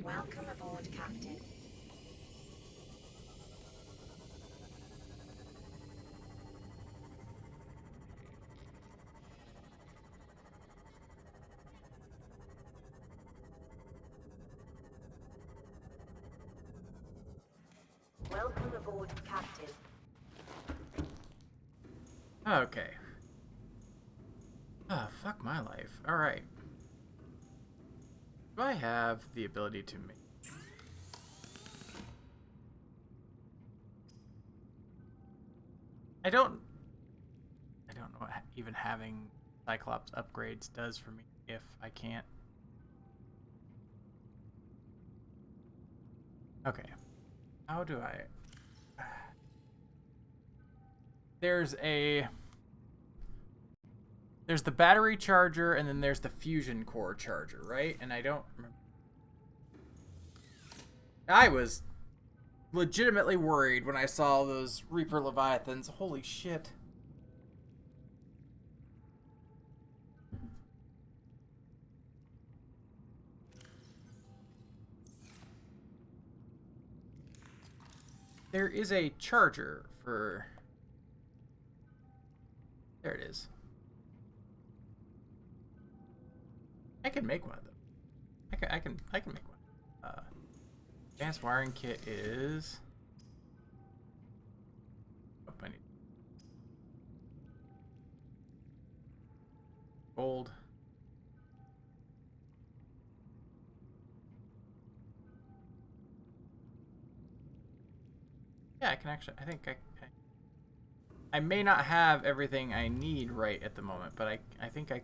Welcome aboard, Captain. Welcome aboard, Captain. Okay. Ah, fuck my life. Alright. Do I have the ability to make... I don't know what even having Cyclops upgrades does for me if I can't... Okay. How do I... There's the battery charger, and then there's the fusion core charger, right? And I don't remember. I was legitimately worried when I saw those Reaper Leviathans. Holy shit. There is a charger for... There it is. I can make one of them. I can make one. Advanced wiring kit is... Oh, I need... Gold. Yeah, I can actually... I think I may not have everything I need right at the moment, but I think I...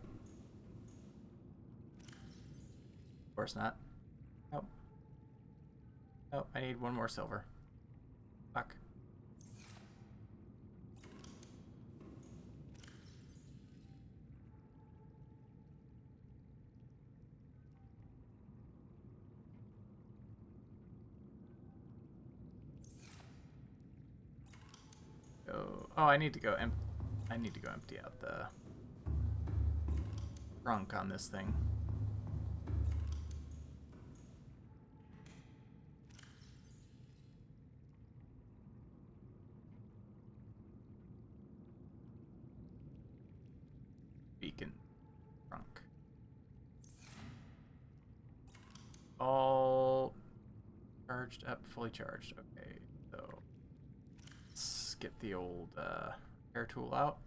Of course not. Nope. Nope, I need one more silver. Fuck. Oh, I need to go empty out the trunk on this thing. Beacon trunk. All charged up, fully charged. Okay, so let's get the old air tool out.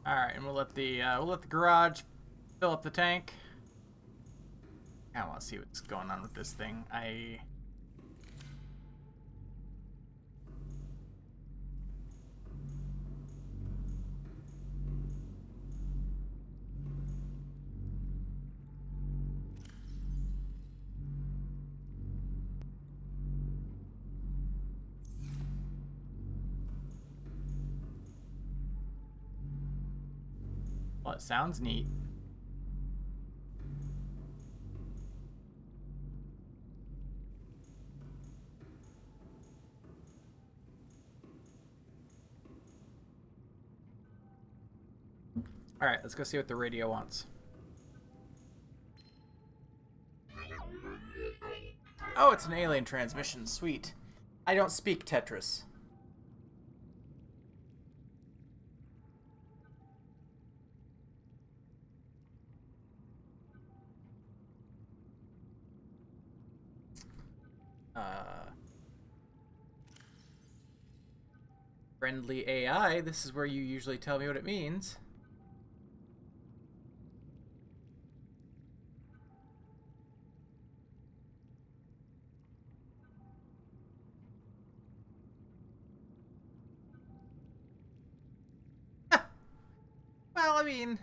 All right, and we'll let the garage fill up the tank. I want to see what's going on with this thing. Well, it sounds neat. All right, let's go see what the radio wants. Oh, it's an alien transmission. Sweet. I don't speak Tetris. Friendly AI, this is where you usually tell me what it means. Well, I mean...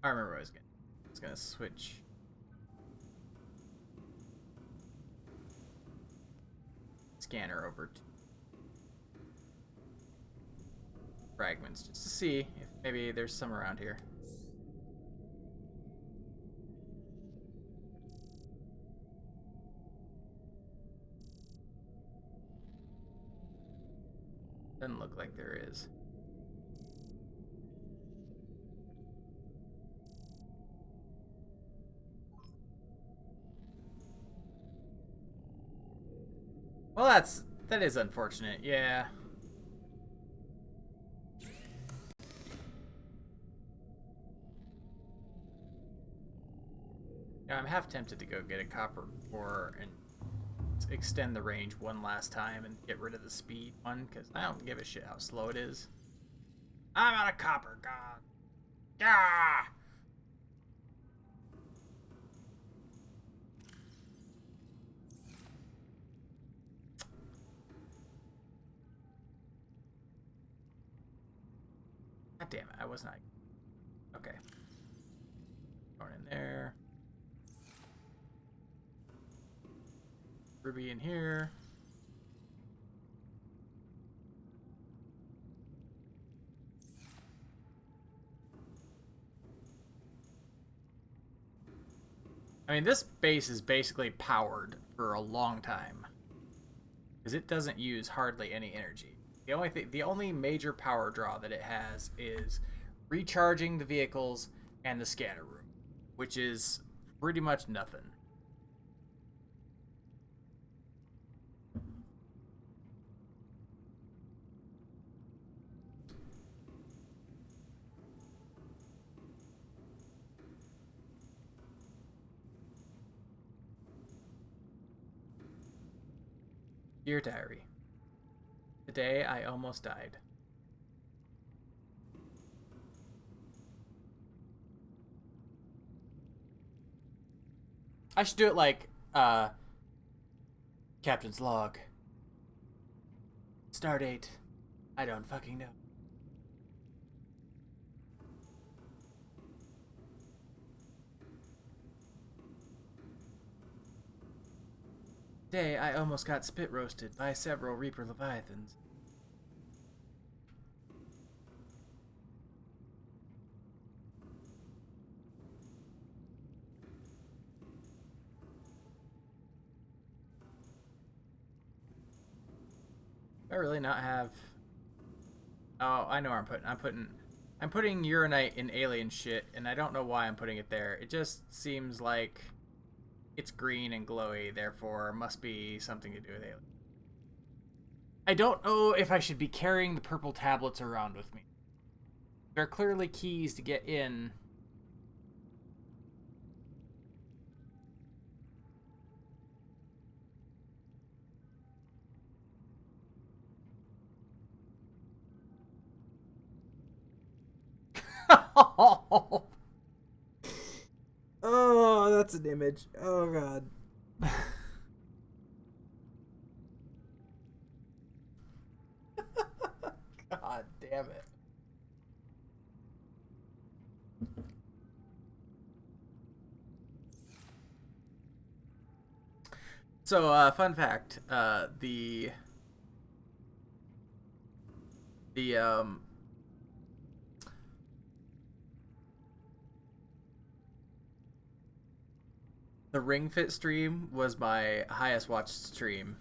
I remember what I was gonna switch. Scanner over to fragments just to see if maybe there's some around here. Doesn't look like there is. Well, that is unfortunate. Yeah. Yeah, I'm half tempted to go get a copper ore and extend the range one last time and get rid of the speed one, because I don't give a shit how slow it is. I'm out of copper, god. Yeah. God damn it, I was not. Okay. Going in there. Ruby in here. I mean, this base is basically powered for a long time, because it doesn't use hardly any energy. The only major power draw that it has is recharging the vehicles and the scanner room, which is pretty much nothing. Dear Diary, today I almost died. I should do it like, Captain's log. Stardate. I don't fucking know. Today I almost got spit roasted by several Reaper Leviathans. Do I really not have... Oh, I know where I'm putting Uranite in alien shit, and I don't know why I'm putting it there. It just seems like it's green and glowy, therefore must be something to do with alien. I don't know if I should be carrying the purple tablets around with me. They're clearly keys to get in. Oh, that's an image. Oh, God. God damn it. So, fun fact, the Ring Fit stream was my highest watched stream.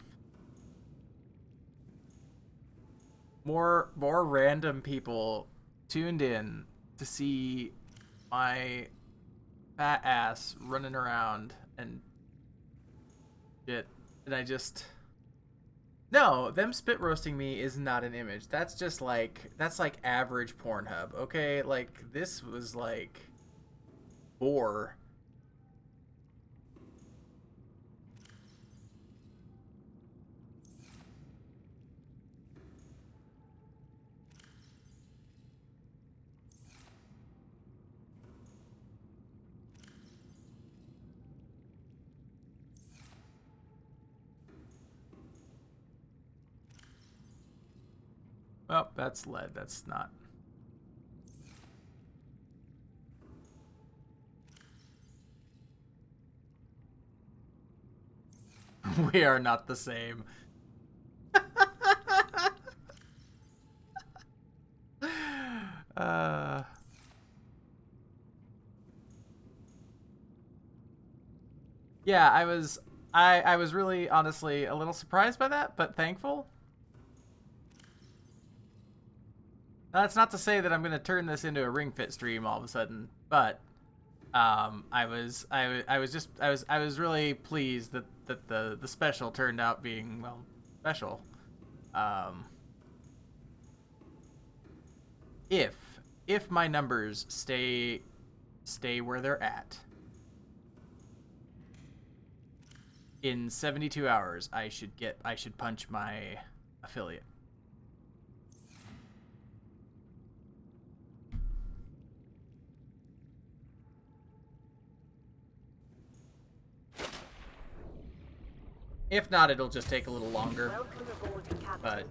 More random people tuned in to see my fat ass running around and shit, and I just... No, them spit roasting me is not an image. That's just like, that's like average Pornhub, okay? Like, this was like gore. Oh, that's lead. That's not. We are not the same. Yeah, I was really honestly a little surprised by that, but thankful. That's not to say that I'm going to turn this into a Ring Fit stream all of a sudden, but I was really pleased that the special turned out being, well, special. If my numbers stay where they're at, in 72 hours I should punch my affiliate. If not, it'll just take a little longer. But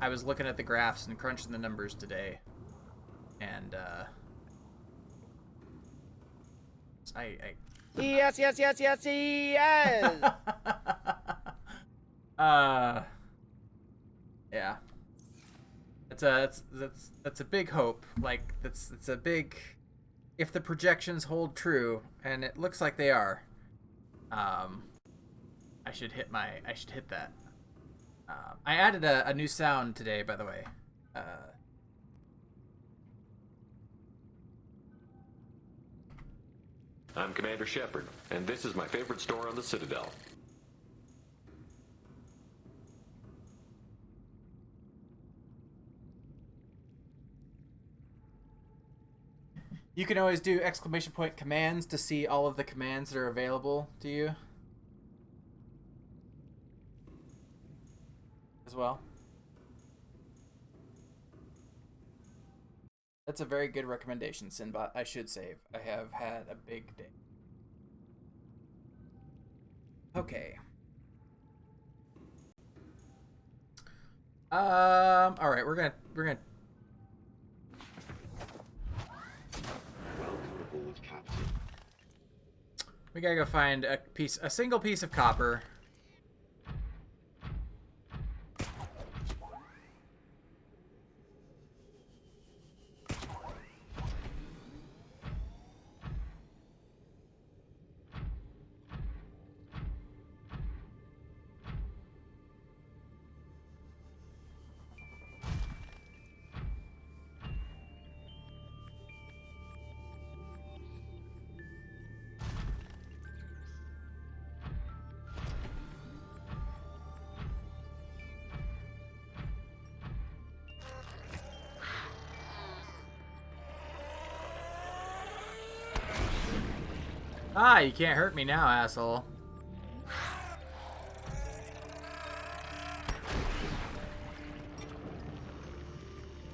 I was looking at the graphs and crunching the numbers today, and Yes. Yeah. That's a big hope. Like that's a big, if the projections hold true, and it looks like they are. I should hit that. I added a new sound today, by the way. I'm Commander Shepard, and this is my favorite store on the Citadel. You can always do exclamation point commands to see all of the commands that are available to you as well. That's a very good recommendation, Sinbot. I should save. I have had a big day. Okay. All right, we're gonna. Welcome aboard, Captain. We gotta go find a single piece of copper. Ah, you can't hurt me now, asshole.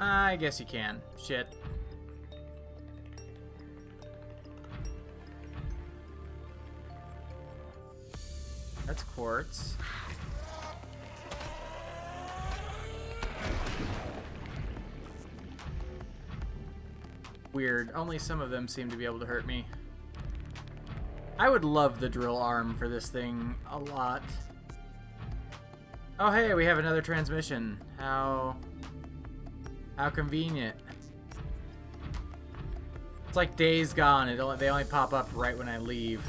I guess you can. Shit. That's quartz. Weird. Only some of them seem to be able to hurt me. I would love the drill arm for this thing a lot. Oh hey, we have another transmission. How convenient. It's like Days Gone. They only pop up right when I leave.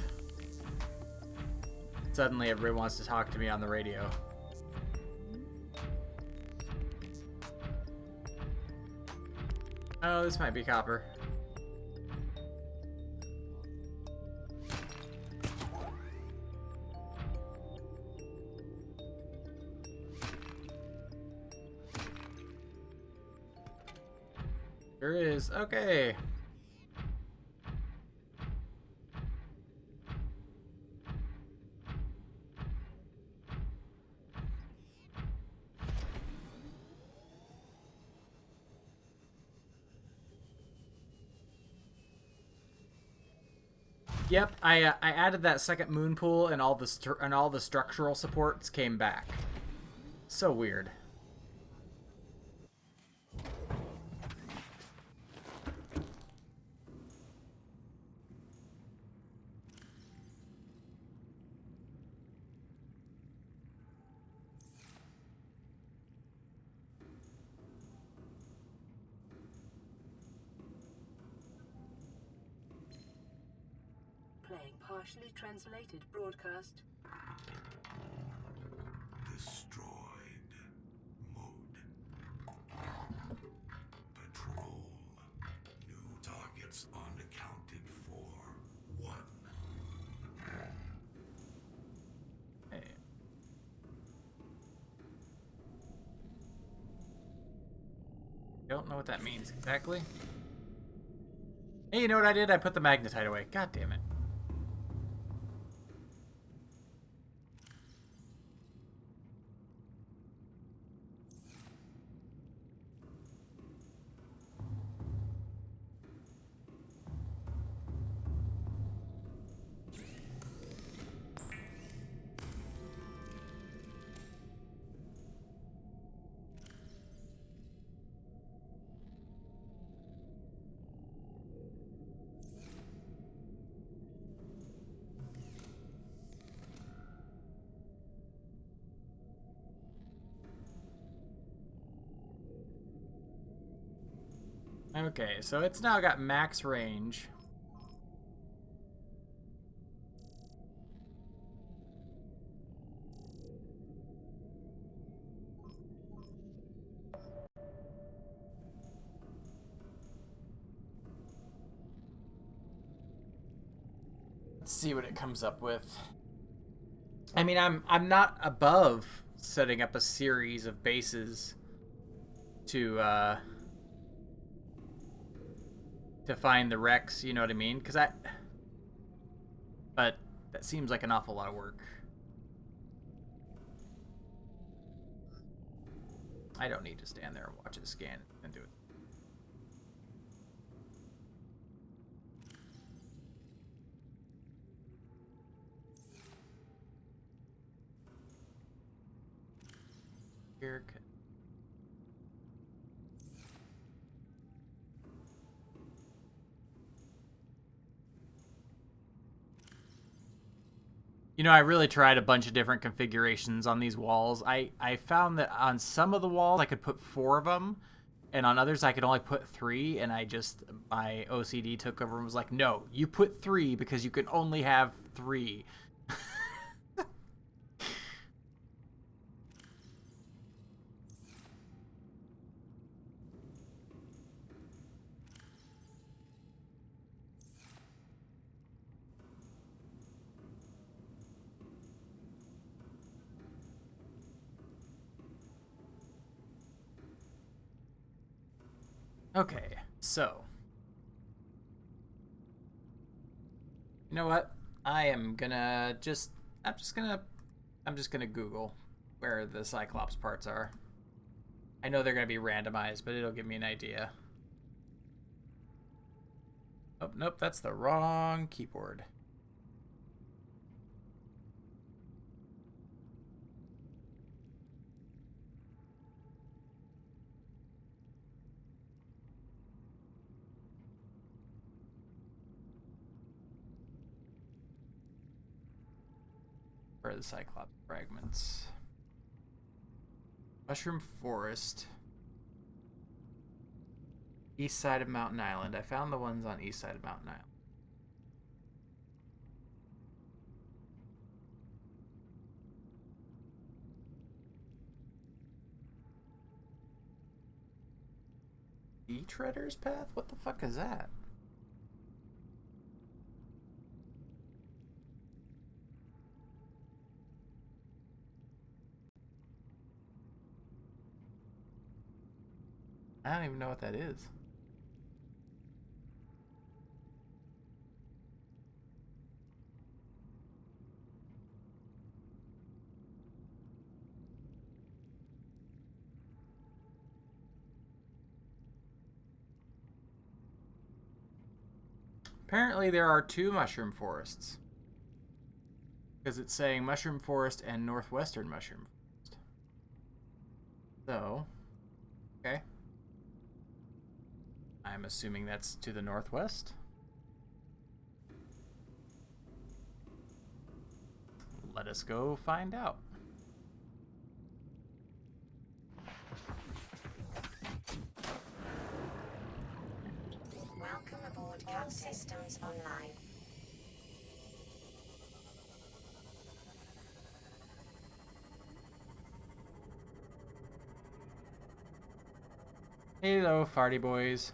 Suddenly everybody wants to talk to me on the radio. Oh, this might be copper. Sure is. Okay. Yep, I added that second moon pool, and all the structural supports came back. So weird. Playing partially translated broadcast. Destroyed. Mode. Patrol. New targets unaccounted for. 1. Hey. Don't know what that means exactly. Hey, you know what I did? I put the magnetite away. God damn it. Okay, so it's now got max range. Let's see what it comes up with. I mean, I'm not above setting up a series of bases to find the wrecks, you know what I mean? But that seems like an awful lot of work. I don't need to stand there and watch it scan and do it. Here. You know, I really tried a bunch of different configurations on these walls. I found that on some of the walls I could put 4 of them, and on others I could only put 3, and my OCD took over and was like, no, you put 3 because you can only have 3. Okay, so you know what? I'm just gonna Google where the Cyclops parts are. I know they're gonna be randomized, but it'll give me an idea. Oh, nope, that's the wrong keyboard. Where are the Cyclops fragments? Mushroom Forest. East side of Mountain Island. I found the ones on east side of Mountain Island. Treader's Path? What the fuck is that? I don't even know what that is. Apparently there are 2 mushroom forests. Because it's saying Mushroom Forest and Northwestern Mushroom Forest. So, okay. I'm assuming that's to the northwest. Let us go find out. Welcome aboard CAT Systems Online. Hello, farty boys.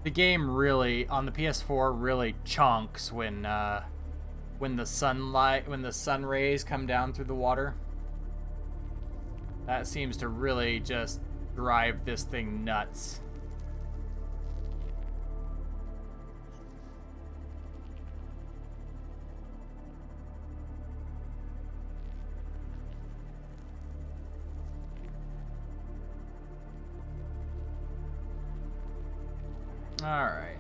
The game really, on the PS4, really chunks when the sun rays come down through the water. That seems to really just drive this thing nuts. Alright.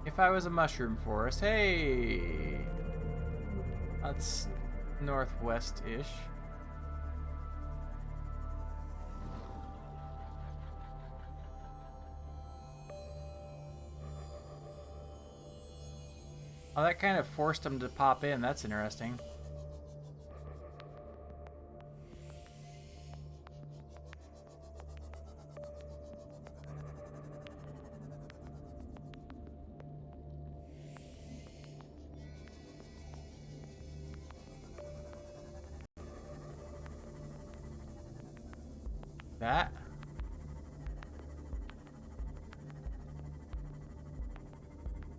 If I was a mushroom forest, hey! That's northwest-ish. Oh, that kind of forced them to pop in. That's interesting. That.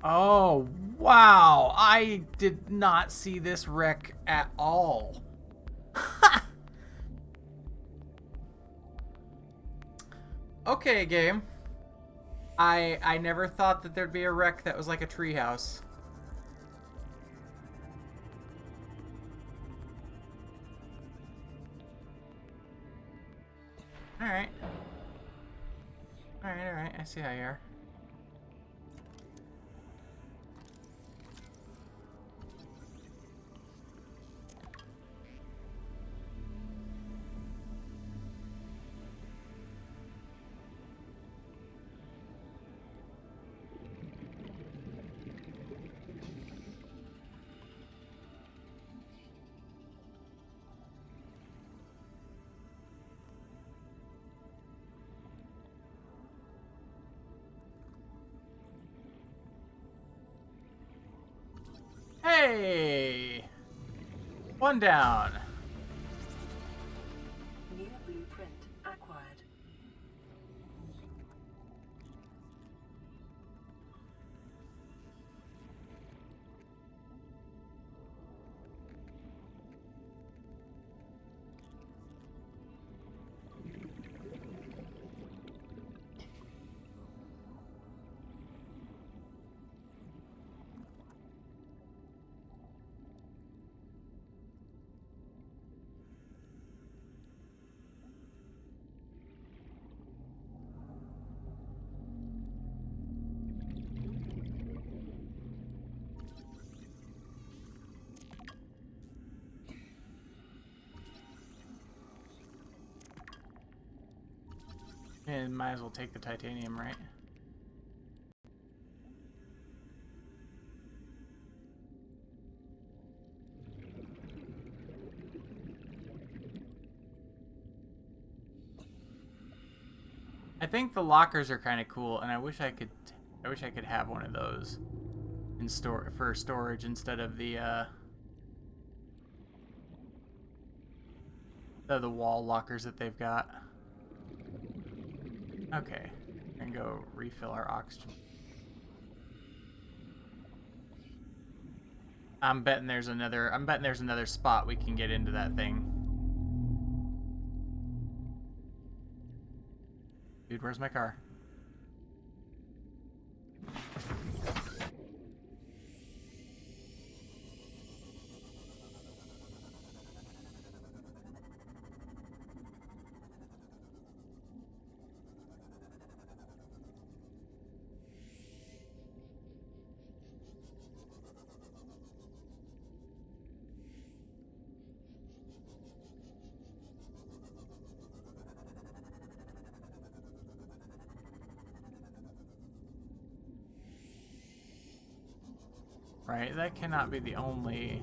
Oh, wow. I did not see this wreck at all. Okay, game. I never thought that there'd be a wreck that was like a treehouse. Alright. Alright. I see how you are. Hey! One down. New blueprint acquired. And might as well take the titanium, right? I think the lockers are kind of cool, and I wish I could have one of those in for storage instead of the wall lockers that they've got. Okay, we're gonna go refill our oxygen. I'm betting there's another spot we can get into that thing. Dude, where's my car? Right, that cannot be the only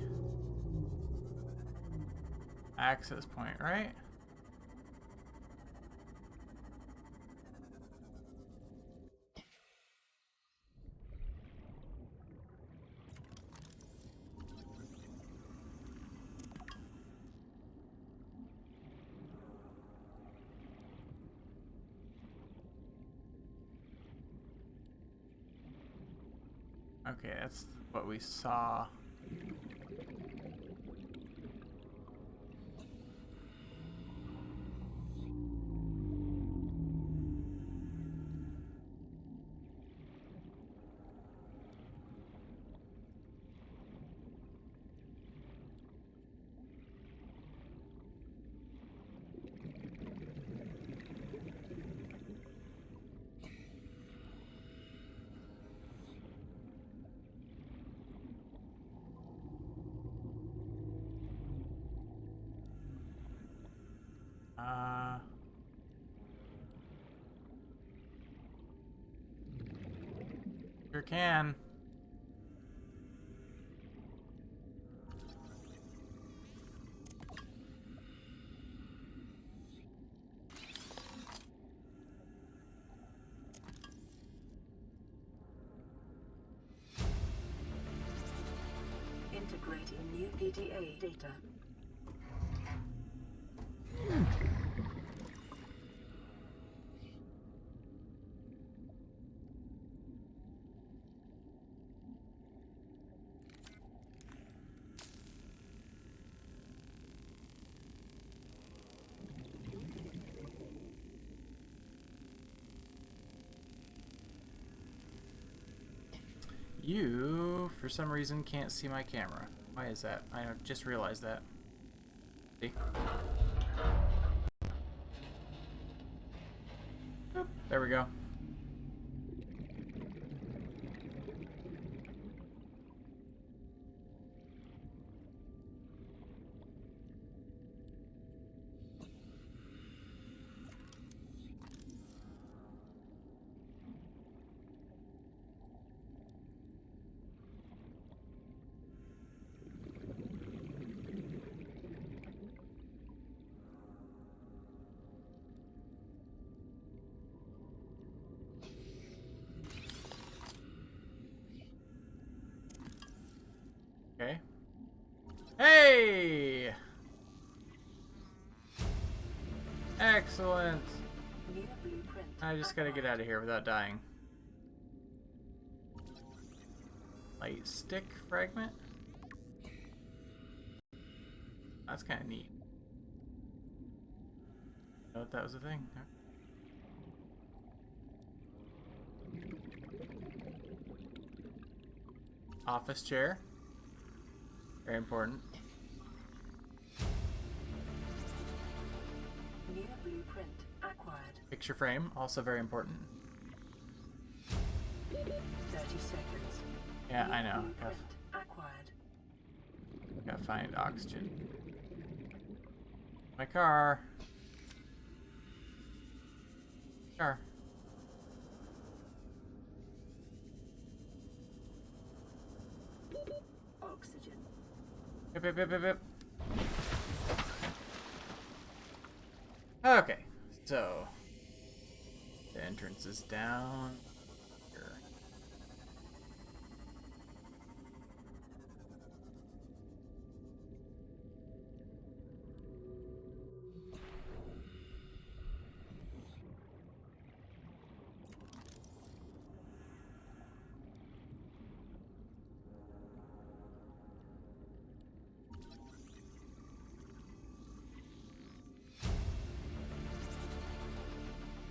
access point, right? Okay, that's what we saw. Sure can. Integrating new PDA data. You, for some reason, can't see my camera. Why is that? I just realized that. See? Oop, there we go. Okay. Hey! Excellent. New blueprint. I just gotta get out of here without dying. Light stick fragment? That's kind of neat. I thought that was a thing. Office chair. Very important. New blueprint acquired. Picture frame, also very important. 30 seconds. Yeah, New I know. Blueprint acquired. Gotta find oxygen. My car. Sure. Oxygen. Yep, yep, yep, yep, yep. Okay, so the entrance is down here.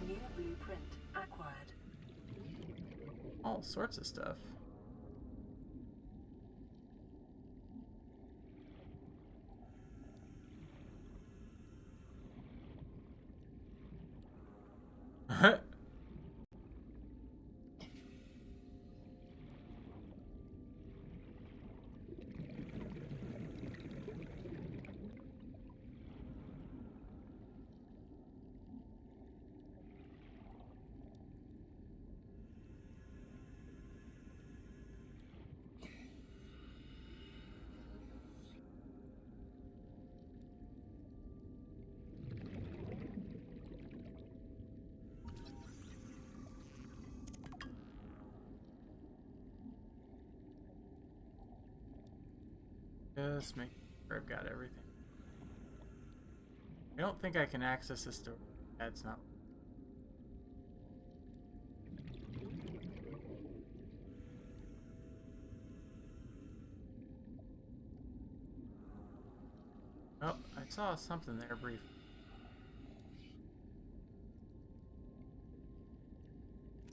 New blueprint acquired. All sorts of stuff. Just make sure I've got everything. I don't think I can access this door. That's not. Oh, I saw something there briefly.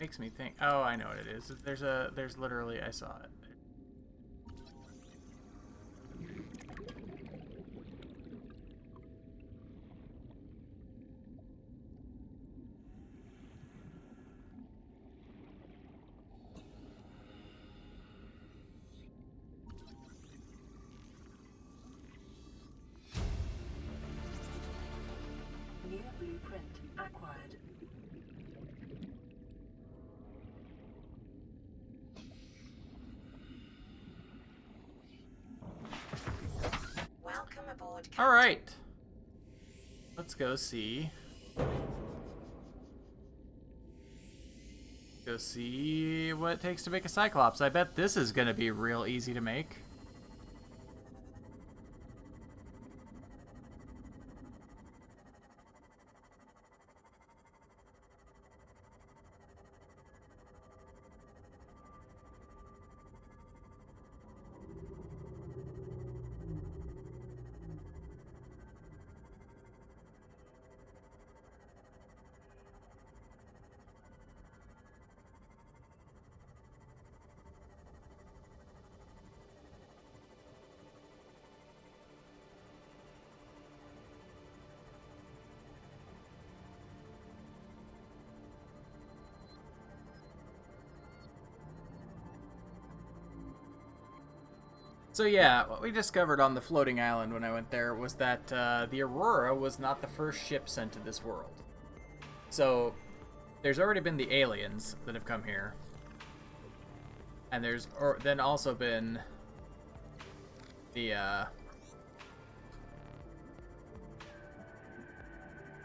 Makes me think. Oh, I know what it is. There's literally, I saw it. New blueprint acquired. Welcome aboard. All right. Let's go see. Go see what it takes to make a Cyclops. I bet this is going to be real easy to make. So yeah, what we discovered on the floating island when I went there was that the Aurora was not the first ship sent to this world. So there's already been the aliens that have come here. And there's then also been the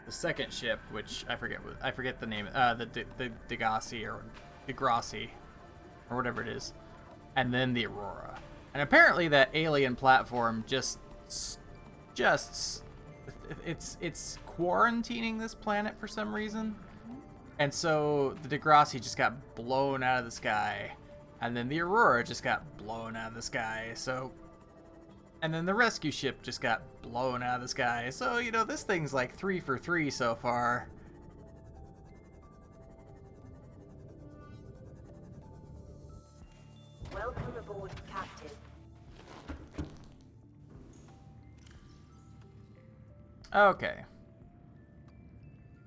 second ship, which I forget the name, the Degrassi or Degrassi or whatever it is, and then the Aurora. And apparently that alien platform it's quarantining this planet for some reason. And so the Degrassi just got blown out of the sky. And then the Aurora just got blown out of the sky. So, and then the rescue ship just got blown out of the sky. So, you know, this thing's like 3 for 3 so far. Welcome aboard, Captain. Okay.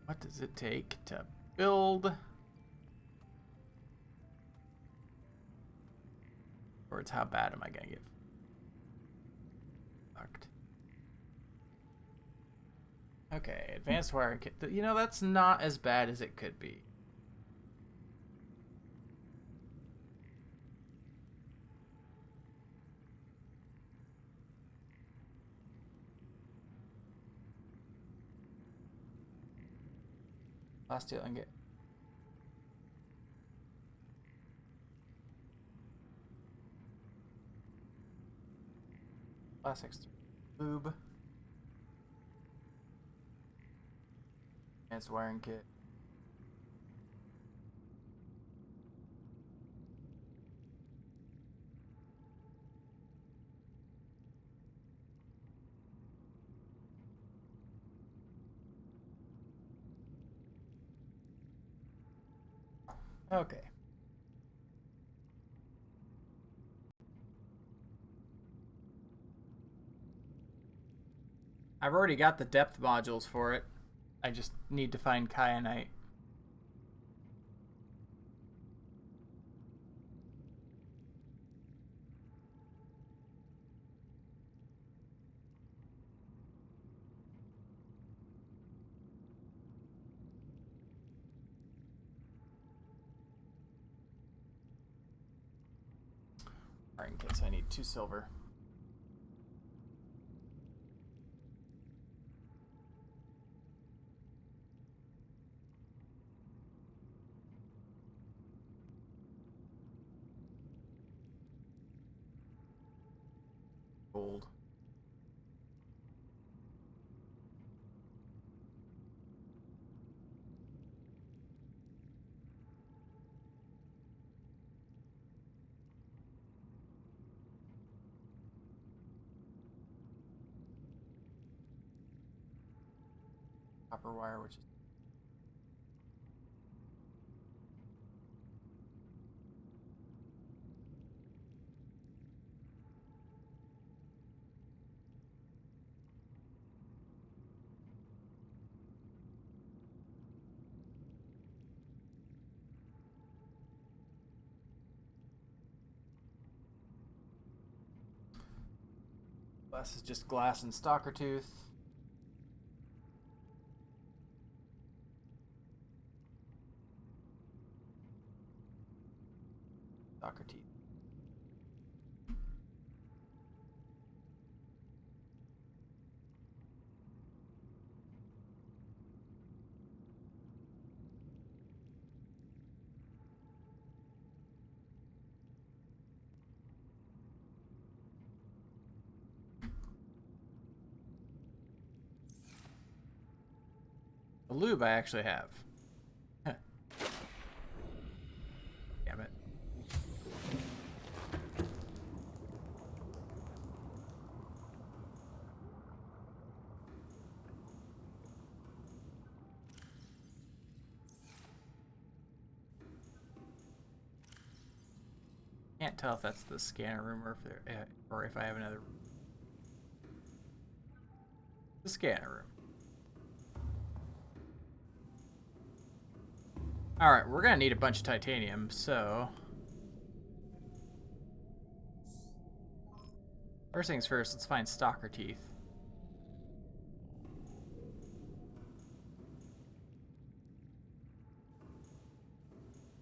What does it take to build? Or it's how bad am I gonna get fucked? Okay, advanced wiring kit. You know, that's not as bad as it could be. Last steel ingot. Plastics. Lube. Advanced wiring kit. Okay. I've already got the depth modules for it. I just need to find kyanite. Wiring kits, I need 2 silver. Gold. Copper wire, which is glass is just glass and stalker tooth. Stalker teeth. The lube I actually have. Damn it. Can't tell if that's the scanner room or if I have another. The scanner room. Alright, we're gonna need a bunch of titanium, so... First things first, let's find stalker teeth.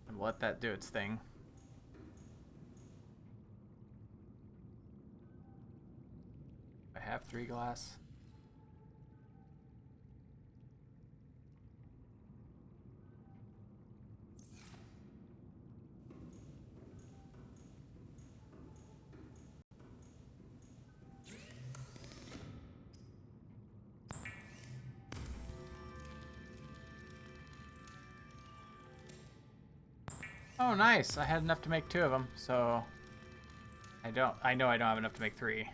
And let that do its thing. I have 3 glass. Oh, nice. I had enough to make 2 of them, so I know I don't have enough to make 3.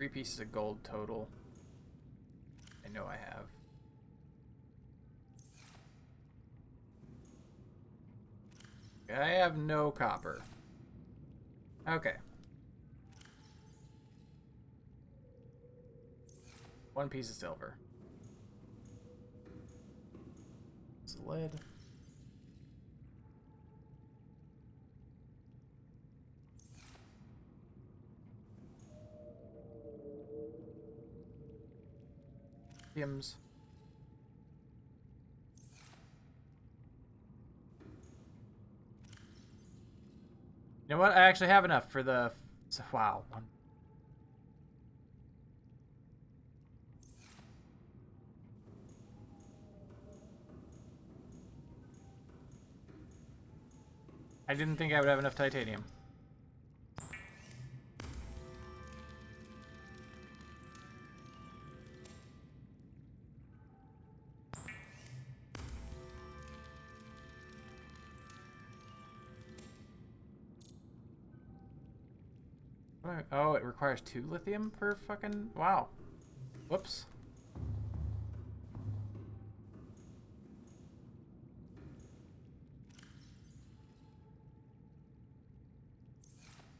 3 pieces of gold total. I know I have. I have no copper. Okay. 1 piece of silver. It's lead. Hymns. You know what? I actually have enough for the... Wow. I didn't think I would have enough titanium. Oh, it requires 2 lithium for fucking... Wow. Whoops.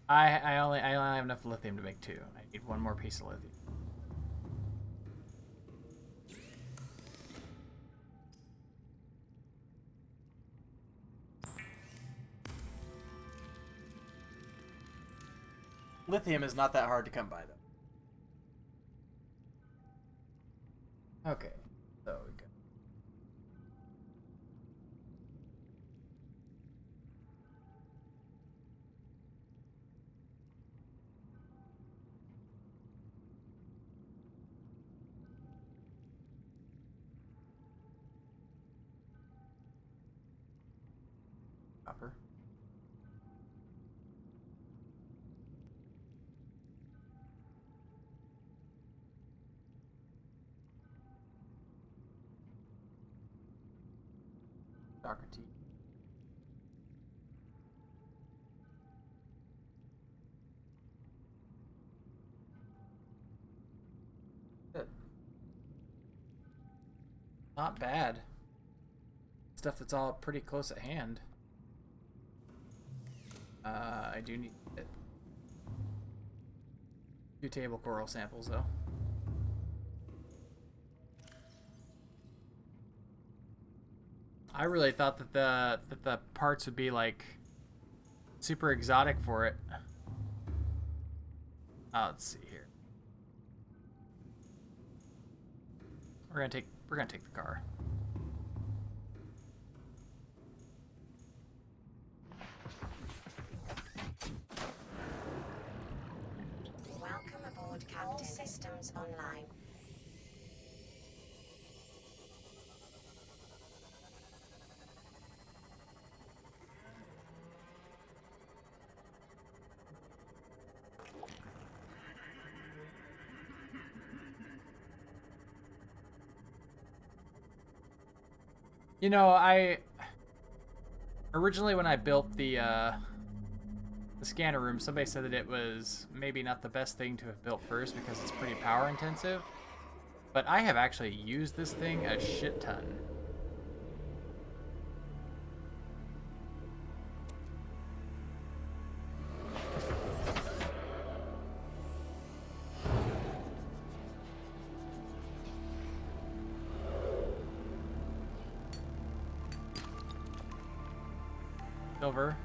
I only have enough lithium to make 2. I need 1 more piece of lithium. Lithium is not that hard to come by, though. Okay, so we go. Copper. Socrates. Good. Not bad. Stuff that's all pretty close at hand. I do need 2 table coral samples, though. I really thought that the parts would be like super exotic for it. Let's see here. We're gonna take the car. Welcome aboard Captain Systems Online. You know, I originally when I built the scanner room, somebody said that it was maybe not the best thing to have built first because it's pretty power intensive. But I have actually used this thing a shit ton. Silver.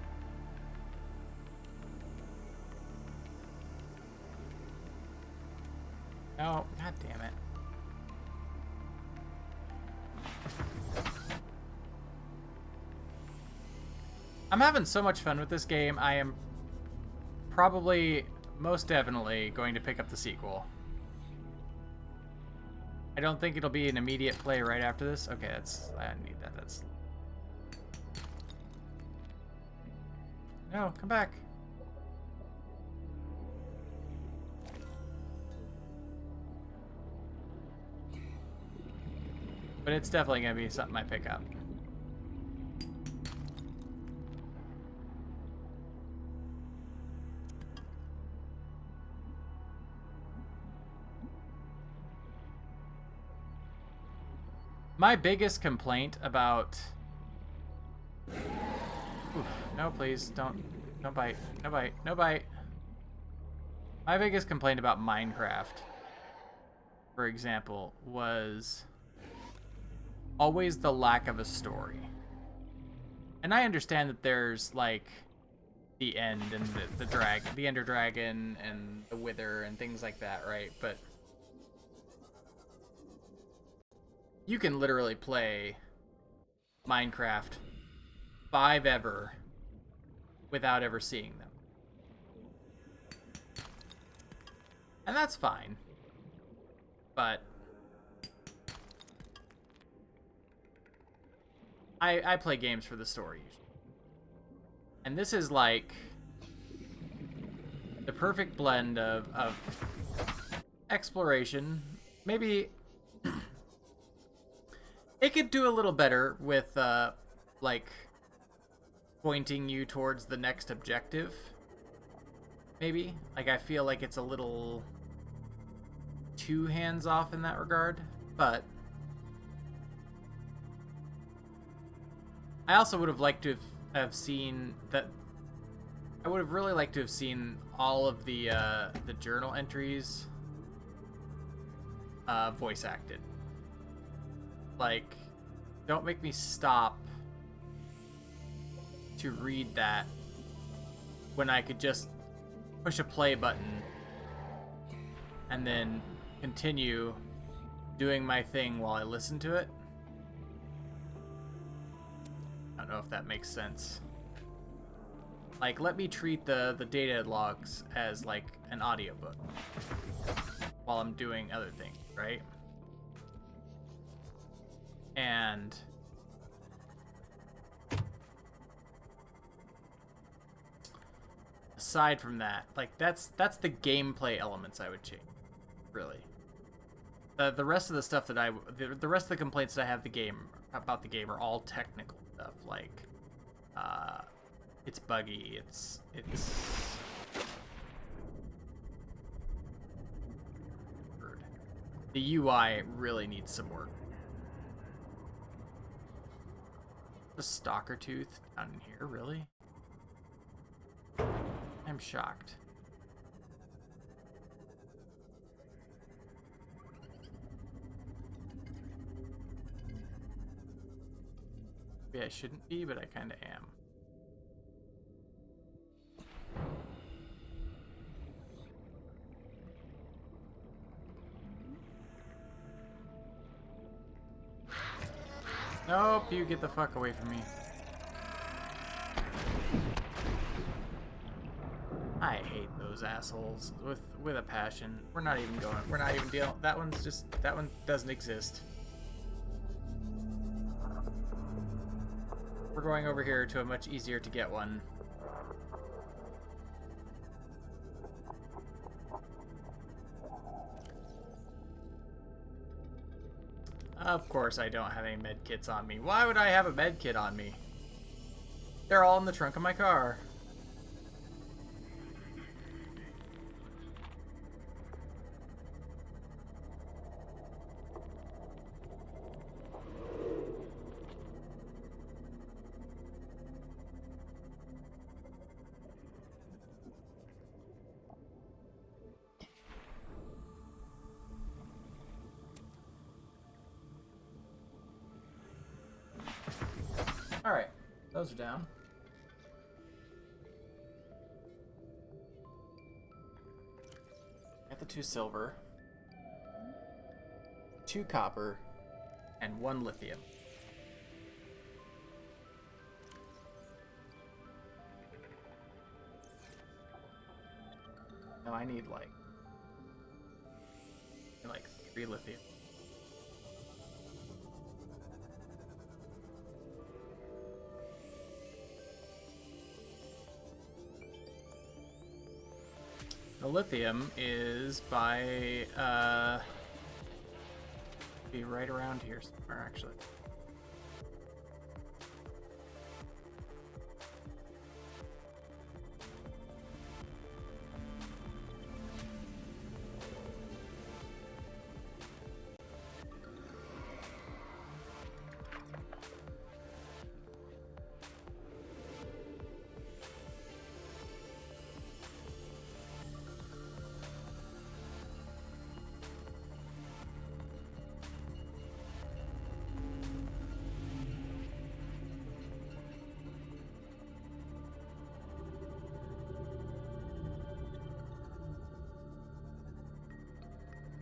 No, god damn it. I'm having so much fun with this game. I am probably most definitely going to pick up the sequel. I don't think it'll be an immediate play right after this. Okay, I need that. That's... No, come back. But it's definitely going to be something I pick up. My biggest complaint about... Oof, no, please, don't bite. No bite. No bite. My biggest complaint about Minecraft, for example, was always the lack of a story. And I understand that there's, like, the end and the Ender Dragon and the Wither and things like that, right? But you can literally play Minecraft 5 ever without ever seeing them. And that's fine. But I play games for the story. And this is like the perfect blend of exploration. Maybe it could do a little better with like pointing you towards the next objective. Maybe. Like, I feel like it's a little too hands-off in that regard, but I also would have liked to have seen that. I would have really liked to have seen all of the journal entries voice acted. Like, don't make me stop to read that when I could just push a play button and then continue doing my thing while I listen to it. I don't know if that makes sense. Like, let me treat the data logs as like an audiobook while I'm doing other things, right? And aside from that, like, that's the gameplay elements I would change, really. The rest of the stuff that the rest of the complaints that I have about the game are all technical stuff, like it's buggy, it's the UI really needs some work. The stalker tooth down in here, really? I'm shocked. Maybe I shouldn't be, but I kind of am. Nope, you get the fuck away from me. I hate those assholes with a passion. We're not even dealing. That one doesn't exist. We're going over here to a much easier to get one. Of course I don't have any med kits on me. Why would I have a med kit on me? They're all in the trunk of my car. Alright, those are down. Got the 2 silver, 2 copper, and 1 lithium. No, I need like 3 lithium. The lithium is by, be right around here somewhere, actually.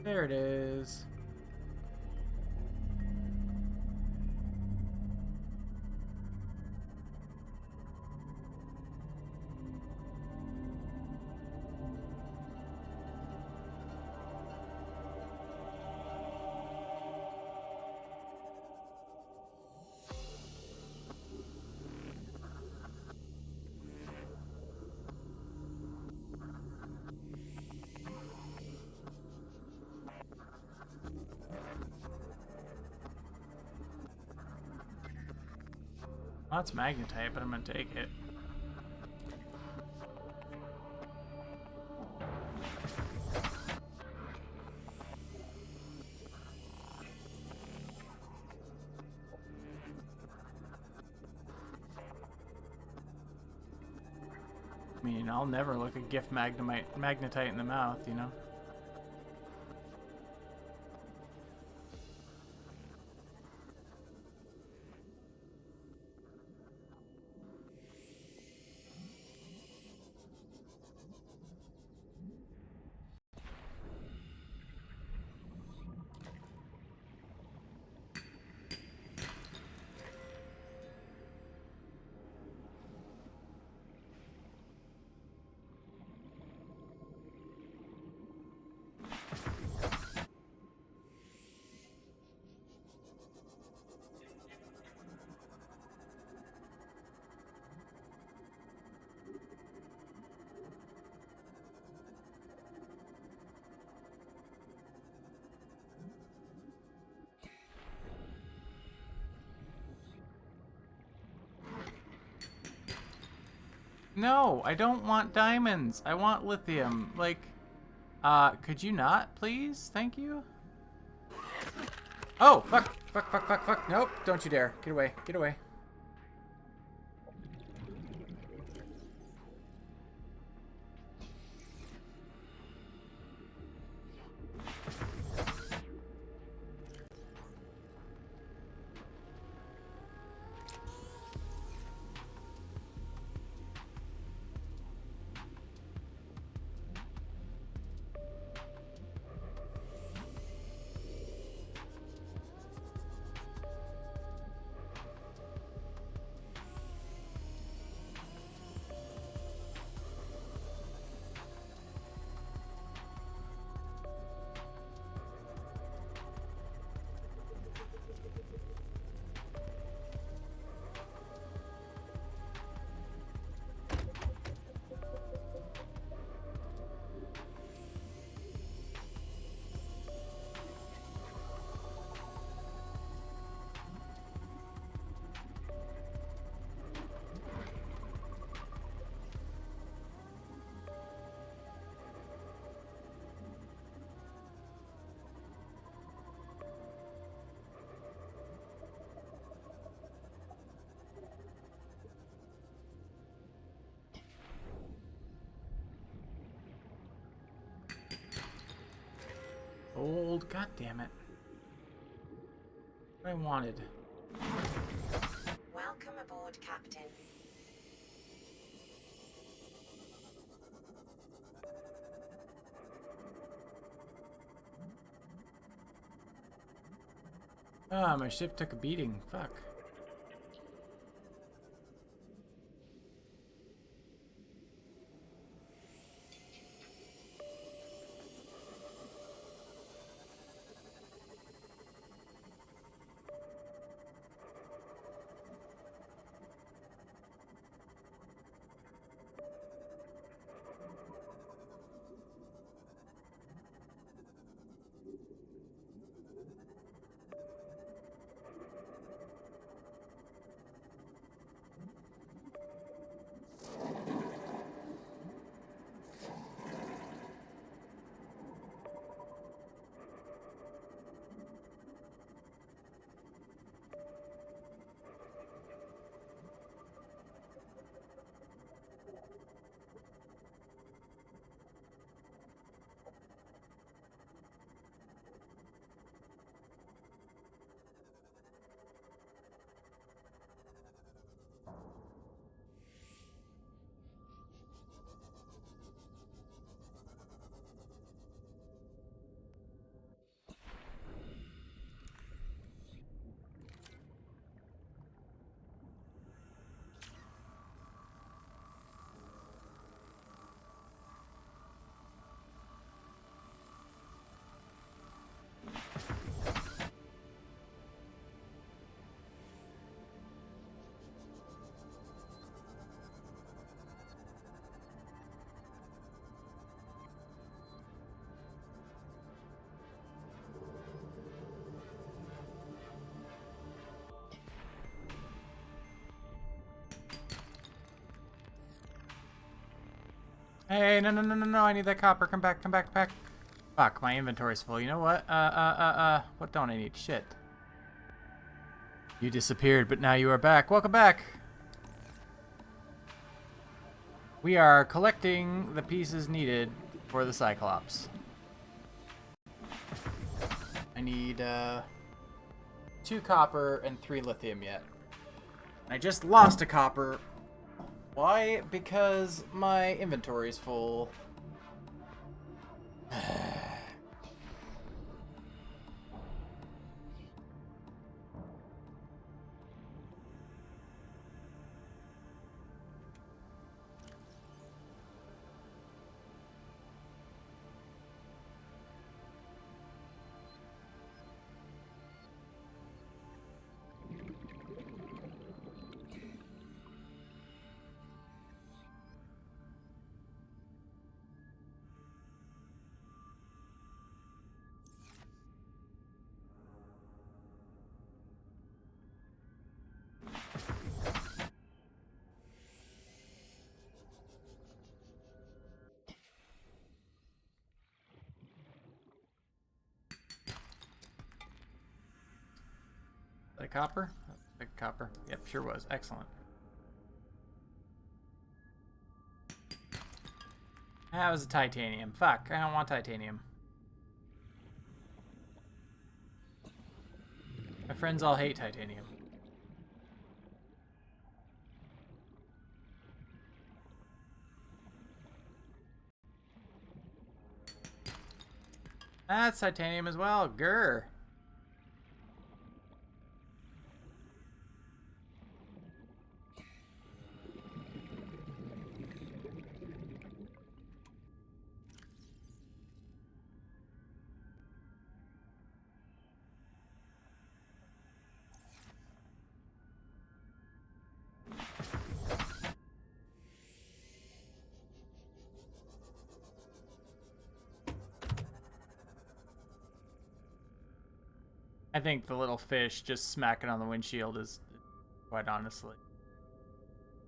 There it is. Well, it's magnetite, but I'm gonna take it. I mean, I'll never look a gift magnetite in the mouth, you know? No, I don't want diamonds. I want lithium. Like, could you not, please? Thank you. Oh, fuck. Fuck, fuck, fuck, fuck. Nope, don't you dare. Get away. Get away. Gold, god damn it. What I wanted. Welcome aboard, Captain. Ah, my ship took a beating. Fuck. Hey, no, no, no, no, no, I need that copper. Come back, come back, back. Fuck, my inventory's full. You know what? What don't I need? Shit. You disappeared, but now you are back. Welcome back. We are collecting the pieces needed for the Cyclops. I need, 2 copper and 3 lithium yet. I just lost a copper. Why? Because my inventory is full. That copper? Big copper. Yep, sure was. Excellent. That was a titanium. Fuck, I don't want titanium. My friends all hate titanium. That's titanium as well. Grr. I think the little fish just smacking on the windshield is, quite honestly,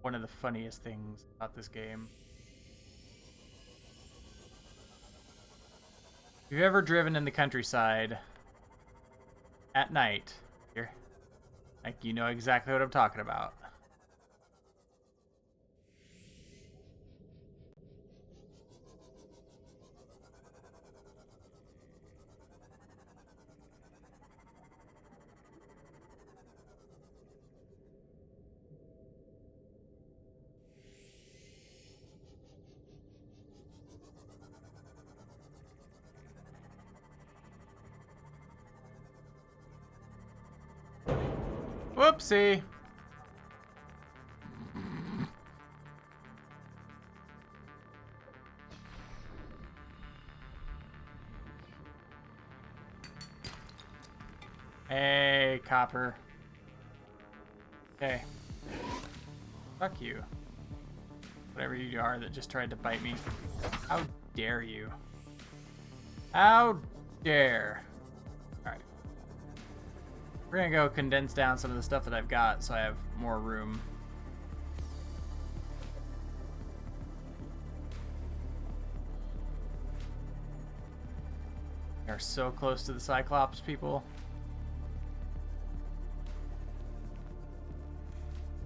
one of the funniest things about this game. If you've ever driven in the countryside at night, you know exactly what I'm talking about. Whoopsie. Hey, copper. Okay. Fuck you. Whatever you are that just tried to bite me. How dare you? How dare. Alright. We're gonna go condense down some of the stuff that I've got so I have more room. We are so close to the Cyclops, people.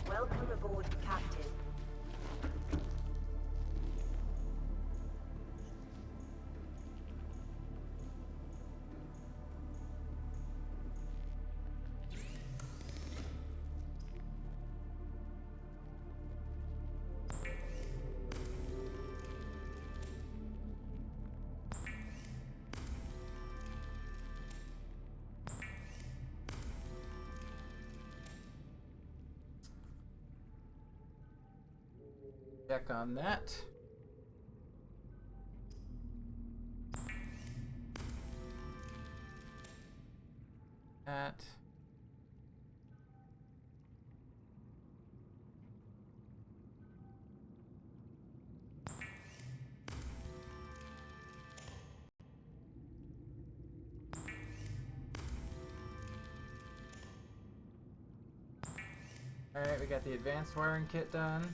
Welcome aboard, Captain. Check on that. That. Alright, we got the advanced wiring kit done.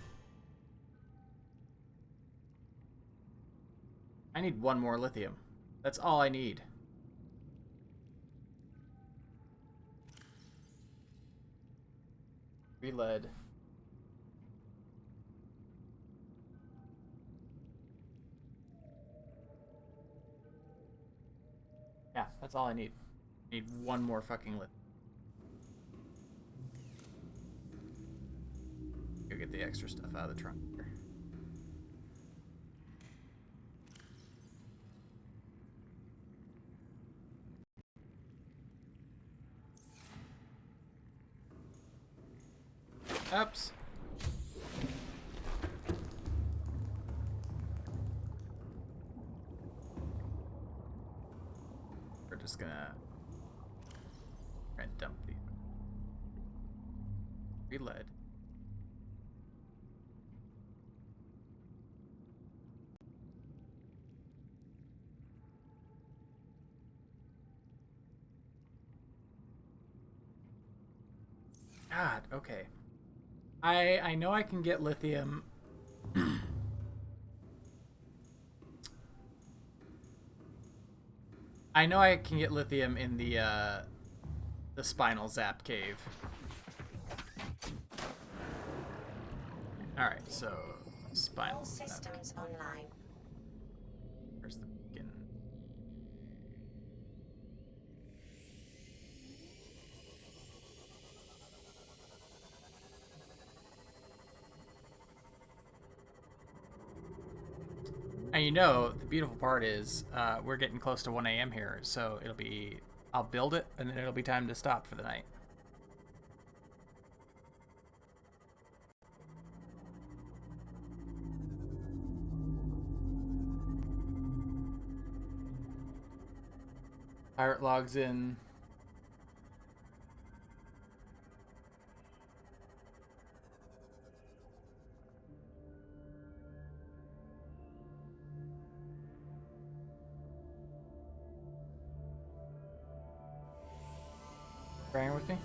I need one more lithium. That's all I need. Lead. Yeah, that's all I need. I need one more fucking lithium. Go get the extra stuff out of the trunk here. Oops. We're just gonna try and dump the lead. God, okay. I know I can get lithium. I know I can get lithium in the Spinal Zap cave. All right, so Spinal Zap. Systems online. Where's the beacon? And you know, the beautiful part is we're getting close to 1 a.m. here, so I'll build it, and then it'll be time to stop for the night. Pirate logs in. Bearing with me?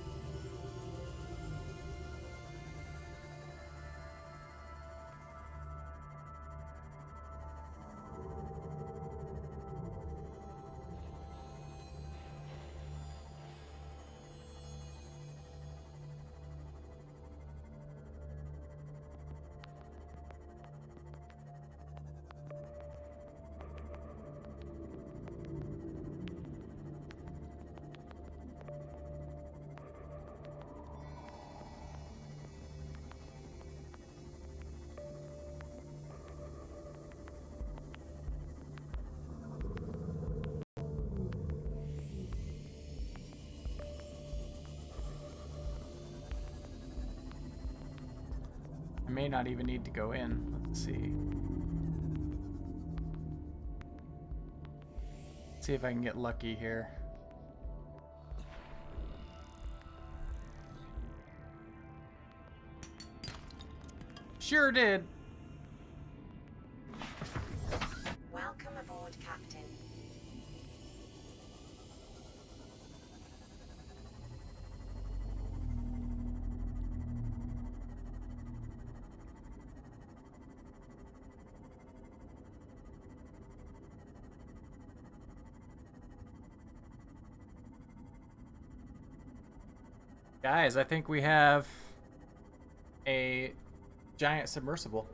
I may not even need to go in. Let's see. Let's see if I can get lucky here. Sure did. Welcome aboard, Captain. Guys, I think we have a giant submersible.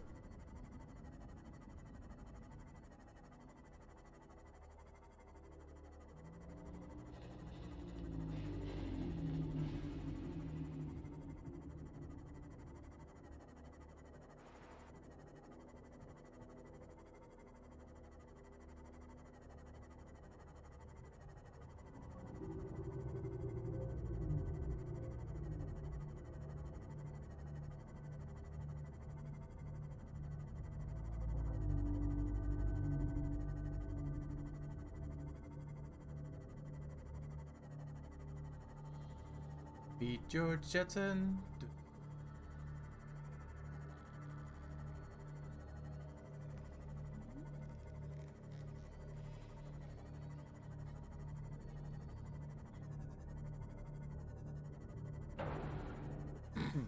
Beat George Jetson.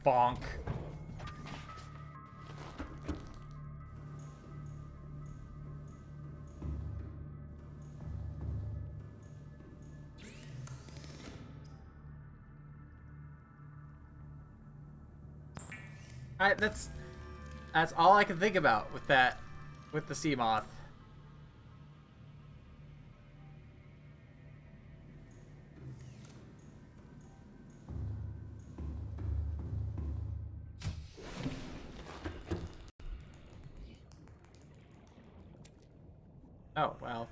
Bonk. That's all I can think about with that, with the sea moth. Oh, well.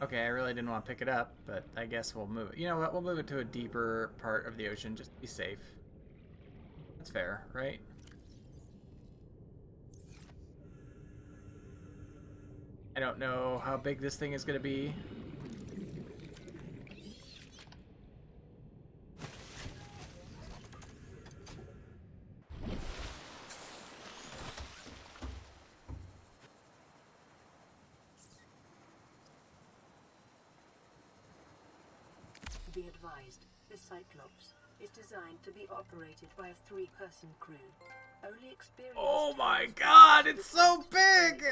Okay, I really didn't want to pick it up, but I guess we'll move it. You know what? We'll move it to a deeper part of the ocean just to be safe. That's fair, right? I don't know how big this thing is going to be. Be advised, the Cyclops is designed to be operated by a 3-person crew. Only experienced... Oh my god, it's so big!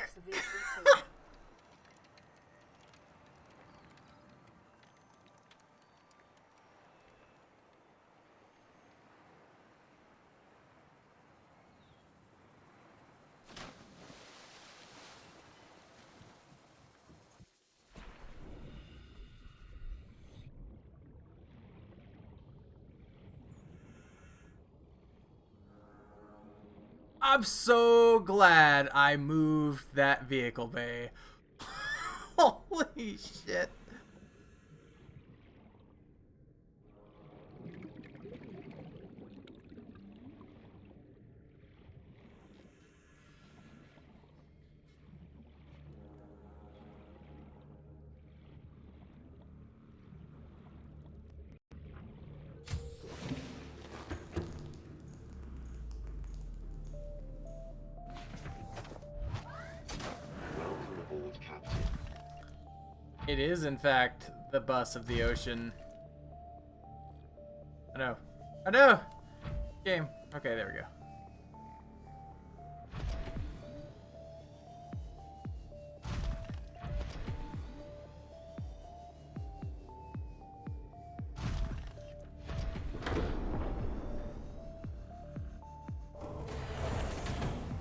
I'm so glad I moved that vehicle bay. Holy shit. Welcome aboard, Captain. It is, in fact, the bus of the ocean. Oh no. Oh no! Game. Okay, there we go.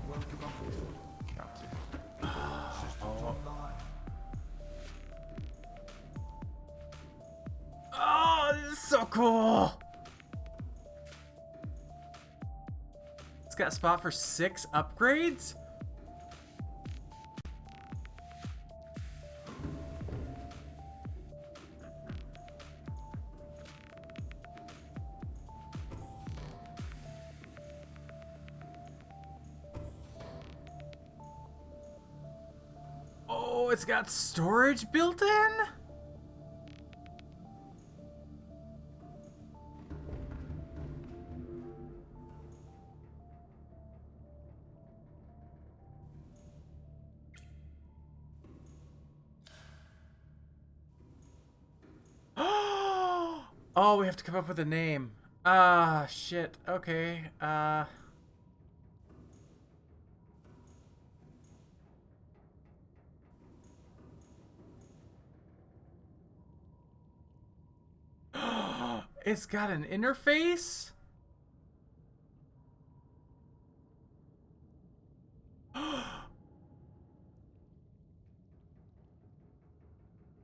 Welcome aboard, Captain. Systems online. Oh, this is so cool! It's got a spot for 6 upgrades? Oh, it's got storage built in? Oh, we have to come up with a name. Ah, shit. Okay. It's got an interface?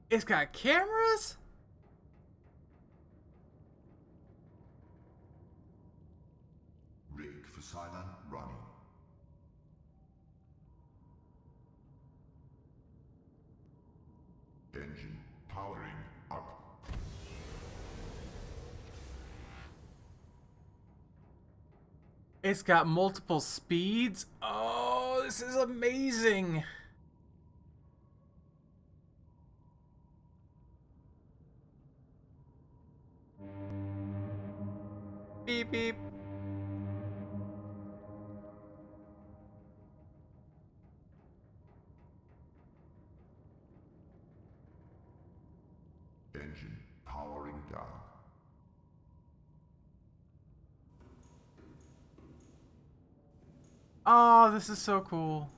It's got cameras? Rig for Silent running. Engine powering up. It's got multiple speeds? Oh, this is amazing. Beep, beep. Engine powering down. Oh, this is so cool.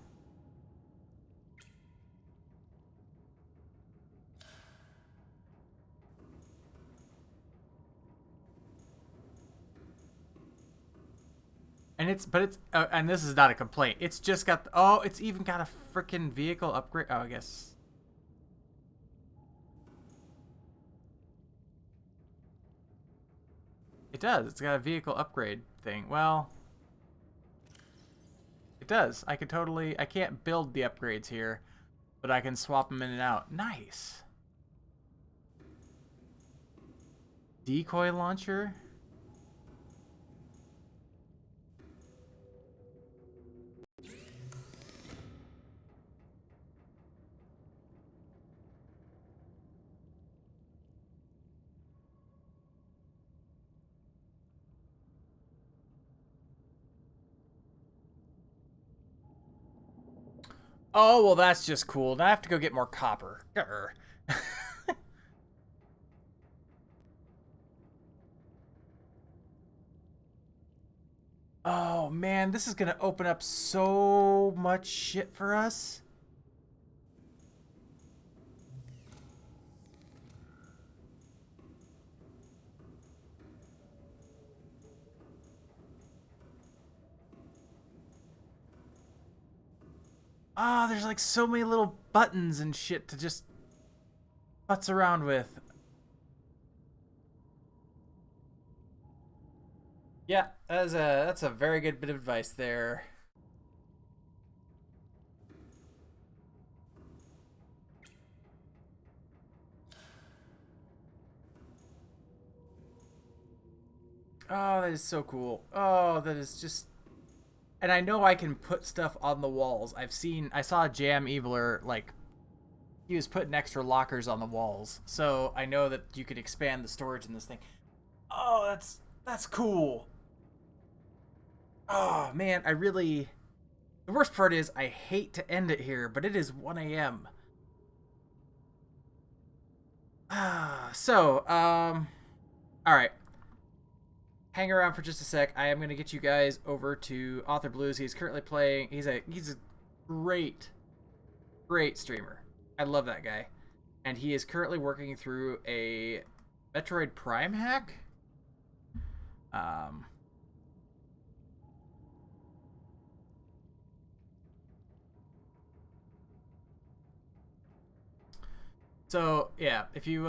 And And and this is not a complaint. It's just got, oh, it's even got a freaking vehicle upgrade. Oh, I guess. It does. It's got a vehicle upgrade thing. Well, it does. I can't build the upgrades here, but I can swap them in and out. Nice. Decoy launcher. Oh, well, that's just cool. Now I have to go get more copper. Grr. Oh, man, this is going to open up so much shit for us. Ah, there's like so many little buttons and shit to just futz around with. Yeah, that's a very good bit of advice there. Oh, that is so cool. Oh, that is just... And I know I can put stuff on the walls. I saw Jam Eviler, like, he was putting extra lockers on the walls. So I know that you can expand the storage in this thing. Oh, that's cool. Oh, man, the worst part is I hate to end it here, but it is 1 a.m. Alright. Hang around for just a sec. I am going to get you guys over to Author Blues. He's currently playing. He's a great streamer. I love that guy. And he is currently working through a Metroid Prime hack. So, yeah, if you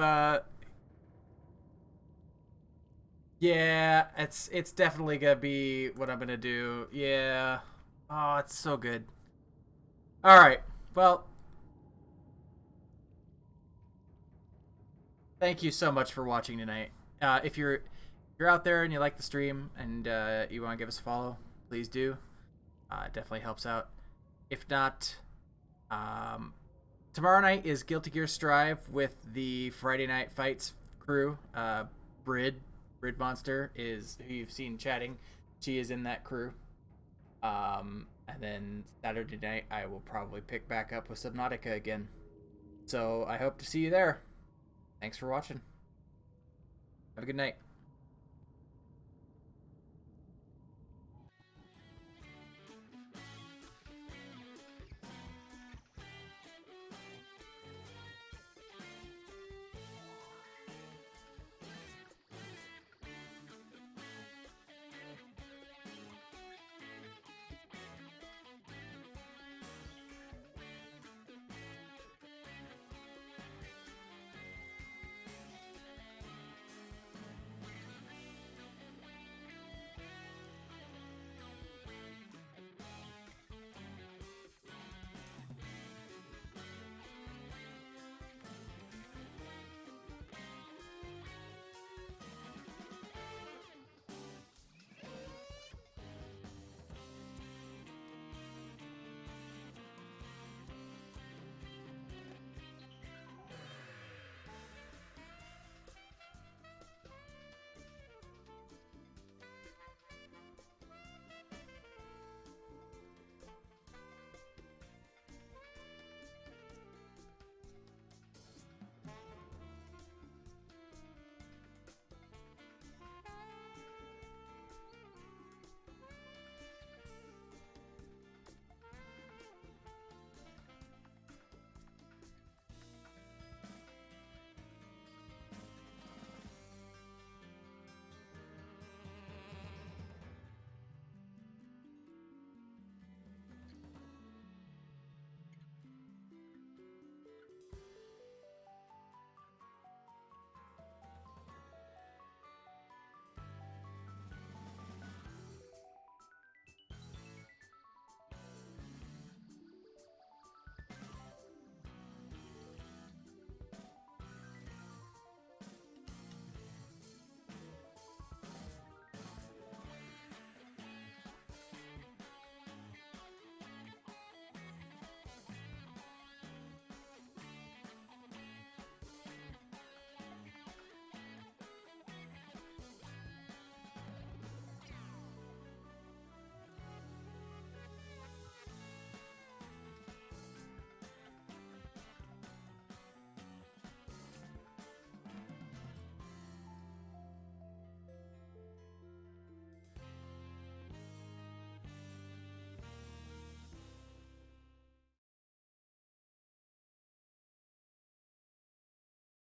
yeah, it's definitely gonna be what I'm gonna do. Yeah. Oh, it's so good. Alright. Well, thank you so much for watching tonight. If you're out there and you like the stream and you want to give us a follow, please do. It definitely helps out. If not, tomorrow night is Guilty Gear Strive with the Friday Night Fights crew. Brid Monster is who you've seen chatting. She is in that crew. And then Saturday night I will probably pick back up with Subnautica again. So I hope to see you there. Thanks for watching. Have a good night.